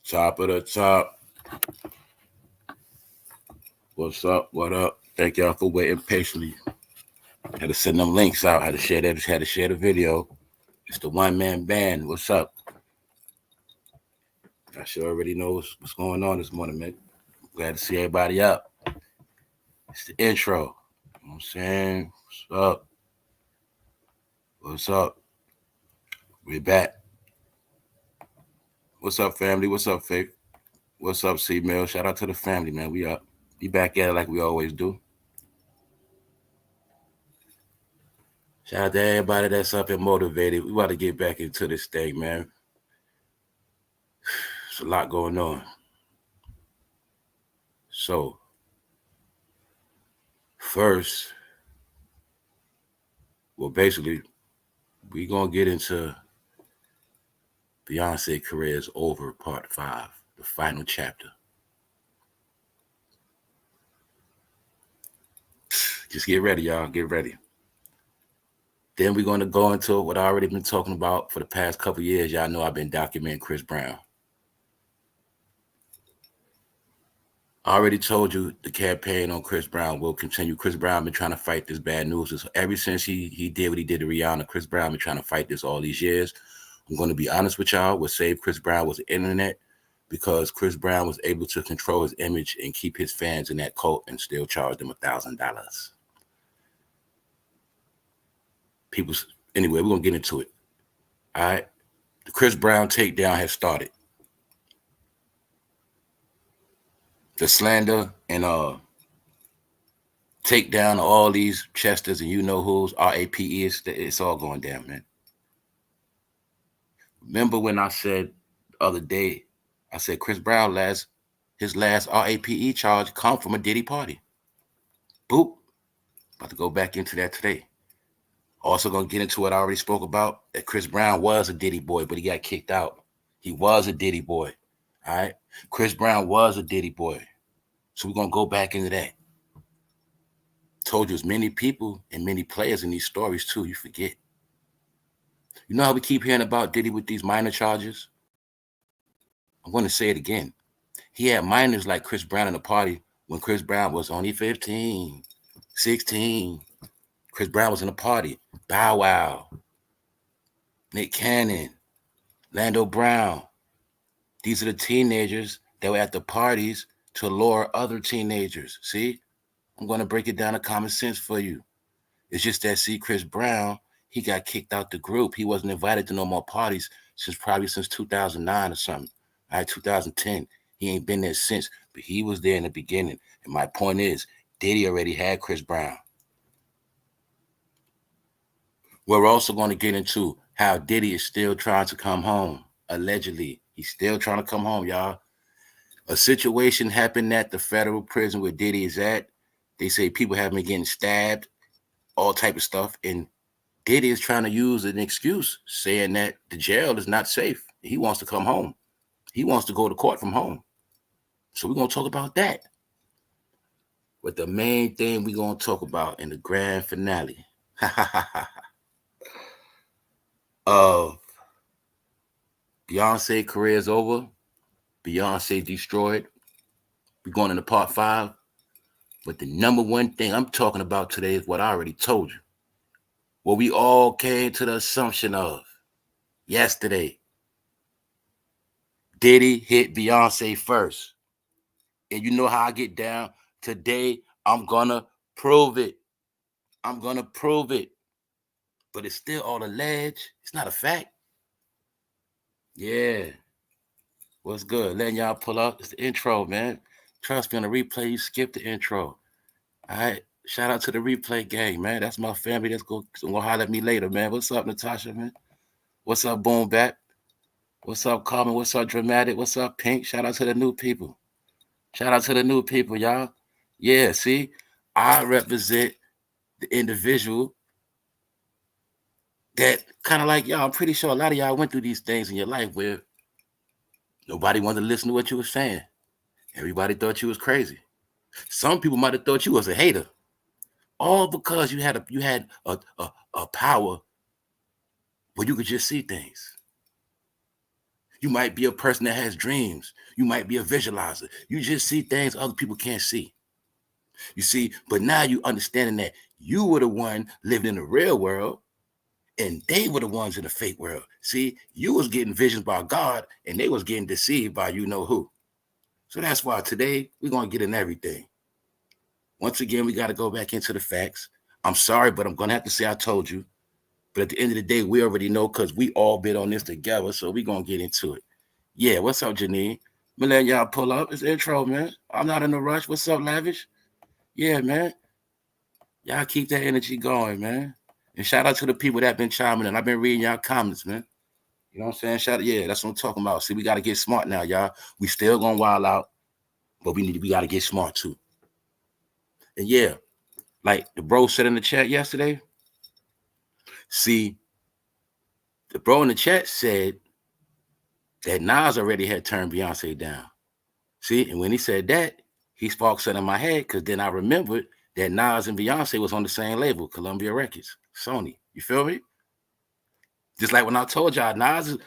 Top of the top. What's up? What up? Thank y'all for waiting patiently. Had to send them links out. Had to share that. Had to share the video. It's the one-man band. What's up? I sure already know what's going on this morning, man. Glad to see everybody up. It's the intro. You know what I'm saying? What's up? What's up? We're back. What's up, family? What's up, Faith? What's up, C-Mail? Shout out to the family, man. We up. We back at it like we always do. Shout out to everybody that's up and motivated. We about to get back into this thing, man. There's a lot going on. So, first, well, basically, we're going to get into Beyonce Career is Over, Part 5, the final chapter. Just get ready, y'all. Get ready. Then we're going to go into what I already been talking about for the past couple of years. Y'all know I've been documenting Chris Brown. I already told you the campaign on Chris Brown will continue. Chris Brown been trying to fight this bad news. Ever since he did what he did to Rihanna, Chris Brown been trying to fight this all these years. I'm going to be honest with y'all. What saved Chris Brown was the internet, because Chris Brown was able to control his image and keep his fans in that cult and still charge them $1,000. People, anyway, we're going to get into it. All right. The Chris Brown takedown has started. The slander and takedown of all these Chesters and you know who's, RAPE, it's all going down, man. Remember when I said the other day, I said Chris Brown his last RAPE charge come from a Diddy party. Boop. About to go back into that today. Also going to get into what I already spoke about, that Chris Brown was a Diddy boy, but he got kicked out. He was a Diddy boy. All right? Chris Brown was a Diddy boy. So we're going to go back into that. Told you there's many people and many players in these stories too. You forget. You know how we keep hearing about Diddy with these minor charges? I'm going to say it again. He had minors like Chris Brown in the party when Chris Brown was only 15, 16. Chris Brown was in the party. Bow Wow, Nick Cannon, Lando Brown. These are the teenagers that were at the parties to lure other teenagers. See? I'm going to break it down to common sense for you. It's just that, see, Chris Brown, he got kicked out the group. He wasn't invited to no more parties probably since 2009 or something. All right, 2010. He ain't been there since, but he was there in the beginning. And my point is, Diddy already had Chris Brown. We're also going to get into how Diddy is still trying to come home. Allegedly, he's still trying to come home, y'all. A situation happened at the federal prison where Diddy is at. They say people have been getting stabbed, all type of stuff. And Diddy is trying to use an excuse, saying that the jail is not safe. He wants to come home. He wants to go to court from home. So we're going to talk about that. But the main thing we're going to talk about in the grand finale of Beyonce Career is Over, Beyonce Destroyed. We're going into part 5. But the number one thing I'm talking about today is what I already told you. What we all came to the assumption of yesterday. Diddy hit Beyonce first. And you know how I get down. Today, I'm going to prove it. I'm going to prove it. But it's still all alleged. It's not a fact. Yeah. What's good? Letting y'all pull up. It's the intro, man. Trust me, on the replay, you skip the intro. All right. Shout out to the replay gang, man. That's my family. That's going to holler at me later, man. What's up, Natasha, man? What's up, Boom Bat? What's up, Carmen? What's up, Dramatic? What's up, Pink? Shout out to the new people. Shout out to the new people, y'all. Yeah, see, I represent the individual that kind of like y'all. I'm pretty sure a lot of y'all went through these things in your life where nobody wanted to listen to what you were saying. Everybody thought you was crazy. Some people might have thought you was a hater. All because you had a power where you could just see things. You might be a person that has dreams. You might be a visualizer. You just see things other people can't see. You see, but now you understanding that you were the one living in the real world and they were the ones in the fake world. See, you was getting visions by God and they was getting deceived by you know who. So that's why today we're going to get in everything. Once again, we got to go back into the facts. I'm sorry, but I'm going to have to say I told you. But at the end of the day, we already know because we all been on this together. So we're going to get into it. Yeah, what's up, Janine? Me letting y'all pull up. It's intro, man. I'm not in a rush. What's up, Lavish? Yeah, man. Y'all keep that energy going, man. And shout out to the people that been chiming in. I've been reading y'all comments, man. You know what I'm saying? Shout out, yeah, that's what I'm talking about. See, we got to get smart now, y'all. We still going to wild out, but we got to get smart too. And yeah, like the bro said in the chat yesterday, see, the bro in the chat said that Nas already had turned Beyonce down. See, and when he said that, he sparked something in my head because then I remembered that Nas and Beyonce was on the same label, Columbia Records, Sony. You feel me? Just like when I told y'all, Nas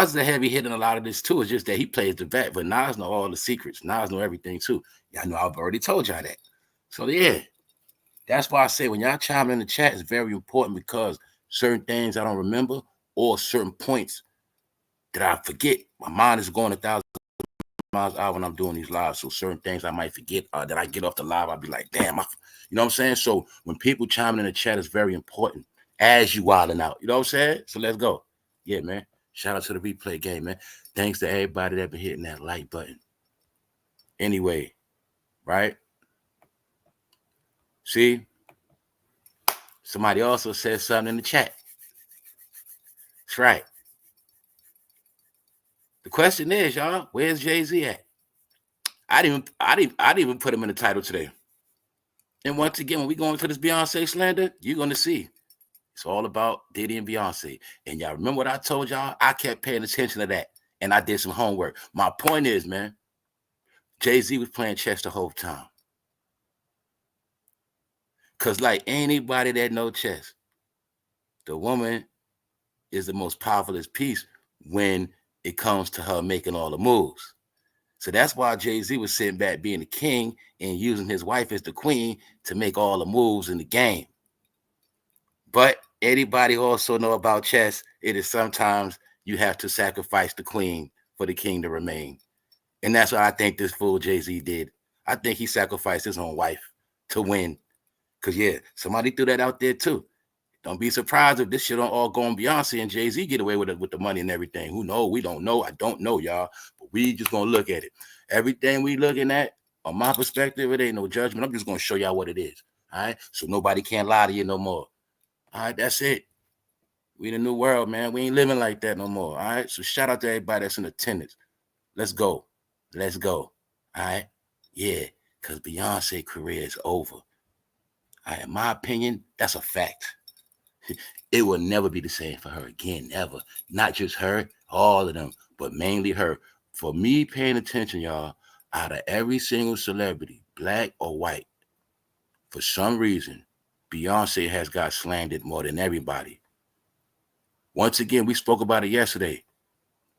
is a heavy hit in a lot of this too. It's just that he plays the vet, but Nas know all the secrets. Nas know everything too. Y'all know I've already told y'all that. So yeah, that's why I say when y'all chime in the chat, it's very important because certain things I don't remember or certain points that I forget. My mind is going 1,000 miles an hour when I'm doing these lives. So certain things I might forget that I get off the live. I'll be like, damn, you know what I'm saying? So when people chiming in the chat, it's very important as you wilding out. You know what I'm saying? So let's go. Yeah, man. Shout out to the replay game, man. Thanks to everybody that been hitting that like button. Anyway, right? See? Somebody also said something in the chat. That's right. The question is, y'all, where's Jay-Z at? I didn't even put him in the title today. And once again, when we go into this Beyonce slander, you're gonna see it's all about Diddy and Beyonce. And y'all remember what I told y'all? I kept paying attention to that, and I did some homework. My point is, man, Jay-Z was playing chess the whole time. Cause like anybody that know chess, the woman is the most powerful piece when it comes to her making all the moves. So that's why Jay-Z was sitting back being the king and using his wife as the queen to make all the moves in the game. But anybody also know about chess, it is sometimes you have to sacrifice the queen for the king to remain. And that's what I think this fool Jay-Z did. I think he sacrificed his own wife to win. Because, yeah, somebody threw that out there too. Don't be surprised if this shit don't all go on Beyonce and Jay-Z get away with it with the money and everything. Who knows? We don't know. I don't know, y'all. But we just going to look at it. Everything we looking at, on my perspective, it ain't no judgment. I'm just going to show y'all what it is. All right? So nobody can't lie to you no more. All right? That's it. We in a new world, man. We ain't living like that no more. All right? So shout out to everybody that's in attendance. Let's go. Let's go. All right? Yeah. Because Beyonce's career is over. All right? In my opinion, that's a fact. It will never be the same for her again, ever. Not just her, all of them, but mainly her. For me paying attention, y'all, out of every single celebrity, black or white, for some reason, Beyonce has got slandered more than everybody. Once again, we spoke about it yesterday.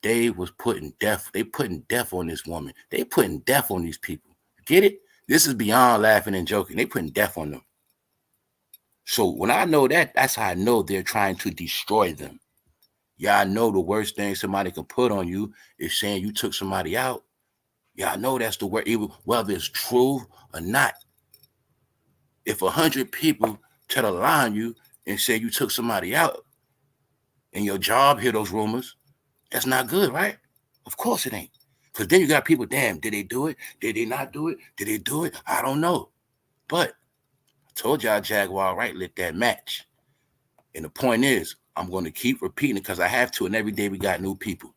They putting death on this woman. They putting death on these people. Get it? This is beyond laughing and joking. They putting death on them. So when I know that, that's how I know they're trying to destroy them. Yeah, I know the worst thing somebody can put on you is saying you took somebody out. Yeah, I know that's the word, whether it's true or not. If 100 people try to lie on you and say you took somebody out and your job hear those rumors, that's not good, right? Of course it ain't. Because then you got people, damn, did they do it? Did they not do it? Did they do it? I don't know. But I told y'all Jaguar Wright lit that match. And the point is, I'm going to keep repeating it because I have to, and every day we got new people.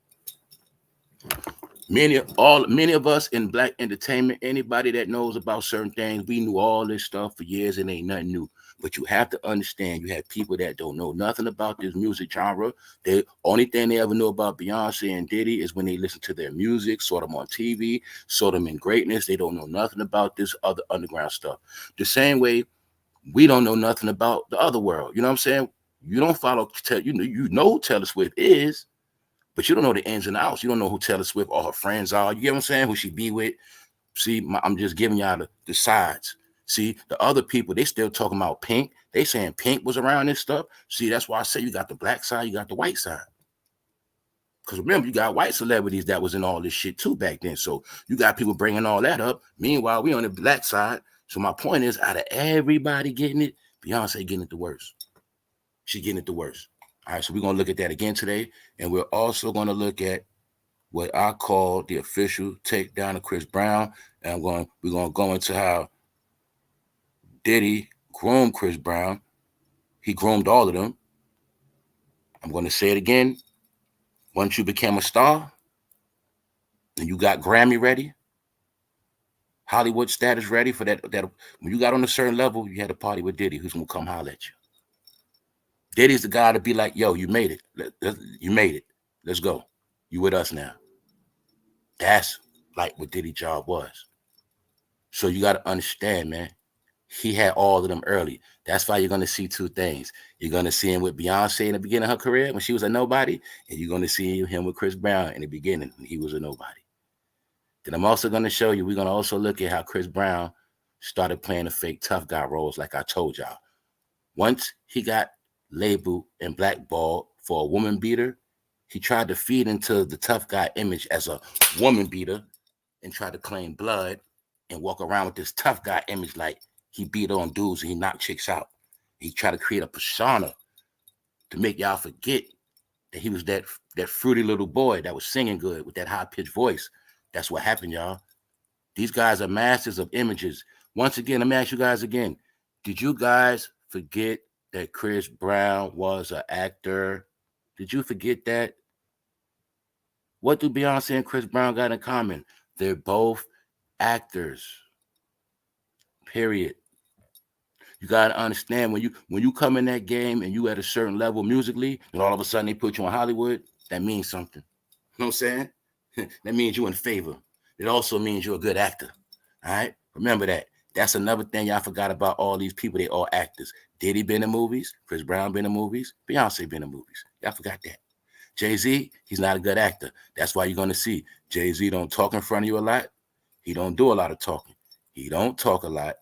Many of us in black entertainment, anybody that knows about certain things, we knew all this stuff for years and ain't nothing new. But you have to understand, you have people that don't know nothing about this music genre. The only thing they ever know about Beyonce and Diddy is when they listen to their music, saw them on TV, saw them in greatness. They don't know nothing about this other underground stuff. The same way we don't know nothing about the other world. You know what I'm saying? You don't follow, you know Taylor Swift is, But you don't know the ins and outs. You don't know who Taylor Swift or her friends are. You get what I'm saying? Who she be with. See, I'm just giving y'all the sides. See, the other people, they still talking about Pink. They saying Pink was around this stuff. See, that's why I say you got the black side, you got the white side. Because remember, you got white celebrities that was in all this shit too back then. So you got people bringing all that up. Meanwhile, we on the black side. So my point is, out of everybody getting it, Beyonce getting it the worst. She's getting it the worst. All right, so we're going to look at that again today. And we're also going to look at what I call the official takedown of Chris Brown. And we're going to go into how Diddy groomed Chris Brown. He groomed all of them. I'm going to say it again. Once you became a star and you got Grammy ready, Hollywood status ready for that when you got on a certain level, you had a party with Diddy who's going to come holler at you. Diddy's the guy to be like, yo, you made it. You made it. Let's go. You with us now. That's like what Diddy's job was. So you got to understand, man. He had all of them early. That's why you're going to see two things. You're going to see him with Beyonce in the beginning of her career when she was a nobody, and you're going to see him with Chris Brown in the beginning when he was a nobody. Then I'm also going to show you, we're going to also look at how Chris Brown started playing the fake tough guy roles like I told y'all. Once he got labeled and blackballed for a woman beater, he tried to feed into the tough guy image as a woman beater and tried to claim blood and walk around with this tough guy image like he beat on dudes and he knocked chicks out. He tried to create a persona to make y'all forget that he was that fruity little boy that was singing good with that high-pitched voice. That's what happened, y'all. These guys are masters of images. Once again, let me ask you guys again. Did you guys forget that Chris Brown was an actor? Did you forget that? What do Beyonce and Chris Brown got in common? They're both actors. Period. You gotta understand when you come in that game and you at a certain level musically, and all of a sudden they put you on Hollywood, that means something. You know what I'm saying? That means you're in favor. It also means you're a good actor. All right? Remember that. That's another thing y'all forgot about all these people. They all actors. Diddy been in movies. Chris Brown been in movies. Beyonce been in movies. Y'all forgot that. Jay-Z, he's not a good actor. That's why you're going to see Jay-Z don't talk in front of you a lot. He don't do a lot of talking. He don't talk a lot.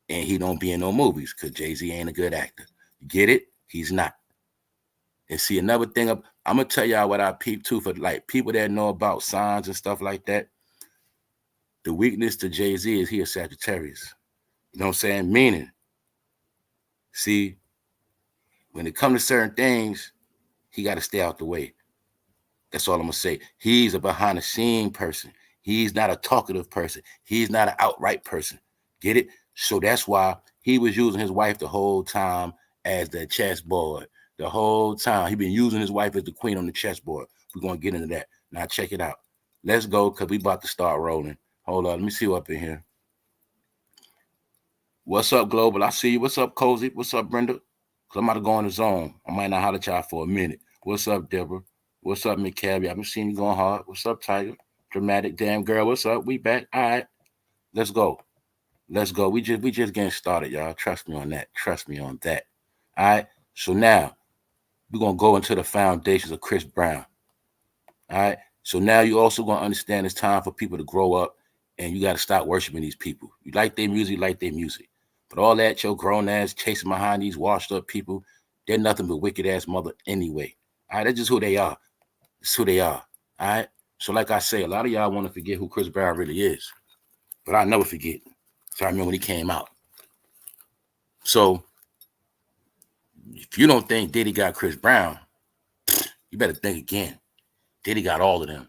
And he don't be in no movies because Jay-Z ain't a good actor. You get it? He's not. And see, another thing, I'm going to tell y'all what I peep too for like people that know about signs and stuff like that. The weakness to Jay-Z is he a Sagittarius. You know what I'm saying? Meaning, see, when it comes to certain things, he got to stay out the way. That's all I'm going to say. He's a behind-the-scene person. He's not a talkative person. He's not an outright person. Get it? So that's why he was using his wife the whole time as the chessboard. The whole time. He been using his wife as the queen on the chessboard. We're going to get into that. Now check it out. Let's go because we about to start rolling. Hold on. Let me see what's up in here. What's up, Global? I see you. What's up, Cozy? What's up, Brenda? Because I'm about to go on the zone. I might not holler at y'all for a minute. What's up, Deborah? What's up, McCabe? I've been seeing you going hard. What's up, Tiger? Dramatic damn girl. What's up? We back. All right. Let's go. Let's go. We just getting started, y'all. Trust me on that. Trust me on that. All right. So now we're gonna go into the foundations of Chris Brown. All right. So now you also gonna understand it's time for people to grow up, and you got to stop worshiping these people. You like their music, But all that your grown ass chasing behind these washed up people, they're nothing but wicked ass mother anyway. All right. That's just who they are. That's who they are. All right. So like I say, a lot of y'all want to forget who Chris Brown really is, but I never forget. So I remember when he came out. So if you don't think Diddy got Chris Brown, you better think again. Diddy got all of them.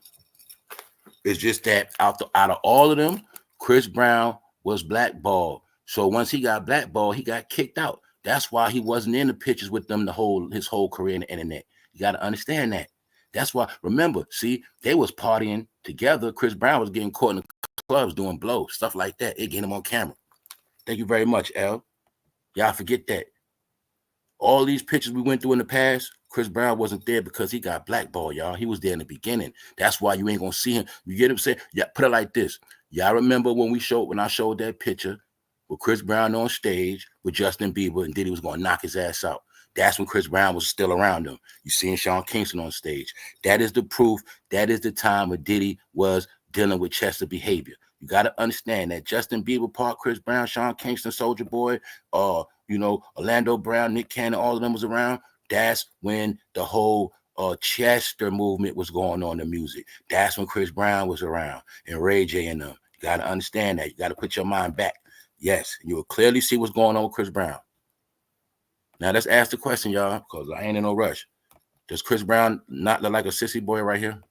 It's just that out of all of them, Chris Brown was blackballed. So once he got blackballed, he got kicked out. That's why he wasn't in the pictures with them his whole career in the internet. You got to understand that. That's why, remember, see, they was partying together. Chris Brown was getting caught in the clubs doing blow, stuff like that. It getting him on camera. Thank you very much, L. Y'all forget that. All these pictures we went through in the past, Chris Brown wasn't there because he got blackballed, y'all. He was there in the beginning. That's why you ain't gonna see him. You get what I'm saying? Yeah, put it like this. Y'all remember when I showed that picture with Chris Brown on stage with Justin Bieber and Diddy was gonna knock his ass out. That's when Chris Brown was still around them. You seeing Sean Kingston on stage. That is the proof. That is the time when Diddy was dealing with Chester behavior. You got to understand that Justin Bieber, Park, Chris Brown, Sean Kingston, Soulja Boy, Orlando Brown, Nick Cannon, all of them was around. That's when the whole Chester movement was going on in music. That's when Chris Brown was around and Ray J and them. You got to understand that. You got to put your mind back. Yes, you will clearly see what's going on with Chris Brown. Now, let's ask the question, y'all, because I ain't in no rush. Does Chris Brown not look like a sissy boy right here?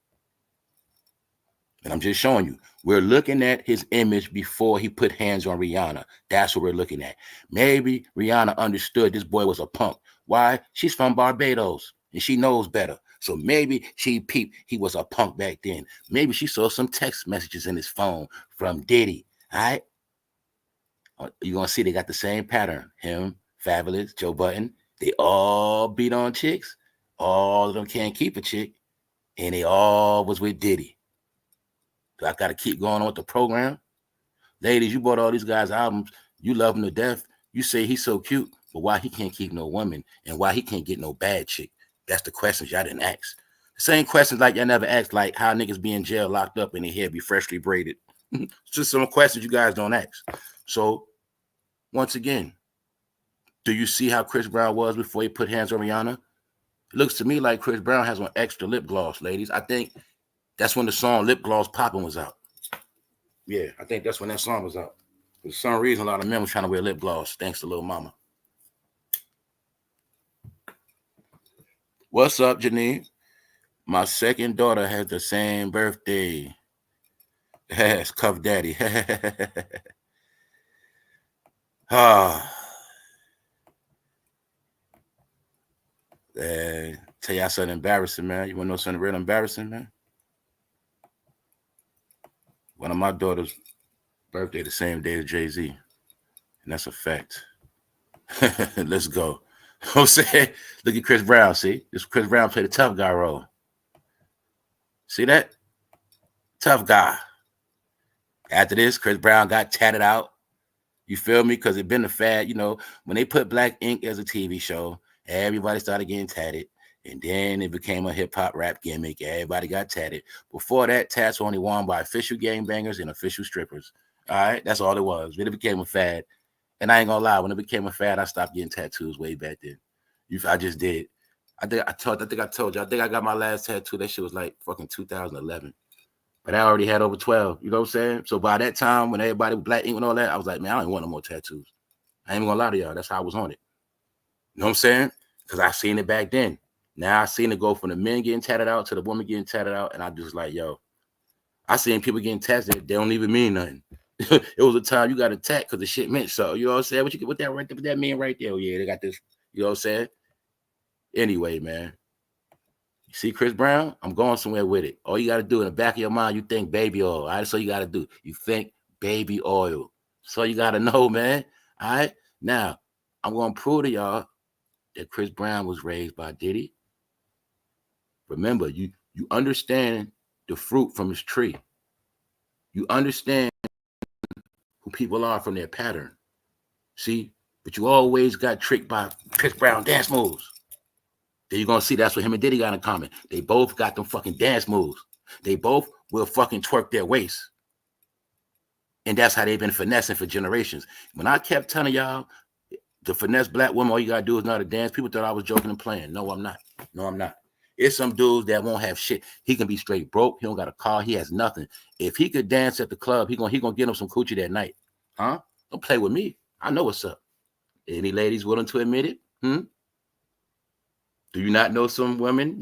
And I'm just showing you. We're looking at his image before he put hands on Rihanna. That's what we're looking at. Maybe Rihanna understood this boy was a punk. Why? She's from Barbados, and she knows better. So maybe she peeped he was a punk back then. Maybe she saw some text messages in his phone from Diddy. All right? You're going to see they got the same pattern. Him, Fabulous, Joe Budden. They all beat on chicks. All of them can't keep a chick. And they all was with Diddy. So I got to keep going on with the program. Ladies, you bought all these guys' albums. You love him to death. You say he's so cute, but why he can't keep no woman and why he can't get no bad chick? That's the questions y'all didn't ask. The same questions like y'all never asked, like how niggas be in jail locked up and their hair be freshly braided. It's just some questions you guys don't ask. So, once again, do you see how Chris Brown was before he put hands on Rihanna? It looks to me like Chris Brown has on extra lip gloss, ladies. I think that's when the song Lip Gloss Poppin' was out. Yeah, I think that's when that song was out. For some reason, a lot of men were trying to wear lip gloss, thanks to Lil Mama. What's up, Janine? My second daughter has the same birthday. Yes, Cuff Daddy. Tell y'all something embarrassing, man. You want to know something real embarrassing, man? One of my daughter's birthday the same day as Jay-Z. And that's a fact. Let's go. I'm saying, look at Chris Brown, see? This Chris Brown played a tough guy role. See that? Tough guy. After this, Chris Brown got tatted out. You feel me? Because it been a fad, when they put Black Ink as a TV show, everybody started getting tatted. And then it became a hip-hop rap gimmick. Everybody got tatted. Before that, tats were only worn by official gangbangers and official strippers. All right? That's all it was. Then it became a fad. And I ain't gonna lie, when it became a fad, I stopped getting tattoos way back then. I just did. I think I told you. I think I got my last tattoo. That shit was like fucking 2011. But I already had over 12. You know what I'm saying? So by that time, when everybody was Black Ink and all that, I was like, man, I don't want no more tattoos. I ain't even gonna lie to y'all. That's how I was on it. You know what I'm saying? Because I seen it back then. Now I seen it go from the men getting tatted out to the woman getting tatted out. And I just like, yo, I seen people getting tatted. They don't even mean nothing. It was a time you got attacked because the shit meant so. You know what I'm saying? What that mean right there? Oh, yeah, they got this. You know what I'm saying? Anyway, man. You see Chris Brown? I'm going somewhere with it. All you got to do in the back of your mind, you think baby oil. All right? That's all you got to do. You think baby oil. That's all you got to know, man. All right? Now, I'm going to prove to y'all that Chris Brown was raised by Diddy. Remember, you understand the fruit from his tree. You understand who people are from their pattern. See? But you always got tricked by Chris Brown dance moves. Then you're going to see that's what him and Diddy got in common. They both got them fucking dance moves. They both will fucking twerk their waist. And that's how they've been finessing for generations. When I kept telling y'all, to finesse black women, all you got to do is know how to dance, people thought I was joking and playing. No, I'm not. No, I'm not. It's some dudes that won't have shit. He can be straight broke. He don't got a car. He has nothing. If he could dance at the club, he gonna get him some coochie that night. Huh? Don't play with me. I know what's up. Any ladies willing to admit it? Do you not know some women?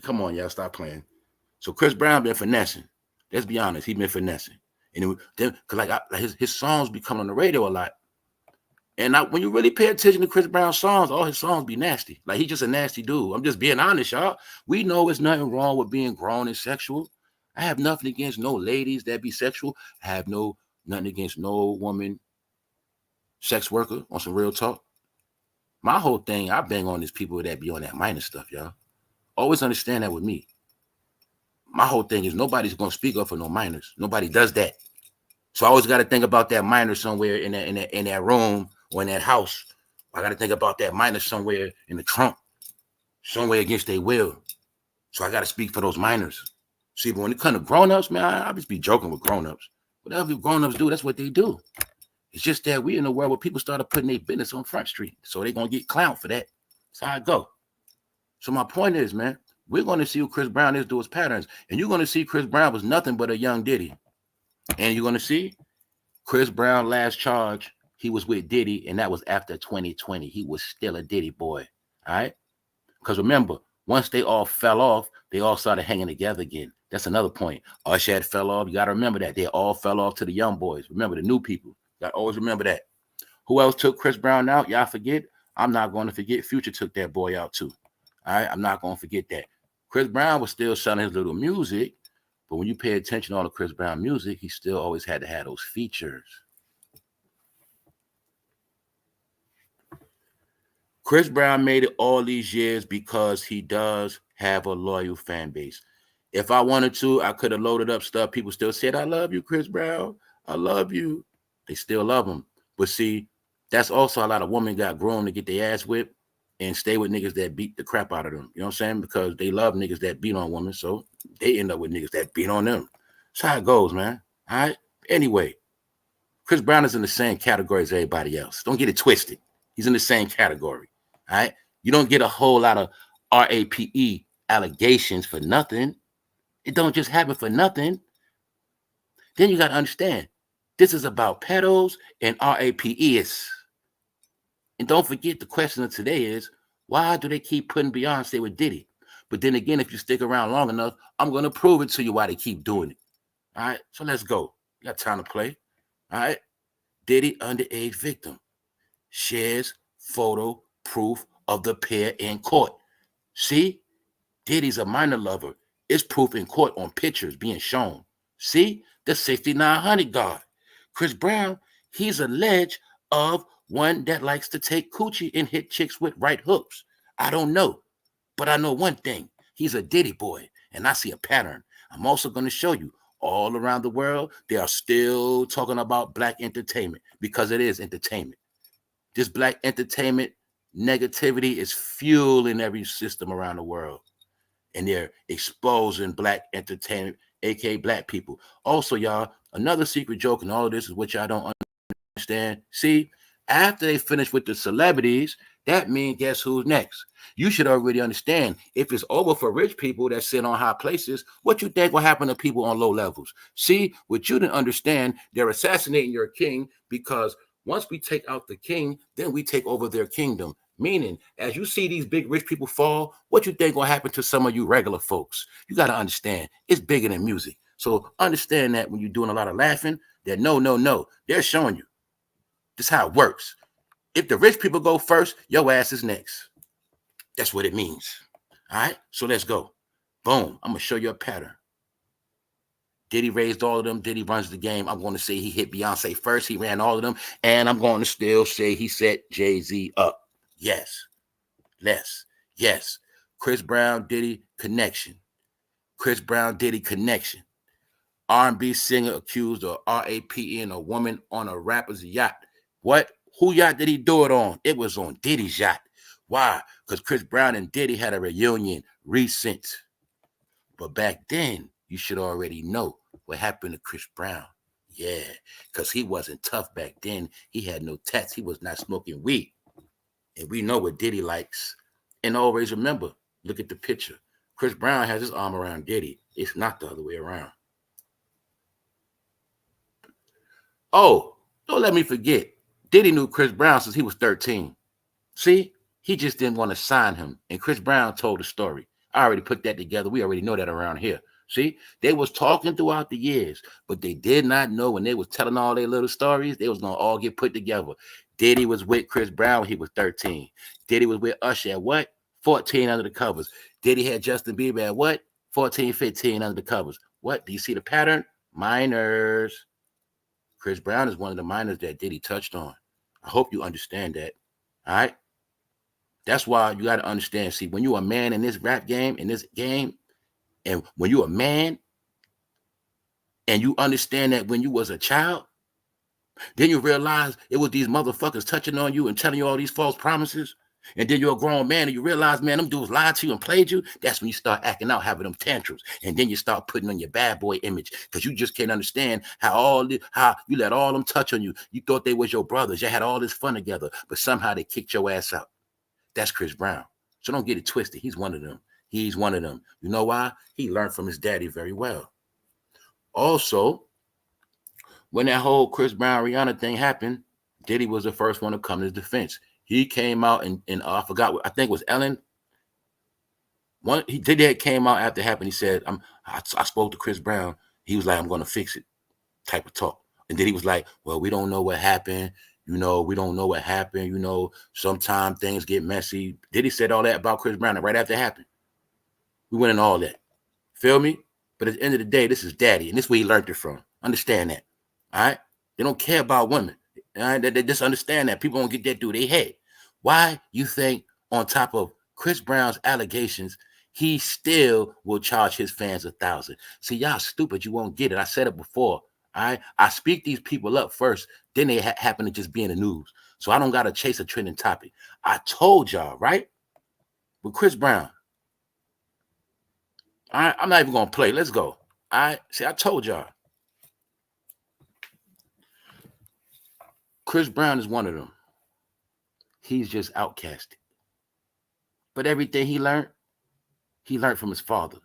Come on, y'all, stop playing. So Chris Brown been finessing. Let's be honest, he been finessing. And then, cause his songs be coming on the radio a lot. And when you really pay attention to Chris Brown's songs, all his songs be nasty. Like, he's just a nasty dude. I'm just being honest, y'all. We know there's nothing wrong with being grown and sexual. I have nothing against no ladies that be sexual. I have nothing against no woman sex worker on some real talk. My whole thing, I bang on these people that be on that minor stuff, y'all. Always understand that with me. My whole thing is nobody's going to speak up for no minors. Nobody does that. So I always got to think about that minor somewhere in that room or in that house I got to think about that minor somewhere in the trunk, somewhere against their will. So I got to speak for those minors. See, but when it comes to grown-ups, man, I just be joking with grown-ups. Whatever grown-ups do, that's what they do. It's just that we in a world where people started putting their business on Front Street. So they're going to get clowned for that. That's how I go. So my point is, man, we're going to see who Chris Brown is, do his patterns. And you're going to see Chris Brown was nothing but a young Diddy. And you're going to see Chris Brown last charge, he was with Diddy, and that was after 2020. He was still a Diddy boy, all right? Because remember, once they all fell off, they all started hanging together again. That's another point. Usher had fell off. You got to remember that. They all fell off to the young boys. Remember, the new people. You got to always remember that. Who else took Chris Brown out? Y'all forget? I'm not going to forget. Future took that boy out too. All right? I'm not going to forget that. Chris Brown was still selling his little music, but when you pay attention to all the Chris Brown music, he still always had to have those features. Chris Brown made it all these years because he does have a loyal fan base. If I wanted to, I could have loaded up stuff. People still said, I love you, Chris Brown. I love you. They still love him. But see, that's also a lot of women got grown to get their ass whipped and stay with niggas that beat the crap out of them. You know what I'm saying? Because they love niggas that beat on women. So they end up with niggas that beat on them. That's how it goes, man. All right? Anyway, Chris Brown is in the same category as everybody else. Don't get it twisted. He's in the same category. All right? You don't get a whole lot of RAPE allegations for nothing. It don't just happen for nothing. Then you got to understand, this is about pedos and RAPEs. And don't forget, the question of today is, why do they keep putting Beyonce with Diddy? But then again, if you stick around long enough, I'm going to prove it to you why they keep doing it. All right? So let's go. You got time to play. All right? Diddy, underage victim, shares photo proof of the pair in court. See? Diddy's a minor lover. It's proof in court on pictures being shown. See? The 6900 guard. Chris Brown, he's alleged of one that likes to take coochie and hit chicks with right hooks. I don't know. But I know one thing. He's a Diddy boy, and I see a pattern. I'm also going to show you all around the world, they are still talking about black entertainment because it is entertainment. This black entertainment negativity is fueling every system around the world. And they're exposing black entertainment, aka black people. Also, y'all, another secret joke in all of this is what y'all don't understand. See, after they finish with the celebrities, that means guess who's next? You should already understand, if it's over for rich people that sit on high places, what you think will happen to people on low levels? See, what you didn't understand, they're assassinating your king because once we take out the king, then we take over their kingdom. Meaning, as you see these big rich people fall, what you think will happen to some of you regular folks? You got to understand, it's bigger than music. So understand that when you're doing a lot of laughing, that no, they're showing you. This is how it works. If the rich people go first, your ass is next. That's what it means. All right, so let's go. Boom, I'm going to show you a pattern. Diddy raised all of them. Diddy runs the game. I'm going to say he hit Beyonce first. He ran all of them. And I'm going to still say he set Jay-Z up. Yes. Yes. Chris Brown, Diddy, connection. Chris Brown, Diddy, connection. R&B singer accused of RAPing a woman on a rapper's yacht. What? Who yacht did he do it on? It was on Diddy's yacht. Why? Because Chris Brown and Diddy had a reunion recent. But back then, you should already know what happened to Chris Brown. Yeah, because he wasn't tough back then. He had no tats. He was not smoking weed. And we know what Diddy likes. And always remember, look at the picture. Chris Brown has his arm around Diddy. It's not the other way around. Oh, don't let me forget. Diddy knew Chris Brown since he was 13. See, he just didn't want to sign him. And Chris Brown told the story. I already put that together. We already know that around here. See, they was talking throughout the years, but they did not know when they was telling all their little stories, they was going to all get put together. Diddy was with Chris Brown when he was 13. Diddy was with Usher at what? 14 under the covers. Diddy had Justin Bieber at what? 14, 15 under the covers. What? Do you see the pattern? Minors. Chris Brown is one of the minors that Diddy touched on. I hope you understand that. All right? That's why you got to understand. See, when you're a man in this rap game, and when you're a man, and you understand that when you was a child, Then you realize it was these motherfuckers touching on you and telling you all these false promises. And then you're a grown man and you realize, man, them dudes lied to you and played you. That's when you start acting out, having them tantrums. And then you start putting on your bad boy image because you just can't understand how you let all them touch on you. You thought they was your brothers. You had all this fun together, but somehow they kicked your ass out. That's Chris Brown. So don't get it twisted. He's one of them. He's one of them. You know why? He learned from his daddy very well. Also, when that whole Chris Brown Rihanna thing happened, Diddy was the first one to come to his defense. He came out and I forgot, I think it was Ellen. Diddy came out after it happened. He said, I spoke to Chris Brown. He was like, I'm going to fix it, type of talk. And then he was like, well, we don't know what happened. You know, we don't know what happened. You know, sometimes things get messy. Diddy said all that about Chris Brown right after it happened. We went in all that. Feel me? But at the end of the day, this is daddy, and this is where he learned it from. Understand that. All right? They don't care about women. All right? They just understand that. People don't get that through their head. Why you think on top of Chris Brown's allegations, he still will charge his fans $1,000? See, y'all stupid. You won't get it. I said it before. All right? I speak these people up first. Then they happen to just be in the news. So I don't got to chase a trending topic. I told y'all, right? With Chris Brown. All right? I'm not even going to play. Let's go. All right? See, I told y'all. Chris Brown is one of them. He's just outcasted. But everything he learned from his father.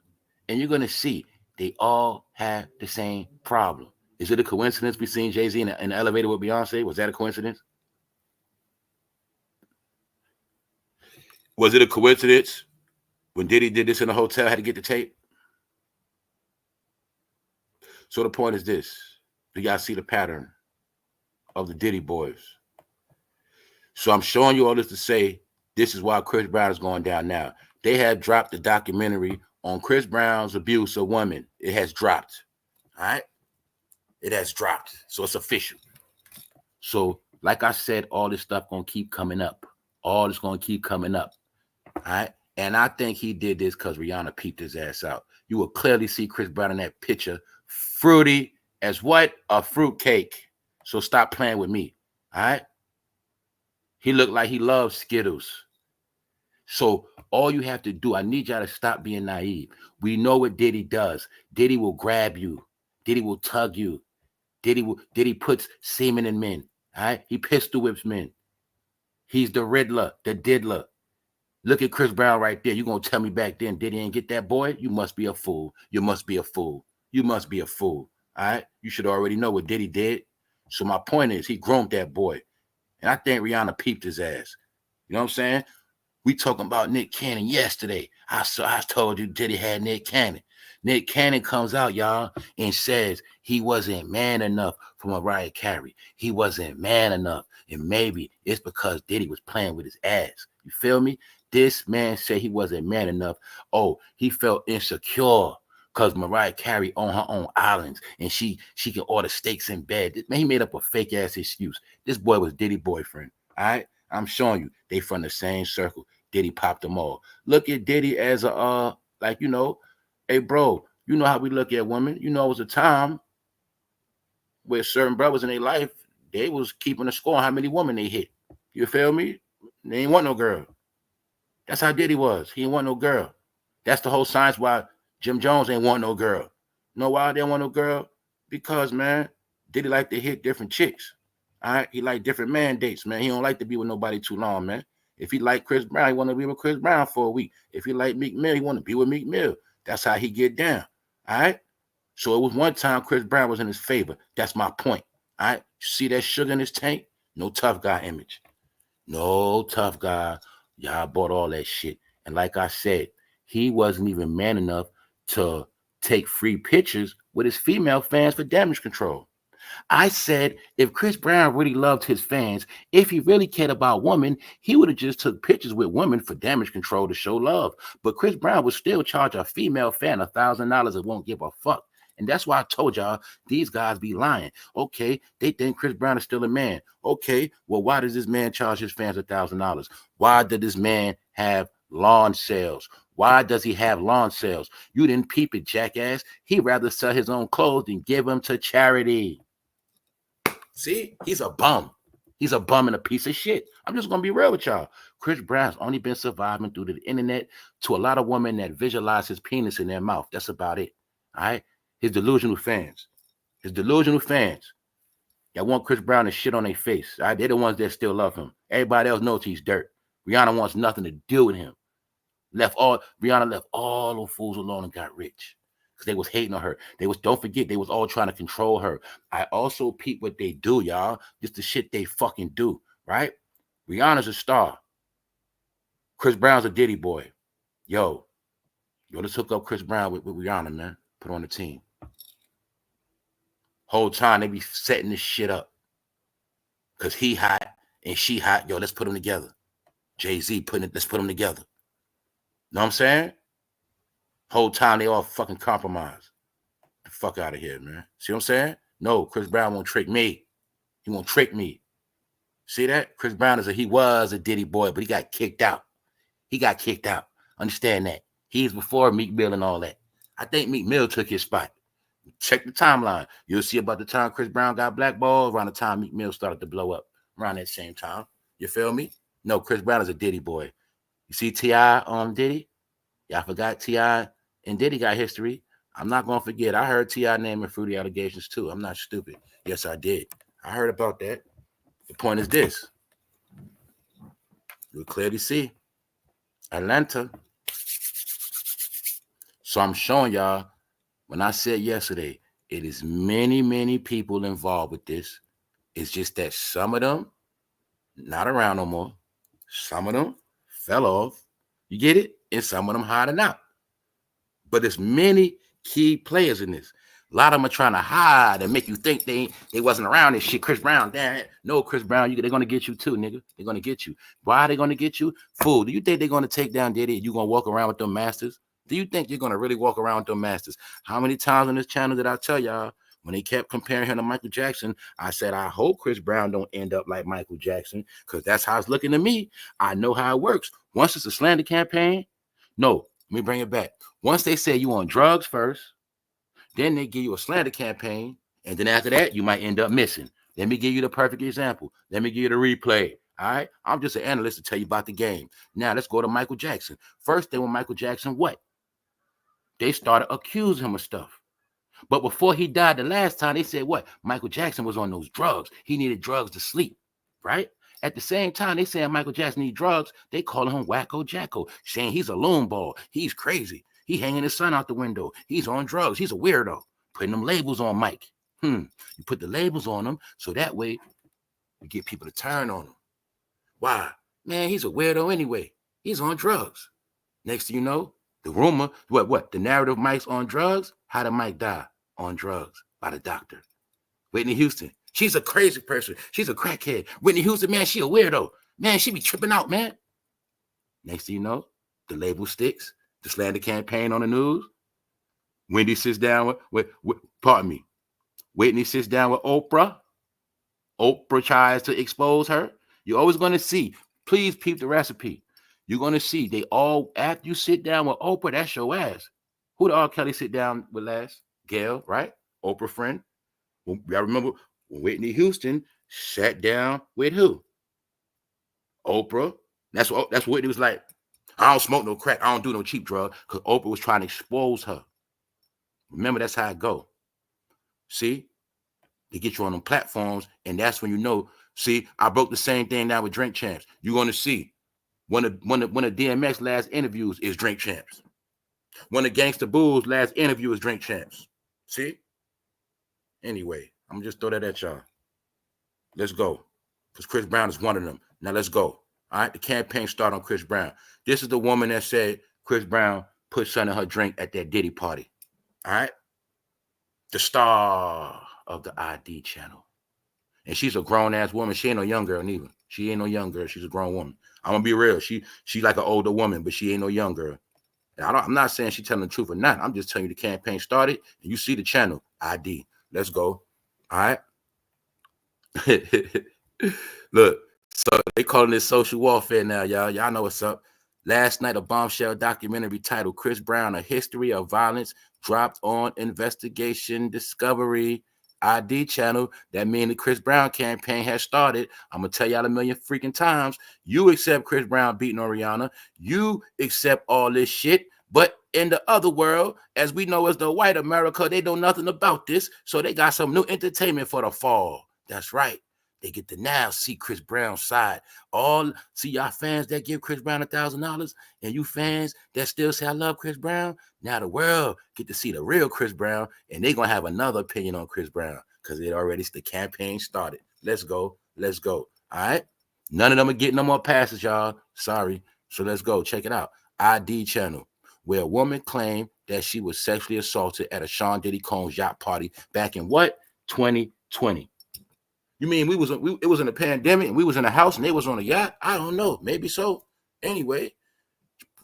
And you're going to see they all have the same problem. Is it a coincidence we seen Jay-Z in the elevator with Beyonce? Was that a coincidence? Was it a coincidence when Diddy did this in the hotel, had to get the tape? So the point is this. Do y'all see the pattern of the Diddy boys? So I'm showing you all this to say this is why Chris Brown is going down now. They have dropped the documentary on Chris Brown's abuse of women. It has dropped. All right? It has dropped. So it's official. So like I said, all this stuff going to keep coming up. All this going to keep coming up. All right? And I think he did this because Rihanna peeped his ass out. You will clearly see Chris Brown in that picture. Fruity as what? A fruit cake. So stop playing with me. All right? He looked like he loves Skittles. So all you have to do, I need y'all to stop being naive. We know what Diddy does. Diddy will grab you. Diddy will tug you. Diddy puts semen in men. All right? He pistol whips men. He's the Riddler, the diddler. Look at Chris Brown right there. You going to tell me back then Diddy ain't get that boy? You must be a fool. You must be a fool. You must be a fool. All right? You should already know what Diddy did. So my point is he groomed that boy. And I think Rihanna peeped his ass. You know what I'm saying? We talking about Nick Cannon yesterday. I told you Diddy had Nick Cannon. Nick Cannon comes out, y'all, and says he wasn't man enough for Mariah Carey. He wasn't man enough. And maybe it's because Diddy was playing with his ass. You feel me? This man said he wasn't man enough. Oh, he felt insecure because Mariah Carey on her own islands and she can order steaks in bed. Man, he made up a fake ass excuse. This boy was Diddy's boyfriend. All right? I'm showing you. They from the same circle. Diddy popped them all. Look at Diddy as a, like, you know, hey, bro, you know how we look at women. You know, it was a time where certain brothers in their life, they was keeping a score on how many women they hit. You feel me? They ain't want no girl. That's how Diddy was. He ain't want no girl. That's the whole science why Jim Jones ain't want no girl. You know why they don't want no girl? Because, man, Diddy like to hit different chicks. All right? He like different mandates, man. He don't like to be with nobody too long, man. If he like Chris Brown, he want to be with Chris Brown for a week. If he like Meek Mill, he want to be with Meek Mill. That's how he get down. All right? So it was one time Chris Brown was in his favor. That's my point. All right? You see that sugar in his tank? No tough guy image. No tough guy. Y'all bought all that shit. And like I said, he wasn't even man enough to take free pictures with his female fans for damage control. I said, if Chris Brown really loved his fans, if he really cared about women, he would have just took pictures with women for damage control to show love. But Chris Brown would still charge a female fan $1,000 and won't give a fuck. And that's why I told y'all, these guys be lying. Okay, they think Chris Brown is still a man. Okay, well, why does this man charge his fans $1,000? Why did this man have lawn sales? Why does he have lawn sales? You didn't peep it, jackass. He'd rather sell his own clothes than give them to charity. See, he's a bum. He's a bum and a piece of shit. I'm just gonna be real with y'all. Chris Brown's only been surviving through the internet to a lot of women that visualize his penis in their mouth. That's about it. All right. His delusional fans. His delusional fans. Y'all want Chris Brown to shit on their face. All right? They're the ones that still love him. Everybody else knows he's dirt. Rihanna wants nothing to do with him. Rihanna left all those fools alone and got rich. Because they was hating on her. Don't forget, they was all trying to control her. I also peep what they do, y'all. Just the shit they fucking do, right? Rihanna's a star. Chris Brown's a Diddy boy. Yo, let's hook up Chris Brown with Rihanna, man. Put on the team. Whole time they be setting this shit up. Because he hot and she hot. Yo, let's put them together. Jay-Z let's put them together. Know what I'm saying? Whole time they all fucking compromise. The fuck out of here, man. See what I'm saying? No, Chris Brown won't trick me. He won't trick me. See that? Chris Brown he was a Diddy boy, but he got kicked out. He got kicked out. Understand that. He's before Meek Mill and all that. I think Meek Mill took his spot. Check the timeline. You'll see about the time Chris Brown got blackballed, around the time Meek Mill started to blow up. Around that same time. You feel me? No, Chris Brown is a Diddy boy. You see T.I. on Diddy? Y'all forgot T.I. and Diddy got history. I'm not going to forget. I heard T.I. naming fruity allegations too. I'm not stupid. Yes, I did. I heard about that. The point is this. You'll clearly see Atlanta. So I'm showing y'all, when I said yesterday, it is many, many people involved with this. It's just that some of them not around no more. Some of them fell off. You get it? And some of them hiding out. But there's many key players in this. A lot of them are trying to hide and make you think they wasn't around this shit. Chris Brown, damn. No, Chris Brown, they're going to get you too, nigga. They're going to get you. Why are they going to get you? Fool, do you think they're going to take down Diddy and you're going to walk around with them masters? Do you think you're going to really walk around with them masters? How many times on this channel did I tell y'all, when they kept comparing him to Michael Jackson, I said, I hope Chris Brown don't end up like Michael Jackson, because that's how it's looking to me. I know how it works. Once it's a slander campaign, no, let me bring it back. Once they say you on drugs first, then they give you a slander campaign, and then after that, you might end up missing. Let me give you the perfect example. Let me give you the replay. All right? I'm just an analyst to tell you about the game. Now, let's go to Michael Jackson. First thing with Michael Jackson, what? They started accusing him of stuff. But before he died the last time, they said what? Michael Jackson was on those drugs. He needed drugs to sleep, right? At the same time, they saying Michael Jackson need drugs. They calling him Wacko Jacko, saying he's a loon ball. He's crazy. He hanging his son out the window. He's on drugs. He's a weirdo. Putting them labels on Mike. You put the labels on him so that way you get people to turn on him. Why? Man, he's a weirdo anyway. He's on drugs. Next thing you know, the rumor, what? The narrative Mike's on drugs? How did Mike die? On drugs by the doctor. Whitney Houston. She's a crazy person. She's a crackhead. Whitney Houston, man, she a weirdo. Man, she be tripping out, man. Next thing you know, the label sticks. The slander campaign on the news. Whitney sits down Whitney sits down with Oprah. Oprah tries to expose her. You're always going to see. Please peep the recipe. You're going to see they all, after you sit down with Oprah, that's your ass. Who did R. Kelly sit down with last? Gail, right? Oprah friend. Well, I remember when Whitney Houston sat down with who? Oprah. That's what Whitney was like. I don't smoke no crack. I don't do no cheap drug, because Oprah was trying to expose her. Remember, that's how it go. See? They get you on them platforms, and that's when you know. See, I broke the same thing now with Drink Champs. You're going to see. One of DMX last interviews is Drink Champs. One of Gangsta Boo's last interview is Drink Champs. See? Anyway, I'm going to just throw that at y'all. Let's go. Because Chris Brown is one of them. Now let's go. All right? The campaign started on Chris Brown. This is the woman that said Chris Brown put something in her drink at that Diddy party. All right? The star of the ID channel. And she's a grown-ass woman. She ain't no young girl neither. She ain't no young girl. She's a grown woman. I'm going to be real. She like an older woman, but she ain't no young girl. I'm not saying she's telling the truth or not. I'm just telling you the campaign started, and you see the channel, ID. Let's go. All right? Look, so they calling this social warfare now, y'all. Y'all know what's up. Last night, a bombshell documentary titled Chris Brown, A History of Violence dropped on Investigation Discovery. ID channel. That means the Chris Brown campaign has started. I'm going to tell y'all a million freaking times. You accept Chris Brown beating on Rihanna. You accept all this shit. But in the other world, as we know as the white America, they know nothing about this. So they got some new entertainment for the fall. That's right. They get to now see Chris Brown's side. See y'all fans that give Chris Brown $1,000 and you fans that still say I love Chris Brown. Now the world get to see the real Chris Brown and they're going to have another opinion on Chris Brown because the campaign started. Let's go. Let's go. All right. None of them are getting no more passes, y'all. Sorry. So let's go. Check it out. ID channel, where a woman claimed that she was sexually assaulted at a Sean Diddy Combs yacht party back in what? 2020. You mean it was in a pandemic and we was in a house and they was on a yacht? I don't know. Maybe so. Anyway,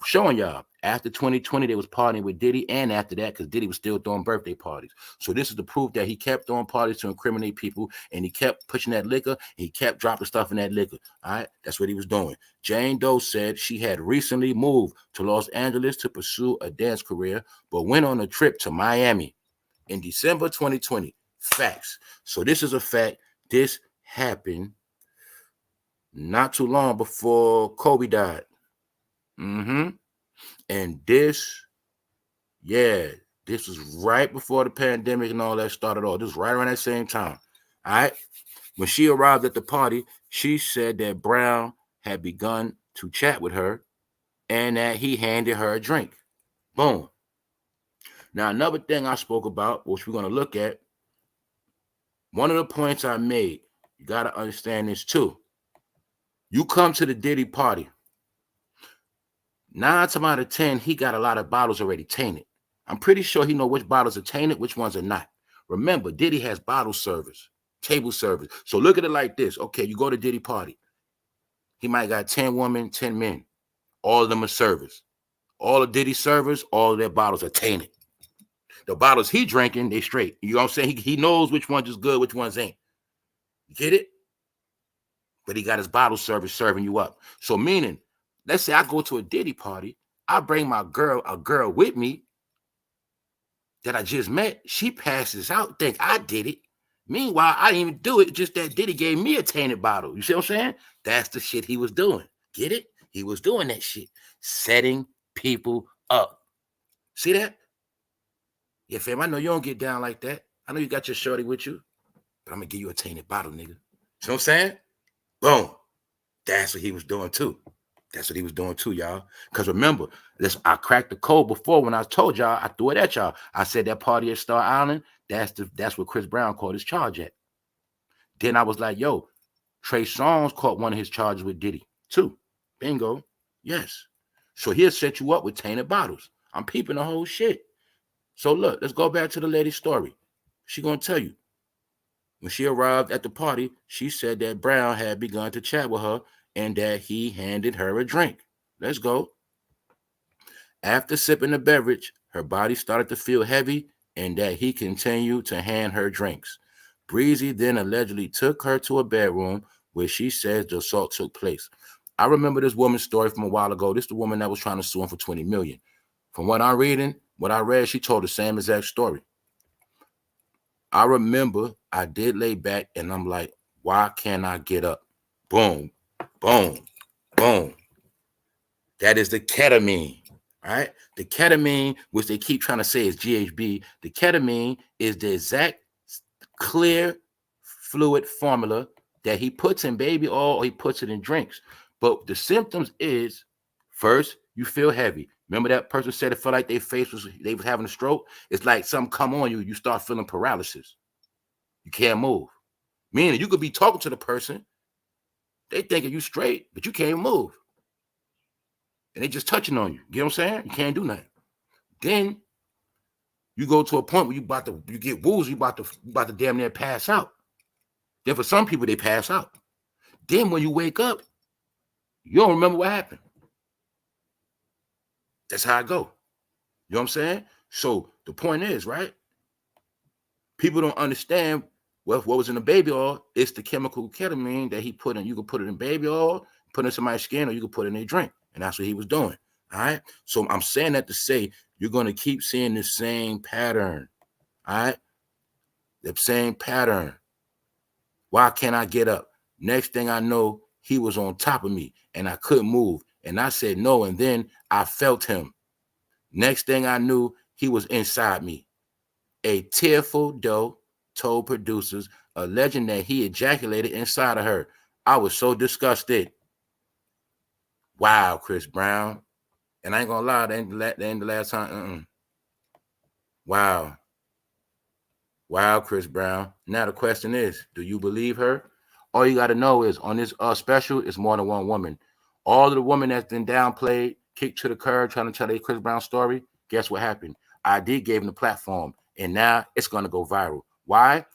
showing y'all after 2020, they was partying with Diddy, and after that, because Diddy was still throwing birthday parties. So this is the proof that he kept throwing parties to incriminate people, and he kept pushing that liquor, and he kept dropping stuff in that liquor. All right, that's what he was doing. Jane Doe said she had recently moved to Los Angeles to pursue a dance career, but went on a trip to Miami in December 2020. Facts. So this is a fact. This happened not too long before Kobe died. And this was right before the pandemic and all that started off. This was right around that same time. All right. When she arrived at the party, she said that Brown had begun to chat with her and that he handed her a drink. Boom. Now, another thing I spoke about, which we're going to look at, one of the points I made, you got to understand this too. You come to the Diddy party. 9 times out of 10, he got a lot of bottles already tainted. I'm pretty sure he know which bottles are tainted, which ones are not. Remember, Diddy has bottle service, table service. So look at it like this. Okay, you go to Diddy party. He might got 10 women, 10 men. All of them are servers. All of Diddy servers, all of their bottles are tainted. The bottles he drinking, they straight. You know what I'm saying? He knows which ones is good, which ones ain't. You get it? But he got his bottle service serving you up. So meaning, let's say I go to a Diddy party, I bring a girl with me that I just met. She passes out, think I did it. Meanwhile, I didn't even do it, just that Diddy gave me a tainted bottle. You see what I'm saying? That's the shit he was doing. Get it? He was doing that shit. Setting people up. See that? Yeah, fam, I know you don't get down like that. I know you got your shorty with you, but I'm going to give you a tainted bottle, nigga. See what I'm saying? Boom. That's what he was doing too. That's what he was doing too, y'all. Because remember, I cracked the code before when I told y'all, I threw it at y'all. I said that party at Star Island, that's what Chris Brown caught his charge at. Then I was like, yo, Trey Songz caught one of his charges with Diddy too. Bingo. Yes. So he'll set you up with tainted bottles. I'm peeping the whole shit. So look, let's go back to the lady's story. She gonna tell you. When she arrived at the party, she said that Brown had begun to chat with her and that he handed her a drink. Let's go. After sipping the beverage, her body started to feel heavy and that he continued to hand her drinks. Breezy then allegedly took her to a bedroom where she says the assault took place. I remember this woman's story from a while ago. This is the woman that was trying to sue him for $20 million. From what I read, she told the same exact story. I remember I did lay back and I'm like, why can't I get up? Boom, boom, boom. That is the ketamine, all right? The ketamine, which they keep trying to say is GHB, the ketamine is the exact clear fluid formula that he puts in baby oil or he puts it in drinks. But the symptoms is, first, you feel heavy. Remember that person said it felt like they was having a stroke? It's like something come on you, you start feeling paralysis. You can't move. Meaning you could be talking to the person, they thinking you straight, but you can't move. And they just touching on you. You know what I'm saying? You can't do nothing. Then you go to a point where you get woozy, you about to damn near pass out. Then for some people, they pass out. Then when you wake up, you don't remember what happened. That's how I go. You know what I'm saying? So the point is, right? People don't understand what was in the baby oil. It's the chemical ketamine that he put in. You can put it in baby oil, put it in somebody's skin, or you can put it in a drink. And that's what he was doing. All right. So I'm saying that to say you're going to keep seeing the same pattern. All right. The same pattern. Why can't I get up? Next thing I know, he was on top of me and I couldn't move. And I said no, and then I felt him. Next thing I knew, he was inside me. A tearful doe told producers, alleging that he ejaculated inside of her. I was so disgusted. Wow, Chris Brown. And I ain't gonna lie, that ain't the last time. Wow. Wow, Chris Brown. Now the question is, do you believe her? All you got to know is on this special, it's more than one woman. All of the women that's been downplayed, kicked to the curb, trying to tell their Chris Brown story, guess what happened? ID gave them the platform, and now it's going to go viral. Why?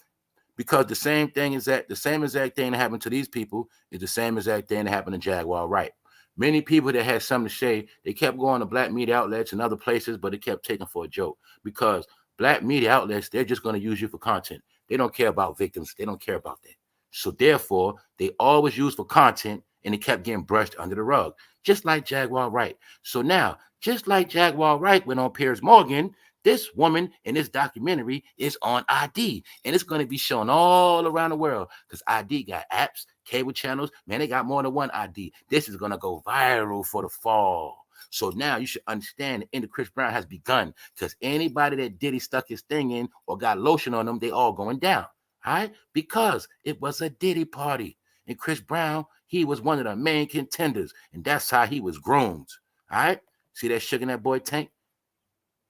Because the same exact thing that happened to these people is the same exact thing that happened to Jaguar Wright. Many people that had something to say, they kept going to black media outlets and other places, but they kept taking for a joke because black media outlets, they're just going to use you for content. They don't care about victims. They don't care about that. So therefore, they always use for content, and it kept getting brushed under the rug, just like Jaguar Wright. So now, just like Jaguar Wright went on Piers Morgan, this woman in this documentary is on ID, and it's going to be shown all around the world because ID got apps, cable channels. Man, they got more than one ID. This is going to go viral for the fall. So now you should understand the end of Chris Brown has begun because anybody that Diddy stuck his thing in or got lotion on them, they all going down. All right? Because it was a Diddy party. And Chris Brown, he was one of the main contenders, and that's how he was groomed. All right? See that sugar in that boy tank?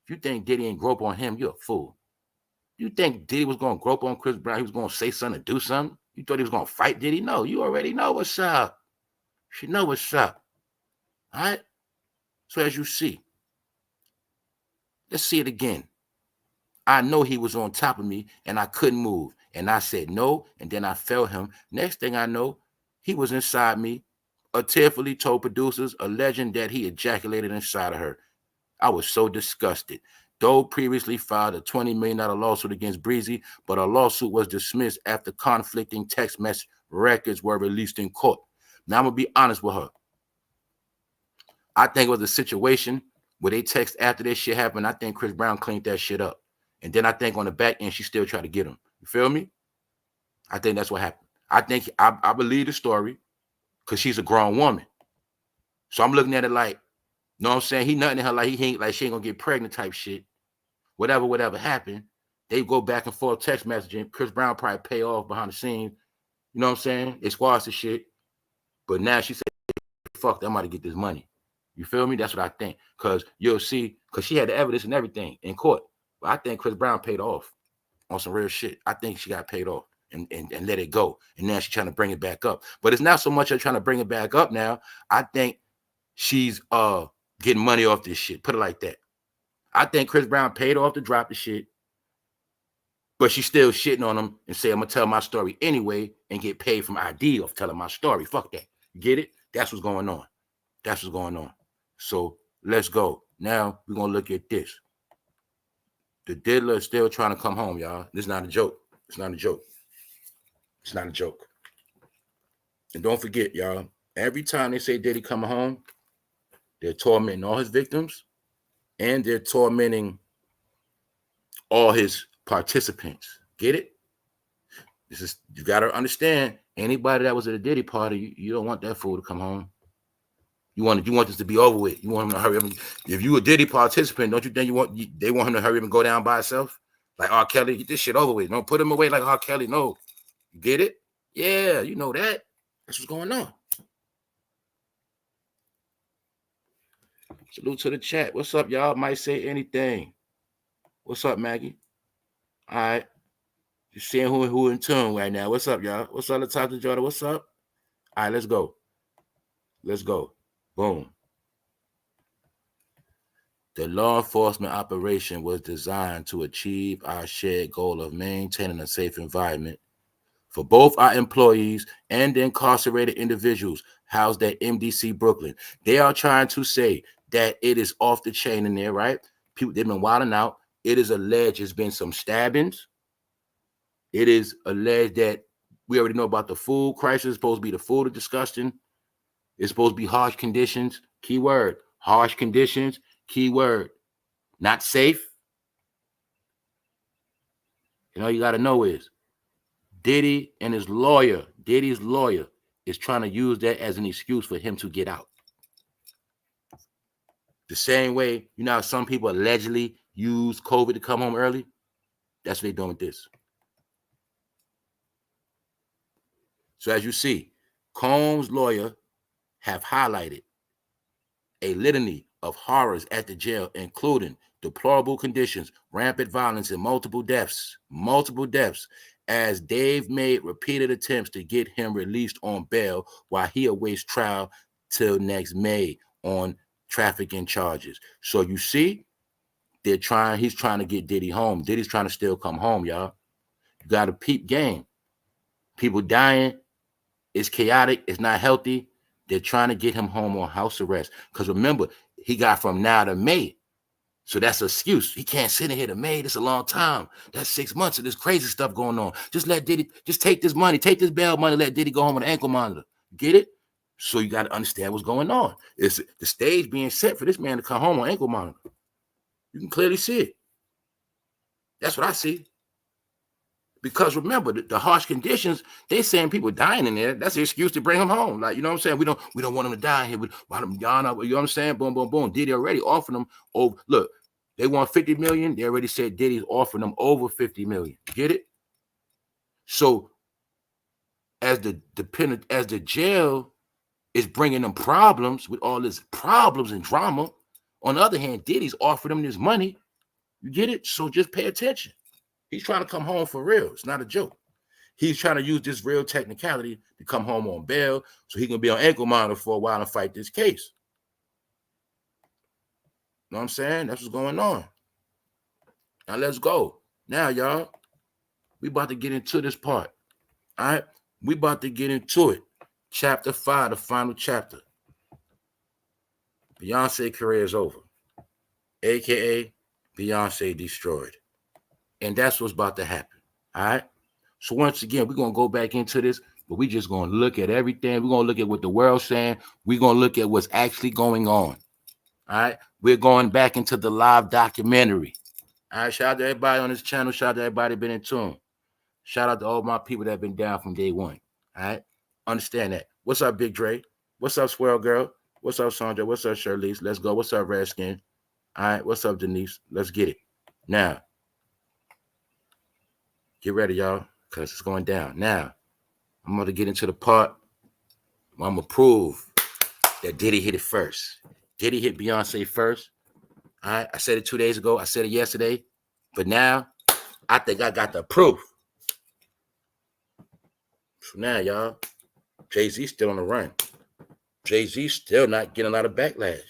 If you think Diddy ain't grope on him, you're a fool. You think Diddy was going to grope on Chris Brown? He was going to say something, do something? You thought he was going to fight Diddy? No, you already know what's up. You should know what's up. All right? So as you see, let's see it again. I know he was on top of me and I couldn't move. And I said no, and then I felt him. Next thing I know, he was inside me. Tearfully told producers, alleging that he ejaculated inside of her. I was so disgusted. Doe previously filed a $20 million lawsuit against Breezy, but a lawsuit was dismissed after conflicting text message records were released in court. Now, I'm going to be honest with her. I think it was a situation where they text after this shit happened. I think Chris Brown cleaned that shit up. And then I think on the back end, she still tried to get him. You feel me? I think that's what happened. I believe the story because she's a grown woman. So I'm looking at it like, you know what I'm saying? He nothing in her like she ain't gonna get pregnant type shit. Whatever happened, they go back and forth text messaging. Chris Brown probably pay off behind the scenes. You know what I'm saying? It squash the shit. But now she said, fuck, I'm about to get this money. You feel me? That's what I think. Because you'll see, because she had the evidence and everything in court. But I think Chris Brown paid off on some real shit. I think she got paid off and let it go. And now she's trying to bring it back up. But it's not so much of trying to bring it back up now. I think she's getting money off this shit. Put it like that. I think Chris Brown paid off to drop the shit, but she's still shitting on him and say, I'm going to tell my story anyway and get paid from ID off telling my story. Fuck that. Get it? That's what's going on. That's what's going on. So let's go. Now we're going to look at this. The diddler is still trying to come home, y'all. This is not a joke. It's not a joke. It's not a joke. And don't forget, y'all, every time they say Diddy coming home, they're tormenting all his victims and they're tormenting all his participants. Get it? This is, you got to understand, anybody that was at a Diddy party, you don't want that fool to come home. You want this to be over with. You want him to hurry up. If you a Diddy participant, don't you think they want him to hurry up and go down by himself? Like R. Kelly, get this shit over with. Don't put him away like R. Kelly. No. You get it? Yeah, you know that. That's what's going on. Salute to the chat. What's up, y'all? Might say anything. What's up, Maggie? All right. Just seeing who in tune right now. What's up, y'all? What's up, Latasha Jordan? What's up? All right, let's go. Let's go. Boom. The law enforcement operation was designed to achieve our shared goal of maintaining a safe environment for both our employees and the incarcerated individuals housed at MDC Brooklyn. They are trying to say that it is off the chain in there, right? People, they've been wilding out. It is alleged there's been some stabbings. It is alleged that we already know about the food crisis. It's supposed to be the food of disgusting. It's supposed to be harsh conditions. Keyword, harsh conditions. Keyword, not safe. And all you got to know is Diddy and his lawyer, Diddy's lawyer, is trying to use that as an excuse for him to get out. The same way, you know how some people allegedly use COVID to come home early? That's what they're doing with this. So as you see, Combs' lawyer have highlighted a litany of horrors at the jail, including deplorable conditions, rampant violence, and multiple deaths, as Dave made repeated attempts to get him released on bail while he awaits trial till next May on trafficking charges. So you see, he's trying to get Diddy home. Diddy's trying to still come home, y'all. You got to peep game. People dying. It's chaotic. It's not healthy. They're trying to get him home on house arrest. Because remember, he got from now to May. So that's an excuse. He can't sit in here to May. That's a long time. That's 6 months of this crazy stuff going on. Just let Diddy, just take this money, take this bail money, let Diddy go home with an ankle monitor. Get it? So you got to understand what's going on. It's the stage being set for this man to come home on ankle monitor. You can clearly see it. That's what I see. Because remember, the harsh conditions, they saying people dying in there. That's the excuse to bring them home. Like, you know what I'm saying? We don't want them to die here. Why them y'all not, you know what I'm saying? Boom, boom, boom. Diddy already offered them over. Look, they want 50 million. They already said Diddy's offering them over 50 million. Get it? So as the jail is bringing them problems with all this problems and drama, on the other hand, Diddy's offering them this money. You get it? So just pay attention. He's trying to come home for real. It's not a joke. He's trying to use this real technicality to come home on bail so he can be on ankle monitor for a while and fight this case. You know what I'm saying? That's what's going on. Now let's go. Now, y'all, we about to get into this part. All right? We about to get into it. Chapter 5, the final chapter. Beyonce career is over. AKA Beyonce destroyed. And that's what's about to happen. All right. So once again, we're going to go back into this, but we're just going to look at everything. We're going to look at what the world's saying. We're going to look at what's actually going on. All right. We're going back into the live documentary. All right. Shout out to everybody on this channel. Shout out to everybody been in tune. Shout out to all my people that have been down from day one. All right. Understand that. What's up, Big Dre? What's up, Swirl Girl? What's up, Sandra? What's up, Shirley's? Let's go. What's up, Redskin? All right. What's up, Denise? Let's get it. Now, get ready, y'all, because it's going down. Now, I'm going to get into the part where I'm going to prove that Diddy hit it first. Diddy hit Beyonce first. All right, I said it 2 days ago. I said it yesterday. But now, I think I got the proof. So now, y'all, Jay-Z still on the run. Jay-Z still not getting a lot of backlash.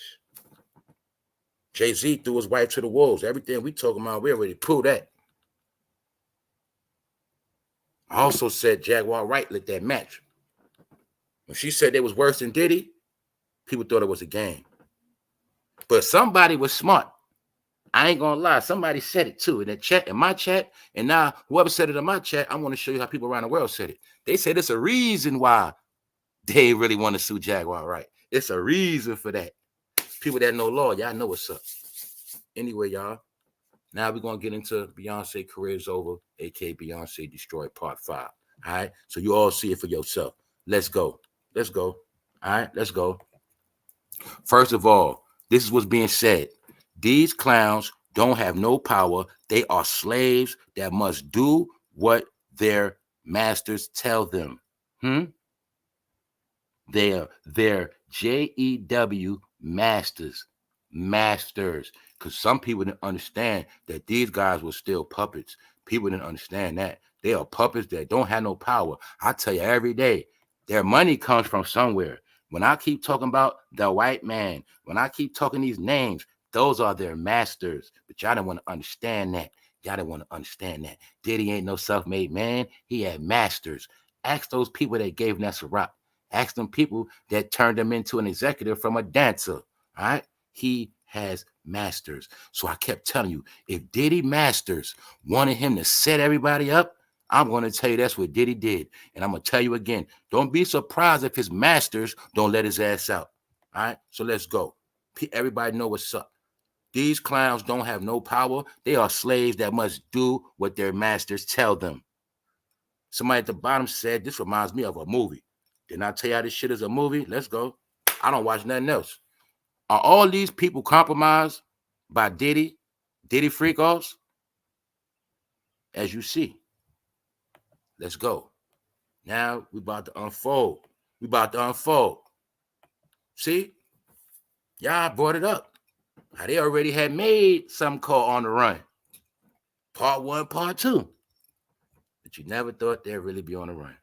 Jay-Z threw his wife to the wolves. Everything we talking about, we already proved that. I also said Jaguar Wright lit that match. When she said they was worse than Diddy, people thought it was a game. But somebody was smart. I ain't gonna lie. Somebody said it too in the chat, in my chat. And now whoever said it in my chat, I want to show you how people around the world said it. They said it's a reason why they really want to sue Jaguar Wright. It's a reason for that. People that know law, y'all know what's up. Anyway, y'all. Now we're going to get into Beyonce Career's Over, a.k.a. Beyonce Destroyed Part 5. All right? So you all see it for yourself. Let's go. Let's go. All right? Let's go. First of all, this is what's being said. These clowns don't have no power. They are slaves that must do what their masters tell them. They're J-E-W masters. Because some people didn't understand that these guys were still puppets. People didn't understand that. They are puppets that don't have no power. I tell you every day, their money comes from somewhere. When I keep talking about the white man, when I keep talking these names, those are their masters. But y'all didn't want to understand that. Y'all didn't want to understand that. Diddy ain't no self-made man. He had masters. Ask those people that gave Nessa rock. Ask them people that turned him into an executive from a dancer. All right? He has masters. So I kept telling you, if Diddy masters wanted him to set everybody up, I'm going to tell you that's what Diddy did. And I'm going to tell you again, don't be surprised if his masters don't let his ass out. All right? So let's go. Everybody know what's up. These clowns don't have no power. They are slaves that must do what their masters tell them. Somebody at the bottom said, this reminds me of a movie. Didn't I tell you how this shit is a movie? Let's go. I don't watch nothing else. Are all these people compromised by Diddy freak offs? As you see. Let's go. Now we about to unfold. See? Y'all brought it up. How they already had made something called On the Run. Part 1, part 2. But you never thought they'd really be on the run.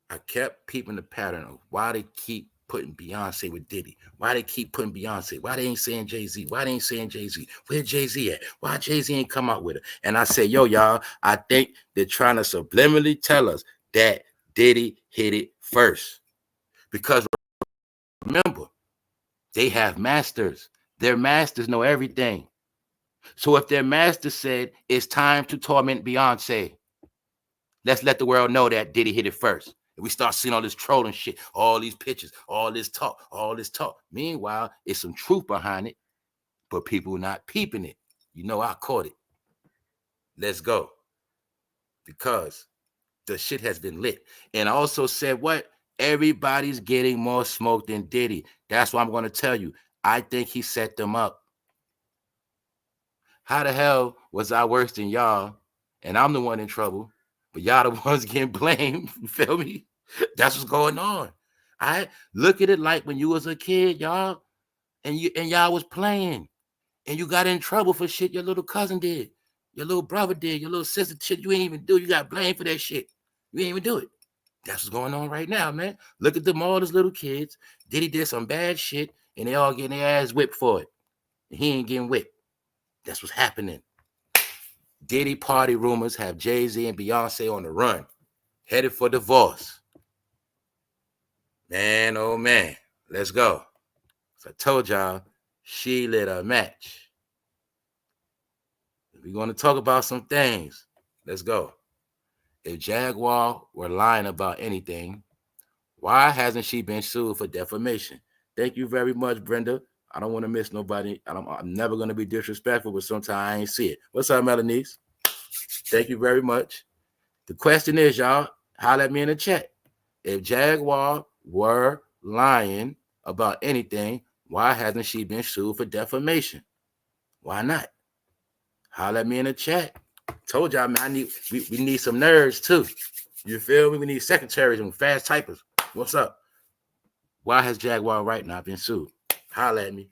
I kept peeping the pattern of why they keep putting Beyonce with Diddy. Why they keep putting Beyonce? Why they ain't saying Jay-Z? Why they ain't saying Jay-Z? Where Jay-Z at? Why Jay-Z ain't come out with it? And I said, yo, y'all, I think they're trying to subliminally tell us that Diddy hit it first. Because remember, they have masters. Their masters know everything. So if their master said, it's time to torment Beyonce, let's let the world know that Diddy hit it first. And we start seeing all this trolling shit, all these pictures, all this talk. Meanwhile, it's some truth behind it, but people not peeping it. You know, I caught it. Let's go. Because the shit has been lit. And I also said what? Everybody's getting more smoke than Diddy. That's why I'm going to tell you. I think he set them up. How the hell was I worse than y'all? And I'm the one in trouble. But y'all the ones getting blamed. You feel me? That's what's going on. I look at it like when you was a kid, y'all, and y'all was playing, and you got in trouble for shit your little cousin did, your little brother did, your little sister shit you ain't even do. You got blamed for that shit. You ain't even do it. That's what's going on right now, man. Look at them, all those little kids. Diddy did some bad shit, and they all getting their ass whipped for it. And he ain't getting whipped. That's what's happening. Diddy party rumors have Jay-Z and Beyonce on the run, headed for divorce. Man, oh man, let's go. So I told y'all, she lit a match. We're going to talk about some things. Let's go. If Jaguar were lying about anything, why hasn't she been sued for defamation? Thank you very much, Brenda. I don't want to miss nobody. I'm never going to be disrespectful, but sometimes I ain't see it. What's up, Melanice? Thank you very much. The question is, y'all, holler at me in the chat. If Jaguar were lying about anything, why hasn't she been sued for defamation? Why not? Holler at me in the chat. Told y'all, man, we need some nerds too. You feel me? We need secretaries and fast typers. What's up? Why has Jaguar Wright not been sued? Holler at me.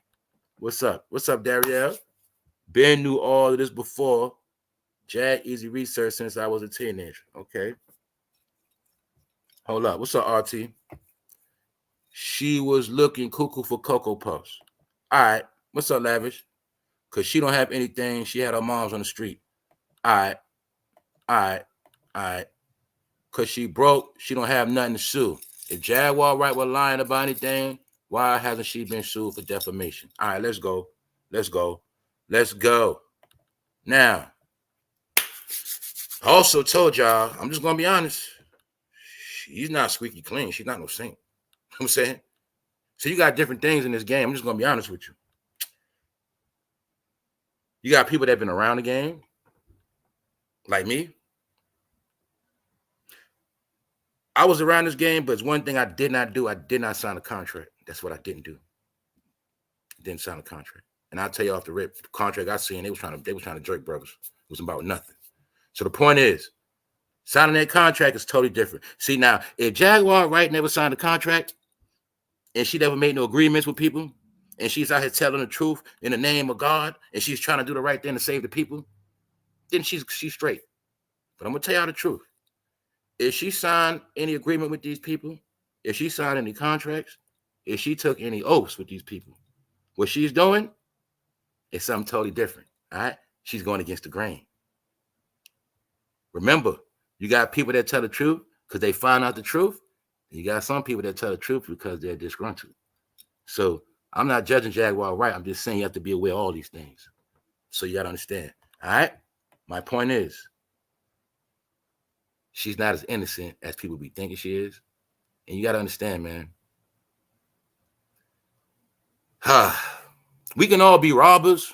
What's up? What's up, Darielle? Ben knew all of this before. Jag Easy Research since I was a teenager. Okay. Hold up. What's up, RT? She was looking cuckoo for Cocoa Puffs. All right. What's up, Lavish? Because she don't have anything. She had her moms on the street. All right. Because she broke. She don't have nothing to sue. If Jaguar Wright was lying about anything, why hasn't she been sued for defamation? All right, let's go. Now, I also told y'all, I'm just going to be honest. She's not squeaky clean. She's not no saint. You know what I'm saying? So you got different things in this game. I'm just going to be honest with you. You got people that have been around the game, like me. I was around this game, but it's one thing I did not do. I did not sign a contract. That's what I didn't do. Didn't sign a contract. And I'll tell you off the rip, the contract I seen, they was trying to jerk brothers. It was about nothing. So the point is, signing that contract is totally different. See, now, if Jaguar Wright never signed a contract and she never made no agreements with people, and she's out here telling the truth in the name of God, and she's trying to do the right thing to save the people, then she's straight. But I'm going to tell y'all the truth. If she signed any agreement with these people, if she signed any contracts, if she took any oaths with these people, what she's doing is something totally different. All right? She's going against the grain. Remember, you got people that tell the truth because they find out the truth. And you got some people that tell the truth because they're disgruntled. So I'm not judging Jaguar Wright. I'm just saying you have to be aware of all these things. So you got to understand. All right? My point is, she's not as innocent as people be thinking she is. And you got to understand, man. We can all be robbers.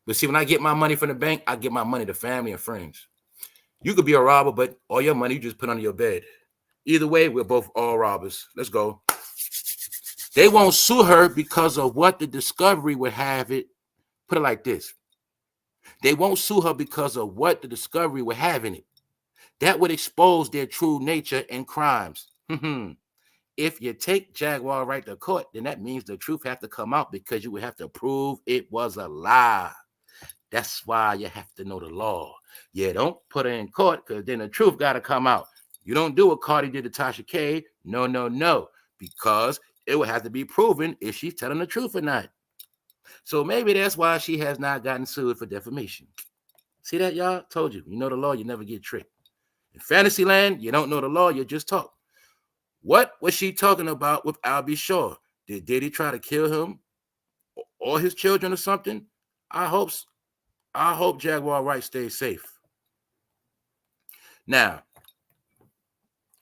But see, when I get my money from the bank, I get my money to family and friends. You could be a robber, but all your money you just put under your bed. Either way, we're both all robbers. Let's go. They won't sue her because of what the discovery would have it. Put it like this. They won't sue her because of what the discovery would have in it. That would expose their true nature and crimes. If you take Jaguar right to court, then that means the truth have to come out because you would have to prove it was a lie. That's why you have to know the law. Yeah, don't put her in court because then the truth got to come out. You don't do what Cardi did to Tasha K. No, no, no. Because it would have to be proven if she's telling the truth or not. So maybe that's why she has not gotten sued for defamation. See that, y'all? Told you. You know the law, you never get tricked. In Fantasyland, you don't know the law, you just talk. What was she talking about with Albie Shaw? Did Diddy try to kill him or his children or something? I hope Jaguar Wright stays safe. Now,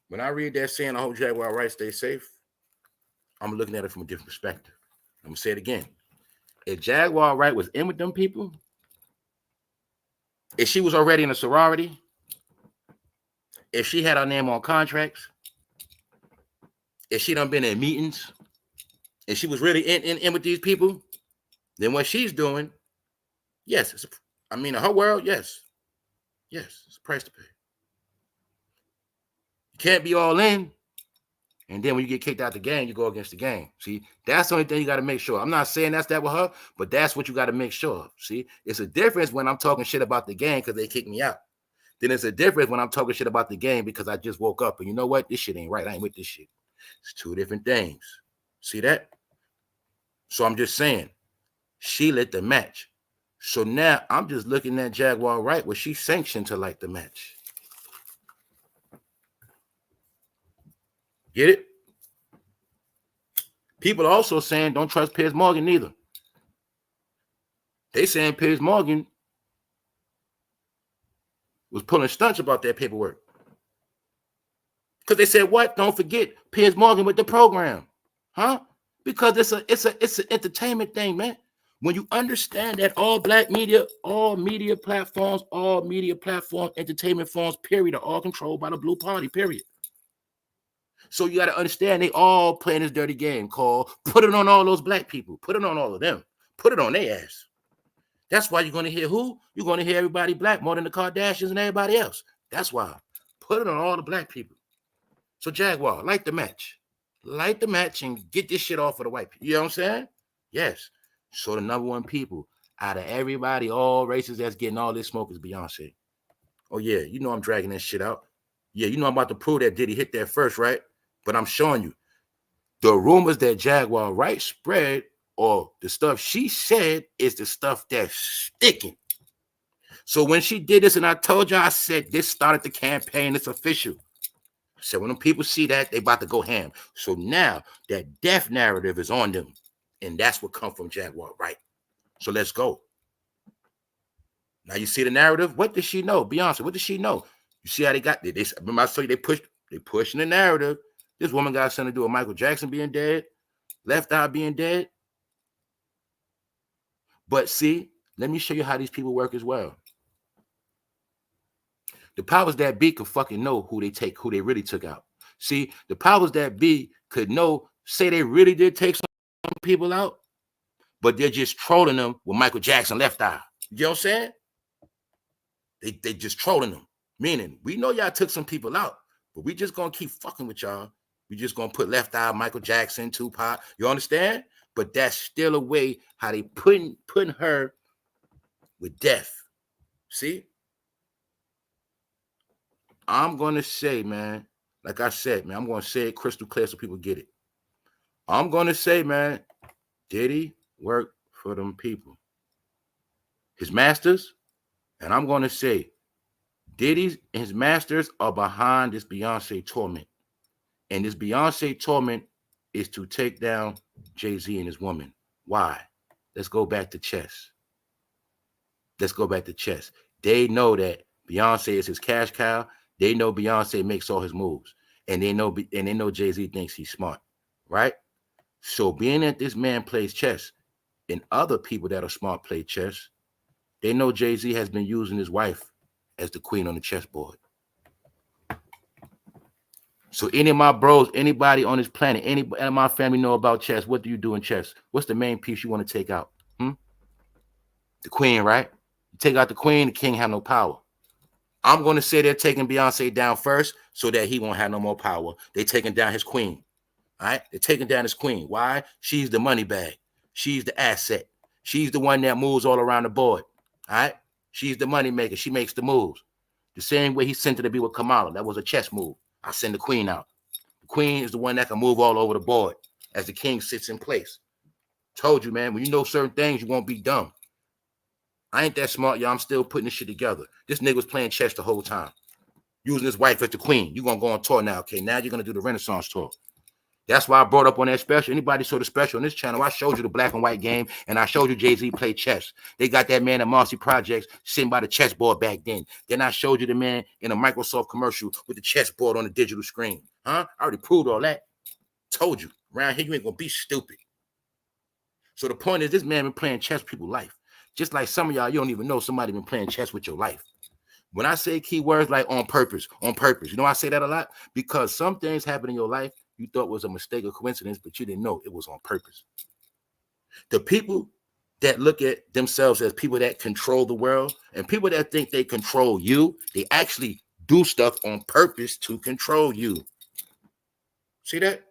when I read that saying, I hope Jaguar Wright stays safe, I'm looking at it from a different perspective. I'm going to say it again. If Jaguar Wright was in with them people, if she was already in a sorority, if she had her name on contracts, if she done been in meetings, if she was really in with these people, then what she's doing, yes, in her world, yes, it's a price to pay. You can't be all in, and then when you get kicked out the game, you go against the game. See, that's the only thing you got to make sure. I'm not saying that's that with her, but that's what you got to make sure of. See, it's a difference when I'm talking shit about the game because they kicked me out. Then it's a difference when I'm talking shit about the game because I just woke up and you know what? This shit ain't right. I ain't with this shit. It's two different things. See that? So I'm just saying, she lit the match. So now I'm just looking at Jaguar Wright where she sanctioned to light the match. Get it? People also saying don't trust Piers Morgan neither. They saying Piers Morgan was pulling stunts about that paperwork. Because they said, what? Don't forget Piers Morgan with the program. Huh? Because it's an entertainment thing, man. When you understand that all media platforms, entertainment forms, period, are all controlled by the Blue Party, period. So you got to understand they all playing this dirty game called put it on all those black people. Put it on all of them. Put it on their ass. That's why you're going to hear who? You're going to hear everybody black more than the Kardashians and everybody else. That's why. Put it on all the black people. So Jaguar, light the match. Light the match and get this shit off of the white people. You know what I'm saying? Yes. So the number one people out of everybody, all races that's getting all this smoke is Beyonce. Oh, yeah. You know I'm dragging that shit out. Yeah, you know I'm about to prove that Diddy hit that first, right? But I'm showing you. The rumors that Jaguar Wright spread or the stuff she said is the stuff that's sticking. So when she did this and I told you, I said this started the campaign. It's official. So when them people see that, they about to go ham. So now that death narrative is on them. And that's what comes from Jaguar Wright. So let's go. Now you see the narrative. What does she know? Beyonce, what does she know? You see how they got this? Remember I told you they pushing the narrative. This woman got something to do with Michael Jackson being dead, Left Eye being dead. But see, let me show you how these people work as well. The powers that be could fucking know who they really took out. See, the powers that be could know, say they really did take some people out, but they're just trolling them with Michael Jackson Left Eye. You know what I'm saying? They just trolling them. Meaning, we know y'all took some people out, but we just gonna keep fucking with y'all. We just gonna put Left Eye, Michael Jackson, Tupac. You understand? But that's still a way how they putting her with death. See? I'm going to say, man, like I said, man, I'm going to say it crystal clear so people get it. I'm going to say, man, Diddy worked for them people. His masters, and I'm going to say, Diddy and his masters are behind this Beyonce torment. And this Beyonce torment is to take down Jay-Z and his woman. Why? Let's go back to chess. They know that Beyonce is his cash cow. They know Beyonce makes all his moves. And they know Jay-Z thinks he's smart. Right? So being that this man plays chess, And other people that are smart play chess, they know Jay-Z has been using his wife as the queen on the chessboard. So any of my bros, anybody on this planet, anybody in my family know about chess. What do you do in chess? What's the main piece you want to take out? The queen, right? You take out the queen, the king have no power. I'm going to say they're taking Beyonce down first so that he won't have no more power. They're taking down his queen. All right? They're taking down his queen. Why? She's the money bag. She's the asset. She's the one that moves all around the board. All right? She's the money maker. She makes the moves. The same way he sent her to be with Kamala. That was a chess move. I send the queen out. The queen is the one that can move all over the board as the king sits in place. Told you, man, when you know certain things, you won't be dumb. I ain't that smart, y'all. I'm still putting this shit together. This nigga was playing chess the whole time, using his wife as the queen. You gonna go on tour now, okay? Now you're gonna do the Renaissance tour. That's why I brought up on that special. Anybody saw the special on this channel, I showed you the black and white game, and I showed you Jay-Z play chess. They got that man at Marcy Projects sitting by the chessboard back then. Then I showed you the man in a Microsoft commercial with the chessboard on the digital screen. I already proved all that. Told you. Around here, you ain't gonna be stupid. So the point is, this man been playing chess with people's life. Just like some of y'all, you don't even know somebody been playing chess with your life. When I say keywords like on purpose, you know I say that a lot? Because some things happen in your life you thought was a mistake or coincidence, but you didn't know it was on purpose. The people that look at themselves as people that control the world and people that think they control you, they actually do stuff on purpose to control you. See that?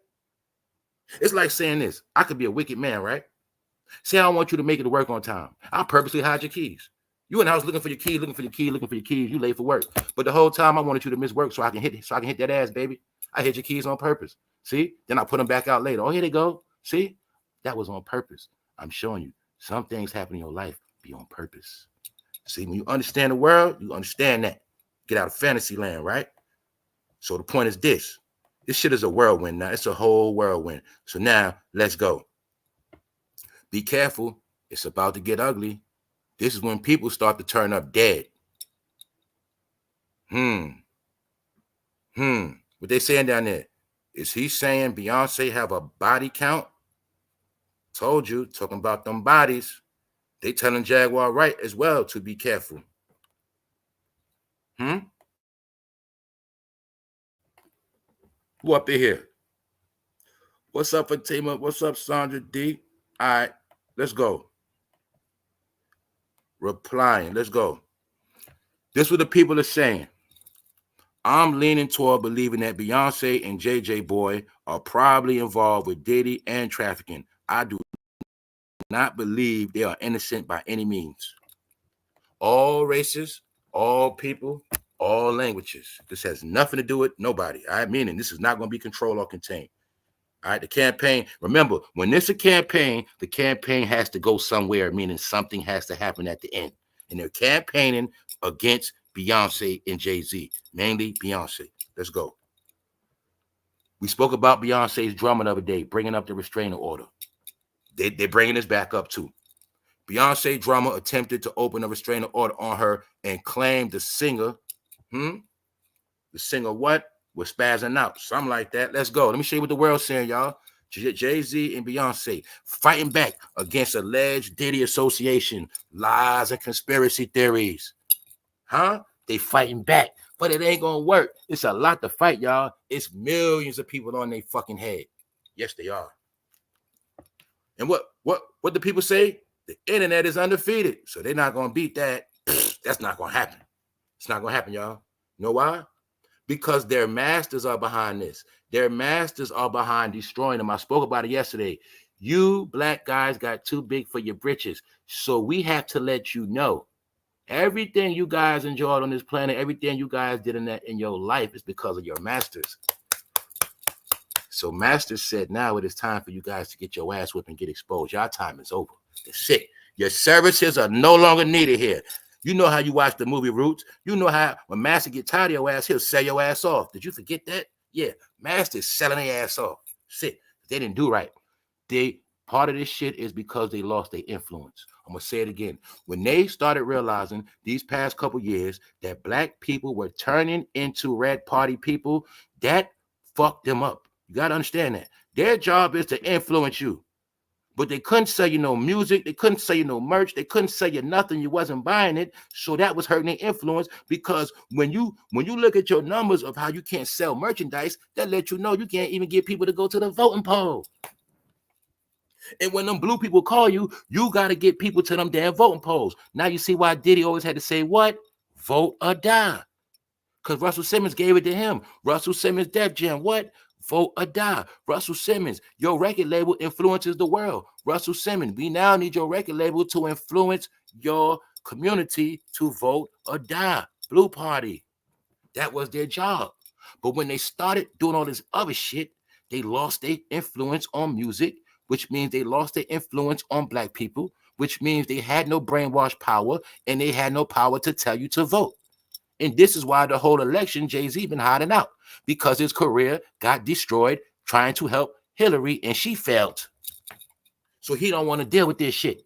It's like saying this. I could be a wicked man, right? Say I don't want you to make it to work on time. I'll purposely hide your keys. You in the house looking for your keys, looking for your keys. You late for work. But the whole time I wanted you to miss work so I can hit that ass, baby. I hid your keys on purpose. See? Then I put them back out later. Oh, here they go. See? That was on purpose. I'm showing you. Some things happen in your life be on purpose. See, when you understand the world, you understand that. Get out of fantasy land, right? So the point is this. This shit is a whirlwind now. It's a whole whirlwind. So now, let's go. Be careful. It's about to get ugly. This is when people start to turn up dead. What they saying down there? Is he saying Beyonce have a body count? Told you, talking about them bodies. They telling Jaguar Wright as well to be careful. Who up in here? What's up, Fatima? What's up, Sandra D? All right, let's go. Replying, let's go. This is what the people are saying. I'm leaning toward believing that Beyonce and JJ Boy are probably involved with Diddy and trafficking. I do not believe they are innocent by any means. All races, all people, all languages. This has nothing to do with nobody. Meaning this is not going to be controlled or contained. All right, the campaign. Remember, when it's a campaign, the campaign has to go somewhere, meaning something has to happen at the end. And they're campaigning against Beyonce and Jay-Z, mainly Beyonce. Let's go. We spoke about Beyonce's drama the other day, bringing up the restraining order. They're bringing this back up too. Beyonce drama attempted to open a restraining order on her and claimed the singer, the singer what? Was spazzing out. Something like that. Let's go. Let me show you what the world's saying, y'all. Jay-Z and Beyonce fighting back against alleged Diddy association, lies and conspiracy theories. They fighting back, but it ain't gonna work. It's a lot to fight, y'all. It's millions of people on their fucking head. Yes, they are. And what the people say? The internet is undefeated, so they're not gonna beat that. That's not gonna happen. It's not gonna happen, y'all. You know why? Because their masters are behind this. Their masters are behind destroying them. I spoke about it yesterday. You black guys got too big for your britches. So we have to let you know. Everything you guys enjoyed on this planet, everything you guys did in your life is because of your masters. So masters said, now it is time for you guys to get your ass whipped and get exposed. Your time is over. That's it. Your services are no longer needed here. You know how you watch the movie Roots. You know how when Master get tired of your ass, he'll sell your ass off. Did you forget that? Yeah, Master's selling their ass off. Shit, they didn't do right. Part of this shit is because they lost their influence. I'm going to say it again. When they started realizing these past couple years that black people were turning into red party people, that fucked them up. You got to understand that. Their job is to influence you. But they couldn't sell you no music. They couldn't sell you no merch. They couldn't sell you nothing. You wasn't buying it. So that was hurting their influence, because when you look at your numbers of how you can't sell merchandise, that lets you know you can't even get people to go to the voting poll. And when them blue people call you, you got to get people to them damn voting polls. Now you see why Diddy always had to say what? Vote or die. Because Russell Simmons gave it to him. Russell Simmons, Def Jam, what? Vote or die. Russell Simmons, your record label influences the world. Russell Simmons, we now need your record label to influence your community to vote or die. Blue Party. That was their job. But when they started doing all this other shit, they lost their influence on music, which means they lost their influence on black people, which means they had no brainwash power, and they had no power to tell you to vote. And this is why the whole election, Jay-Z been hiding out, because his career got destroyed trying to help Hillary, and she failed. So he don't want to deal with this shit.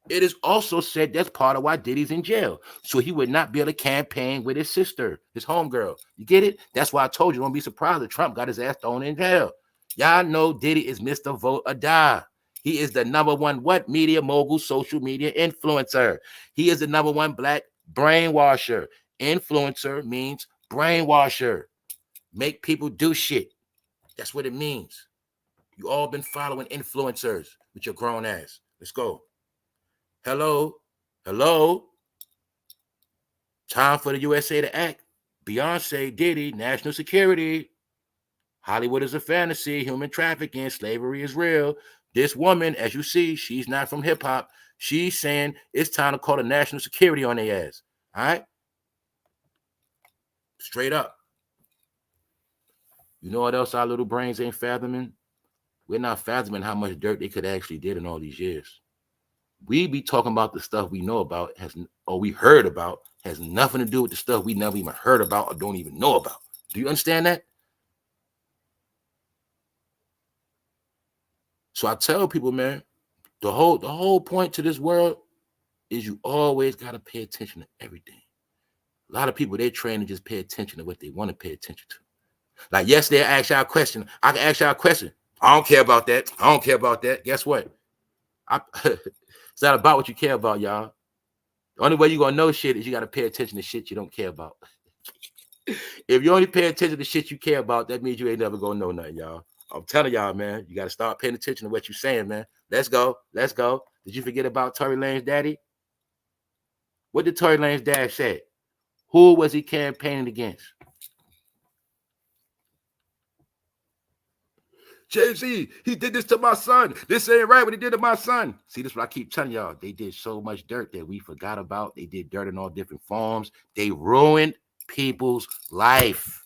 It is also said that's part of why Diddy's in jail, so he would not be able to campaign with his sister, his homegirl. You get it? That's why I told you, don't be surprised that Trump got his ass thrown in jail. Y'all know Diddy is Mr. Vote or Die. He is the number one what? Media mogul, social media influencer. He is the number one black brainwasher. Influencer means brainwasher. Make people do shit. That's what it means. You all been following influencers with your grown ass. Let's go. Hello. Hello. Time for the USA to act. Beyonce, Diddy, national security. Hollywood is a fantasy. Human trafficking, slavery is real. This woman, as you see, she's not from hip hop. She's saying it's time to call the national security on their ass. All right? Straight up. You know what else our little brains ain't fathoming? We're not fathoming how much dirt they could actually did in all these years. We be talking about the stuff we know about, or we heard about, has nothing to do with the stuff we never even heard about or don't even know about. Do you understand that? So I tell people, man, the whole point to this world is you always got to pay attention to everything. A lot of people, they're trained to just pay attention to what they want to pay attention to. Like yesterday, I asked y'all a question. I can ask y'all a question. I don't care about that. I don't care about that. Guess what? It's not about what you care about, y'all. The only way you're going to know shit is you got to pay attention to shit you don't care about. If you only pay attention to shit you care about, that means you ain't never going to know nothing, y'all. I'm telling y'all, man, you got to start paying attention to what you're saying, man. Let's go. Let's go. Did you forget about Tory Lanez daddy? What did Tory Lanez dad say? Who was he campaigning against? Jay-Z, he did this to my son. This ain't right what he did to my son. See, this is what I keep telling y'all. They did so much dirt that we forgot about. They did dirt in all different forms. They ruined people's life.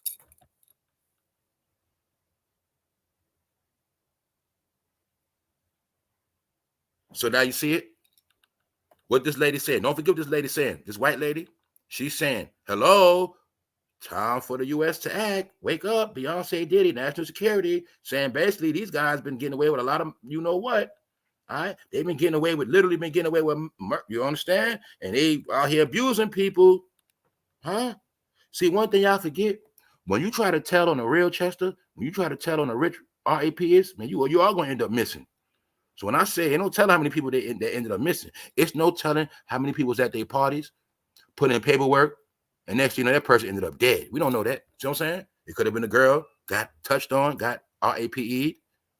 So now you see it? What this lady said. Don't forget what this lady saying. This white lady, she's saying, hello, time for the U.S. to act. Wake up, Beyonce, Diddy, national security. Saying basically these guys been getting away with a lot of you know what. All right, they've been getting away with, literally been getting away with, you understand? And they out here abusing people. Huh? See, one thing y'all forget, when you try to tell on the real Chester, when you try to tell on the rich RAP is, man, you are going to end up missing. So when I say, ain't no telling how many people they ended up missing. It's no telling how many people was at their parties, put in paperwork, and next thing you know, that person ended up dead. We don't know that. See what I'm saying? It could have been a girl, got touched on, got RAPE'd,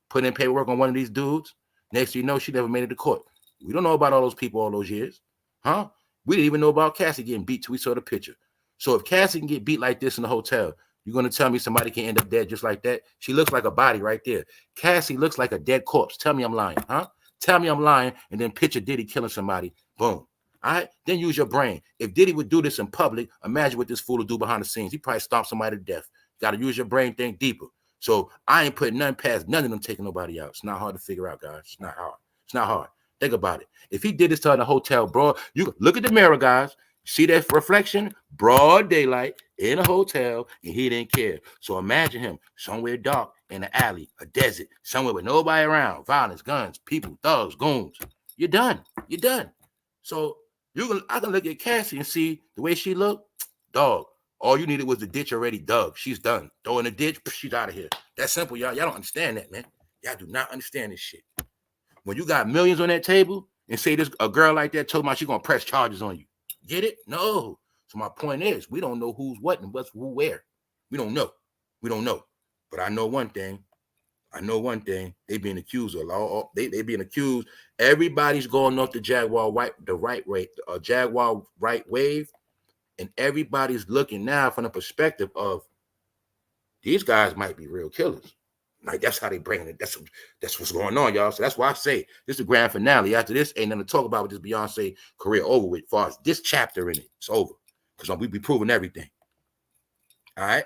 put in paperwork on one of these dudes. Next thing you know, she never made it to court. We don't know about all those people all those years. Huh? We didn't even know about Cassie getting beat till we saw the picture. So if Cassie can get beat like this in the hotel, you're going to tell me somebody can end up dead just like that? She looks like a body right there. Cassie looks like a dead corpse. Tell me I'm lying, huh? Tell me I'm lying, and then picture Diddy killing somebody. Boom. All right? Then use your brain. If Diddy would do this in public, imagine what this fool would do behind the scenes. He probably stomp somebody to death. Got to use your brain, think deeper. So I ain't putting nothing past none of them taking nobody out. It's not hard to figure out, guys. It's not hard. It's not hard. Think about it. If he did this to her in a hotel, bro, you look at the mirror, guys. See that reflection? Broad daylight in a hotel, and he didn't care. So imagine him somewhere dark in an alley, a desert, somewhere with nobody around, violence, guns, people, thugs, goons. You're done. You're done. So I can look at Cassie and see the way she looked. Dog, all you needed was the ditch already dug. She's done. Throw in the ditch, she's out of here. That's simple, y'all. Y'all don't understand that, man. Y'all do not understand this shit. When you got millions on that table and say this a girl like that told me she's gonna press charges on you. Get it? No. So my point is, we don't know who's what and what's who where. We don't know. We don't know. But I know one thing. They being accused of law. They being accused. Everybody's going off the Jaguar right wave, and everybody's looking now from the perspective of these guys might be real killers. Like that's how they bring it. That's what's going on, y'all. So that's why I say this is the grand finale. After this, ain't nothing to talk about with this Beyonce career over with. As far as this chapter in it, it's over because we be proving everything. All right.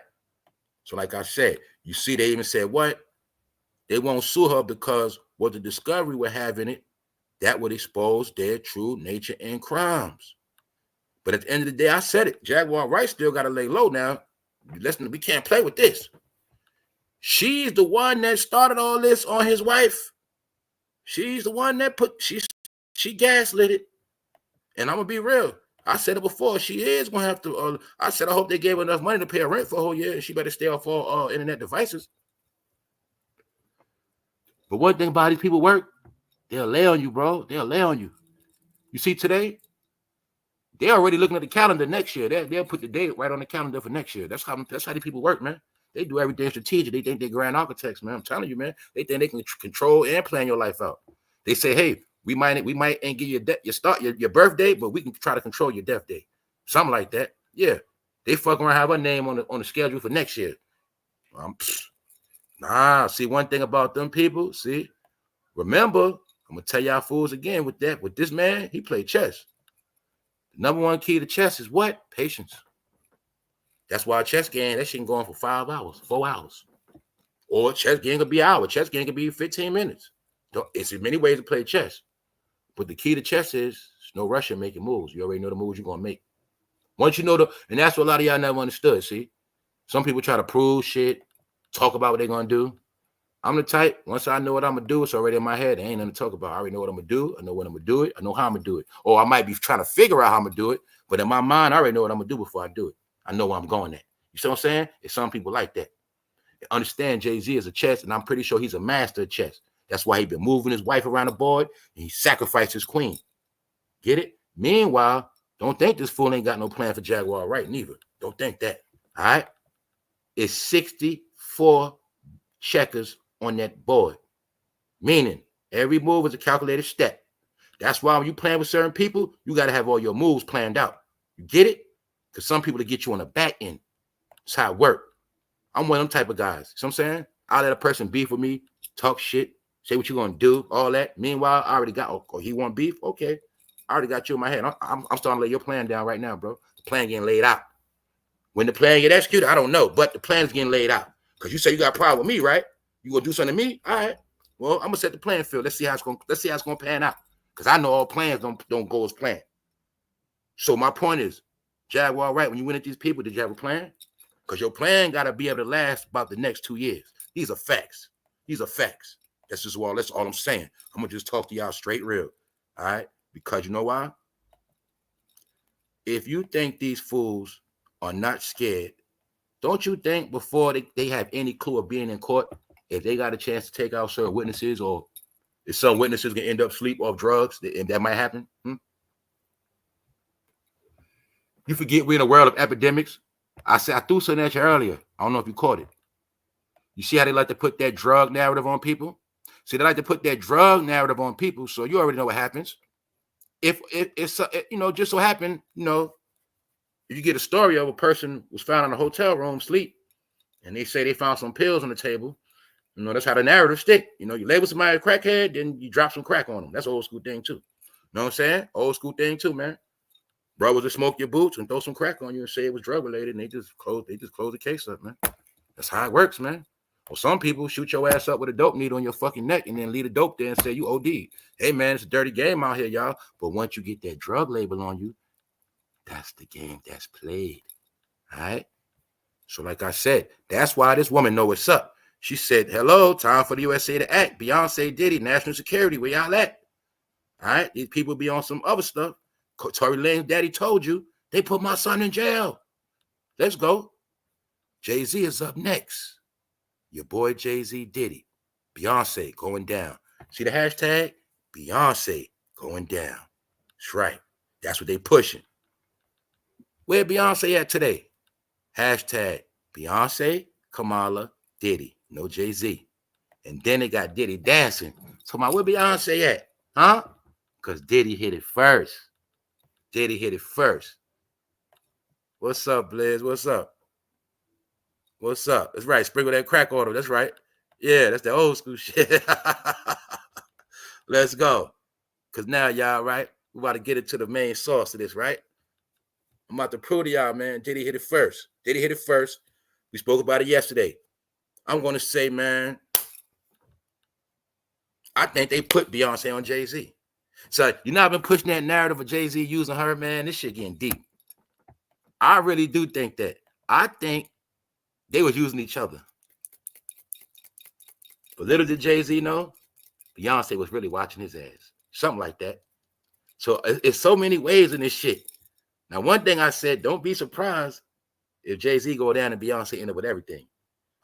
So like I said, you see, they even said what they won't sue her because what the discovery would have in it that would expose their true nature and crimes. But at the end of the day, I said it. Jaguar Wright still got to lay low now. Listen, we can't play with this. She's the one that started all this on his wife. She's the one that she gaslit it. And I'm gonna be real. I said it before. She is gonna have to. I said I hope they gave her enough money to pay her rent for a whole year, and she better stay off all internet devices. But one thing about these people work, they'll lay on you, bro. They'll lay on you. You see today, they're already looking at the calendar next year. They'll put the date right on the calendar for next year. That's how these people work, man. They do everything strategic. They think they're grand architects, man. I'm telling you, man. They think they can control and plan your life out. They say, hey, we might ain't give you your birthday, but we can try to control your death day. Something like that. Yeah. They fucking around have a name on the schedule for next year. See, one thing about them people, see, remember, I'm gonna tell y'all fools again with this man, he played chess. The number one key to chess is what? Patience. That's why a chess game, that shit can go on for 5 hours, 4 hours. Or chess game could be an hour. Chess game could be 15 minutes. It's in many ways to play chess. But the key to chess is there's no rush in making moves. You already know the moves you're going to make. Once you know and that's what a lot of y'all never understood, see? Some people try to prove shit, talk about what they're going to do. I'm the type, once I know what I'm going to do, it's already in my head. There ain't nothing to talk about. I already know what I'm going to do. I know when I'm going to do it. I know how I'm going to do it. Or I might be trying to figure out how I'm going to do it. But in my mind, I already know what I'm going to do before I do it. I know where I'm going at. You see what I'm saying? It's some people like that. They understand Jay-Z is a chess, and I'm pretty sure he's a master of chess. That's why he's been moving his wife around the board, and he sacrificed his queen. Get it? Meanwhile, don't think this fool ain't got no plan for Jaguar Wright neither. Don't think that. All right? It's 64 checkers on that board. Meaning, every move is a calculated step. That's why when you playing with certain people, you got to have all your moves planned out. You get it? Because some people to get you on the back end. That's how it works. I'm one of them type of guys. You know what I'm saying? I let a person beef with me, talk shit, say what you're going to do, all that. Meanwhile, I already got, he want beef? Okay. I already got you in my head. I'm starting to lay your plan down right now, bro. The plan getting laid out. When the plan get executed, I don't know, but the plan is getting laid out. Because you say you got a problem with me, right? You going to do something to me? All right. Well, I'm going to set the playing field. Let's see how it's going to pan out. Because I know all plans don't go as planned. So my point is, Jaguar Wright, when you went at these people, did you have a plan? Because your plan got to be able to last about the next 2 years. These are facts. These are facts. That's all I'm saying. I'm going to just talk to y'all straight real. All right? Because you know why? If you think these fools are not scared, don't you think before they have any clue of being in court, if they got a chance to take out certain witnesses, or if some witnesses can end up asleep off drugs, that might happen? You forget we're in a world of epidemics. I threw something at you earlier. I don't know if you caught it. You see how they like to put that drug narrative on people? See, they like to put that drug narrative on people, so you already know what happens. If it's just so happened, if you get a story of a person was found in a hotel room asleep, and they say they found some pills on the table, that's how the narrative stick. You label somebody a crackhead, then you drop some crack on them. That's an old school thing too. You know what I'm saying? Old school thing too, man. Brothers would smoke your boots and throw some crack on you and say it was drug related, and they just close the case up, man. That's how it works, man. Well, some people shoot your ass up with a dope needle on your fucking neck and then leave the dope there and say you OD'd. Hey, man, it's a dirty game out here, y'all. But once you get that drug label on you, that's the game that's played. All right? So like I said, that's why this woman know what's up. She said, hello, time for the USA to act. Beyonce, Diddy, national security, where y'all at? All right? These people be on some other stuff. Tory Lane's daddy told you, they put my son in jail. Let's go. Jay-Z is up next. Your boy Jay-Z Diddy. Beyonce going down. See the hashtag? Beyonce going down. That's right. That's what they pushing. Where Beyonce at today? Hashtag Beyonce, Kamala, Diddy. No Jay-Z. And then they got Diddy dancing. So where Beyonce at? Huh? Because Diddy hit it first. Diddy hit it first. What's up, Blizz? What's up? What's up? That's right. Sprinkle that crack on them. That's right. Yeah, that's the old school shit. Let's go. Because now, y'all, right? We about to get into the main source of this, right? I'm about to prove to y'all, man. Diddy hit it first. Diddy hit it first. We spoke about it yesterday. I'm going to say, man, I think they put Beyonce on Jay-Z. So, you know, I've been pushing that narrative of Jay-Z using her, man. This shit getting deep. I really do think that. I think they was using each other. But little did Jay-Z know, Beyonce was really watching his ass. Something like that. So it's so many ways in this shit. Now, one thing I said, don't be surprised if Jay-Z go down and Beyonce end up with everything.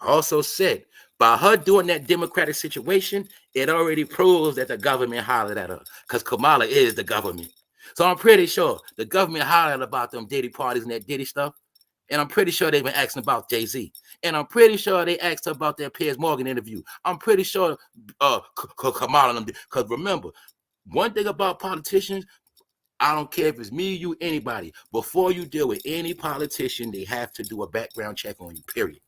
I also said, by her doing that Democratic situation, it already proves that the government hollered at her because Kamala is the government. So I'm pretty sure the government hollered about them Diddy parties and that Diddy stuff. And I'm pretty sure they've been asking about Jay-Z. And I'm pretty sure they asked her about that Piers Morgan interview. I'm pretty sure Kamala and them did. Because remember, one thing about politicians, I don't care if it's me, you, anybody. Before you deal with any politician, they have to do a background check on you, period.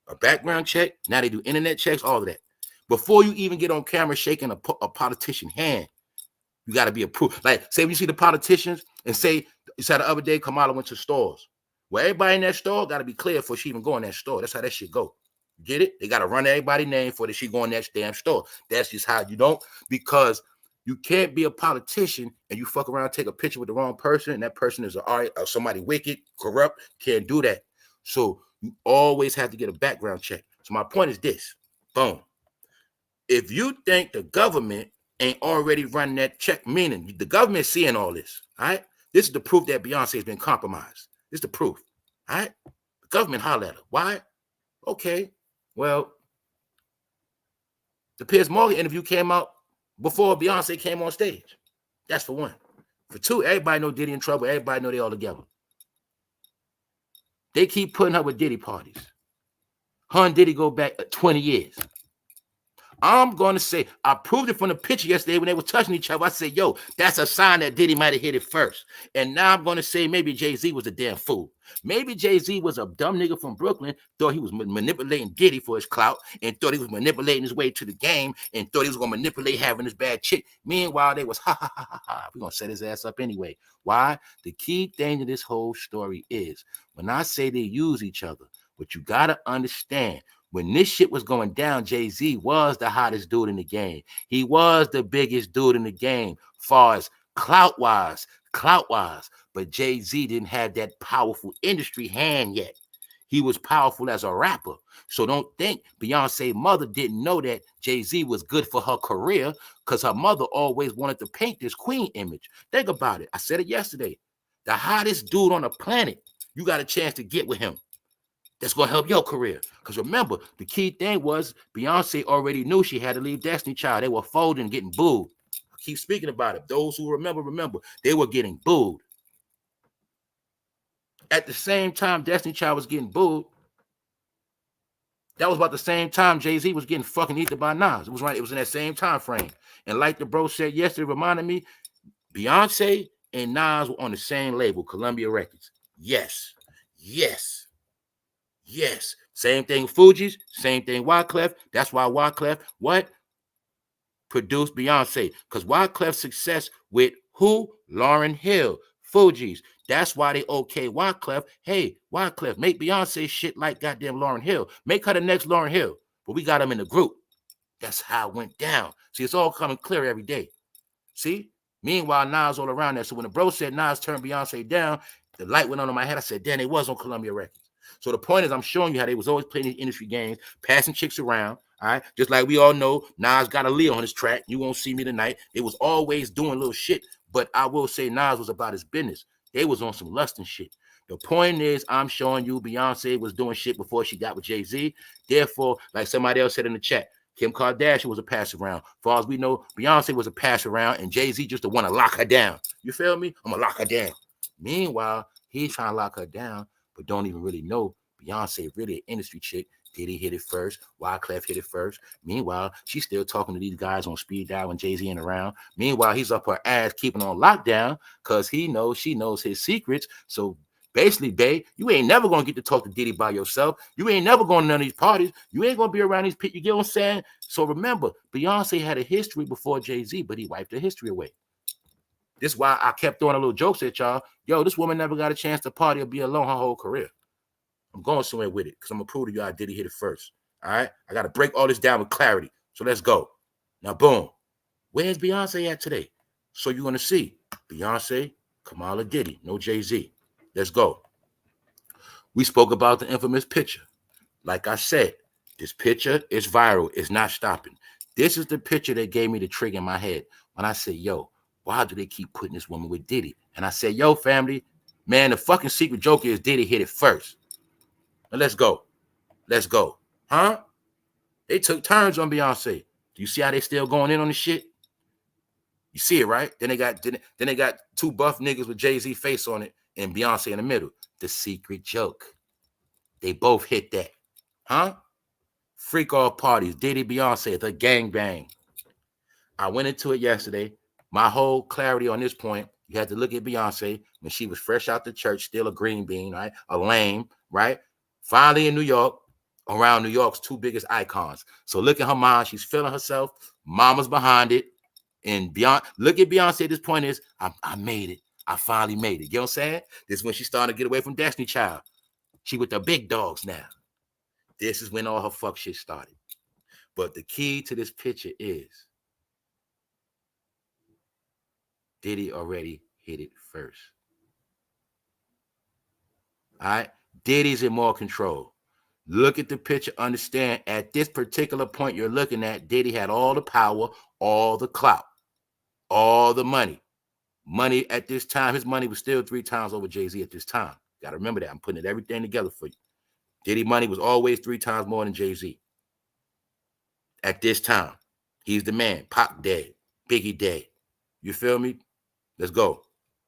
A background check. Now they do internet checks, all of that. Before you even get on camera shaking a politician hand, you got to be approved. Like, say when you see the politicians and say, you said the other day, Kamala went to stores. Well, everybody in that store got to be clear before she even go in that store. That's how that shit go. Get it? They got to run everybody's name before she go in that damn store. That's just how you don't, because you can't be a politician and you fuck around, take a picture with the wrong person, and that person is somebody wicked, corrupt. Can't do that. So you always have to get a background check. So my point is this. Boom. If you think the government ain't already running that check, meaning the government seeing all this, all right? This is the proof that Beyonce has been compromised. This is the proof, all right? The government holler at her. Why? Okay, well, the Piers Morgan interview came out before Beyonce came on stage. That's for one. For two, everybody know Diddy in trouble. Everybody know they all together. They keep putting her with Diddy parties. Her and Diddy go back 20 years. I'm going to say, I proved it from the picture yesterday when they were touching each other. I said, yo, that's a sign that Diddy might have hit it first. And now I'm going to say maybe Jay-Z was a damn fool. Maybe Jay-Z was a dumb nigga from Brooklyn, thought he was manipulating Diddy for his clout, and thought he was manipulating his way to the game, and thought he was going to manipulate having this bad chick. Meanwhile, they was, ha, ha, ha, ha, ha. We're going to set his ass up anyway. Why? The key thing to this whole story is, when I say they use each other, what you got to understand, when this shit was going down, Jay-Z was the hottest dude in the game. He was the biggest dude in the game, far as clout-wise. But Jay-Z didn't have that powerful industry hand yet. He was powerful as a rapper. So don't think Beyonce's mother didn't know that Jay-Z was good for her career, because her mother always wanted to paint this queen image. Think about it. I said it yesterday. The hottest dude on the planet, you got a chance to get with him. That's going to help your career. Because remember, the key thing was Beyonce already knew she had to leave Destiny Child. They were folding, getting booed. I keep speaking about it. Those who remember. They were getting booed. At the same time Destiny Child was getting booed, that was about the same time Jay-Z was getting fucking eaten by Nas. It was right. It was in that same time frame. And like the bro said yesterday, reminded me, Beyonce and Nas were on the same label, Columbia Records. Yes. Same thing Fugees, same thing Wyclef. That's why Wyclef, produced Beyonce. Because Wyclef's success with who? Lauryn Hill, Fugees. That's why they okay Wyclef. Hey, Wyclef, make Beyonce shit like goddamn Lauryn Hill. Make her the next Lauryn Hill. But we got them in the group. That's how it went down. See, it's all coming clear every day. See? Meanwhile, Nas all around there. So when the bro said Nas turned Beyonce down, the light went on in my head. I said, damn, they was on Columbia Records. So the point is, I'm showing you how they was always playing these industry games, passing chicks around, all right? Just like we all know, Nas got a Leo on his track. You won't see me tonight. They was always doing little shit, but I will say Nas was about his business. They was on some lust and shit. The point is, I'm showing you Beyonce was doing shit before she got with Jay-Z. Therefore, like somebody else said in the chat, Kim Kardashian was a pass around. As far as we know, Beyonce was a pass around, and Jay-Z just to want to lock her down. You feel me? I'm gonna lock her down. Meanwhile, he's trying to lock her down, but don't even really know Beyonce really an industry chick. Diddy hit it first. Wyclef hit it first. Meanwhile, she's still talking to these guys on speed dial when Jay-Z ain't around. Meanwhile, he's up her ass keeping on lockdown because she knows his secrets. So basically, babe, you ain't never gonna get to talk to Diddy by yourself. You ain't never going to none of these parties. You ain't gonna be around these people. You get what I'm saying? So remember, Beyonce had a history before Jay-Z, but he wiped the history away. This is why I kept throwing a little jokes at y'all. Yo, this woman never got a chance to party or be alone her whole career. I'm going somewhere with it because I'm gonna prove to you I Diddy hit it first. All right, I gotta break all this down with clarity. So let's go. Now, boom. Where's Beyonce at today? So you're gonna see Beyonce, Kamala, Diddy, no Jay-Z. Let's go. We spoke about the infamous picture. Like I said, this picture is viral. It's not stopping. This is the picture that gave me the trigger in my head when I said, yo, why do they keep putting this woman with Diddy? And I said, yo, family, man, the fucking secret joke is Diddy hit it first. Now let's go. Let's go. Huh? They took turns on Beyonce. Do you see how they still going in on the shit? You see it, right? Then they got two buff niggas with Jay-Z face on it and Beyonce in the middle. The secret joke. They both hit that. Huh? Freak off parties. Diddy, Beyonce, the gangbang. I went into it yesterday. My whole clarity on this point, you had to look at Beyonce when she was fresh out the church, still a green bean, right? A lame, right? Finally in New York, around New York's two biggest icons. So look at her mom. She's feeling herself. Mama's behind it. And look at Beyonce at this point is, I made it. I finally made it. You know what I'm saying? This is when she started to get away from Destiny Child. She with the big dogs now. This is when all her fuck shit started. But the key to this picture is Diddy already hit it first. All right? Diddy's in more control. Look at the picture. Understand at this particular point you're looking at, Diddy had all the power, all the clout, all the money. Money at this time, his money was still 3 times over Jay-Z at this time. Got to remember that. I'm putting everything together for you. Diddy money was always 3 times more than Jay-Z. At this time, he's the man. Pac dead, Biggie dead. You feel me? Let's go.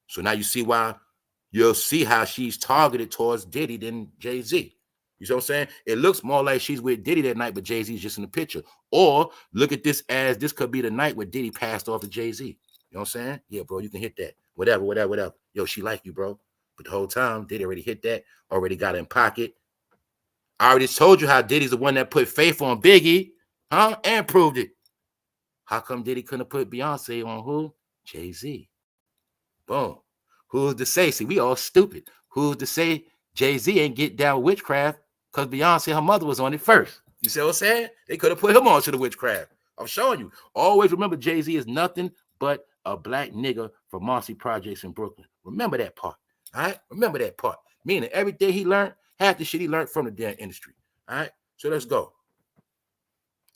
So now you see why, you'll see how she's targeted towards Diddy than Jay-Z. You see what I'm saying? It looks more like she's with Diddy that night, but Jay-Z's just in the picture. Or look at this as this could be the night where Diddy passed off to Jay-Z. You know what I'm saying? Yeah, bro, you can hit that. Whatever. Yo, she like you, bro. But the whole time, Diddy already hit that, already got it in pocket. I already told you how Diddy's the one that put faith on Biggie, huh? And proved it. How come Diddy couldn't have put Beyonce on who? Jay-Z. Boom. Who's to say? See, we all stupid. Who's to say Jay-Z ain't get down with witchcraft because Beyonce, her mother, was on it first? You see what I'm saying? They could have put him on to the witchcraft. I'm showing you. Always remember, Jay-Z is nothing but a black nigga from Marcy Projects in Brooklyn. Remember that part. All right? Remember that part. Meaning everything he learned, half the shit he learned from the damn industry. All right? So let's go.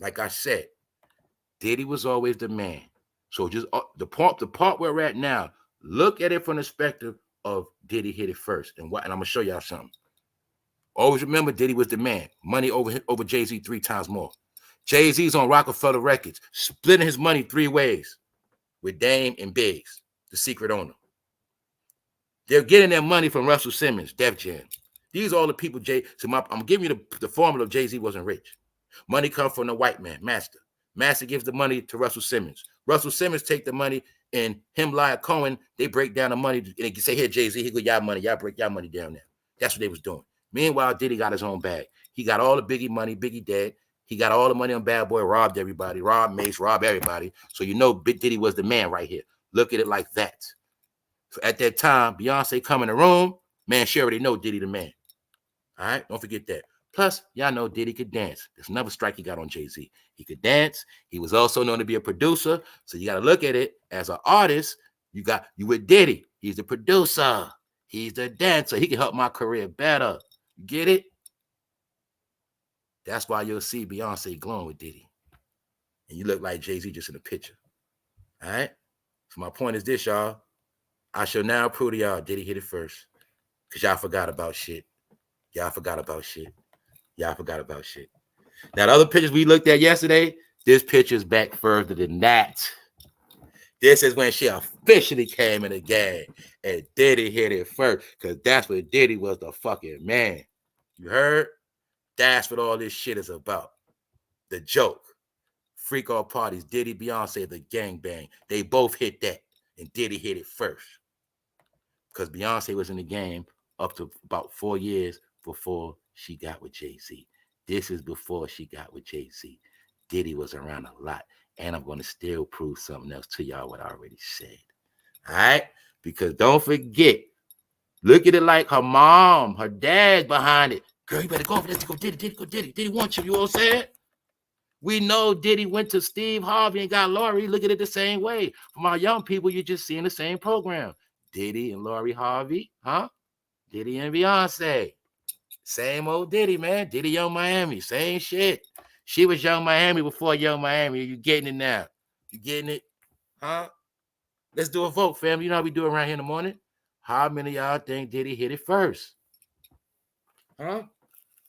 Like I said, Diddy was always the man. So just the part where we're at now, look at it from the perspective of Diddy hit it first. And I'm going to show y'all something. Always remember Diddy was the man. Money over Jay-Z 3 times more. Jay-Z's on Rockefeller Records, splitting his money 3 ways with Dame and Biggs, the secret owner. They're getting their money from Russell Simmons, Def Jam. These are all the people I'm giving you the formula of Jay-Z wasn't rich. Money comes from the white man, Master. Master gives the money to Russell Simmons. Russell Simmons take the money, and him, Lyle Cohen, they break down the money. And they say, here, Jay-Z, here go y'all money. Y'all break y'all money down there. That's what they was doing. Meanwhile, Diddy got his own bag. He got all the Biggie money. Biggie dead. He got all the money on Bad Boy, robbed everybody, robbed Mace, robbed everybody. So you know Big Diddy was the man right here. Look at it like that. So at that time, Beyonce come in the room, man, she already know Diddy the man. All right? Don't forget that. Plus, y'all know Diddy could dance. There's another strike he got on Jay-Z. He could dance. He was also known to be a producer. So you got to look at it as an artist. You with Diddy. He's the producer. He's the dancer. He can help my career better. You get it? That's why you'll see Beyonce glowing with Diddy. And you look like Jay-Z just in the picture. All right? So my point is this, y'all. I shall now prove to y'all Diddy hit it first. Because y'all forgot about shit. Y'all forgot about shit. Y'all forgot about shit. Now, the other pictures we looked at yesterday, this picture's back further than that. This is when she officially came in the game and Diddy hit it first, because that's what Diddy was, the fucking man. You heard? That's what all this shit is about. The joke. Freak off parties, Diddy, Beyonce, the gangbang. They both hit that, and Diddy hit it first. Because Beyonce was in the game up to about 4 years before she got with Jay-Z. This is before she got with Jay-Z. Diddy was around a lot. And I'm going to still prove something else to y'all what I already said. All right? Because don't forget, look at it like her mom, her dad's behind it. Girl, you better go over there to go Diddy, Diddy, go Diddy. Diddy wants you, you know what I'm saying? We know Diddy went to Steve Harvey and got Lori. Look at it the same way. For my young people, you're just seeing the same program. Diddy and Lori Harvey, huh? Diddy and Beyonce. Same old Diddy, man. Diddy Young Miami, same shit. She was Young Miami before Young Miami. You getting it now? You getting it? Huh? Let's do a vote, fam. You know how we do it around here in the morning? How many of y'all think Diddy hit it first? Huh?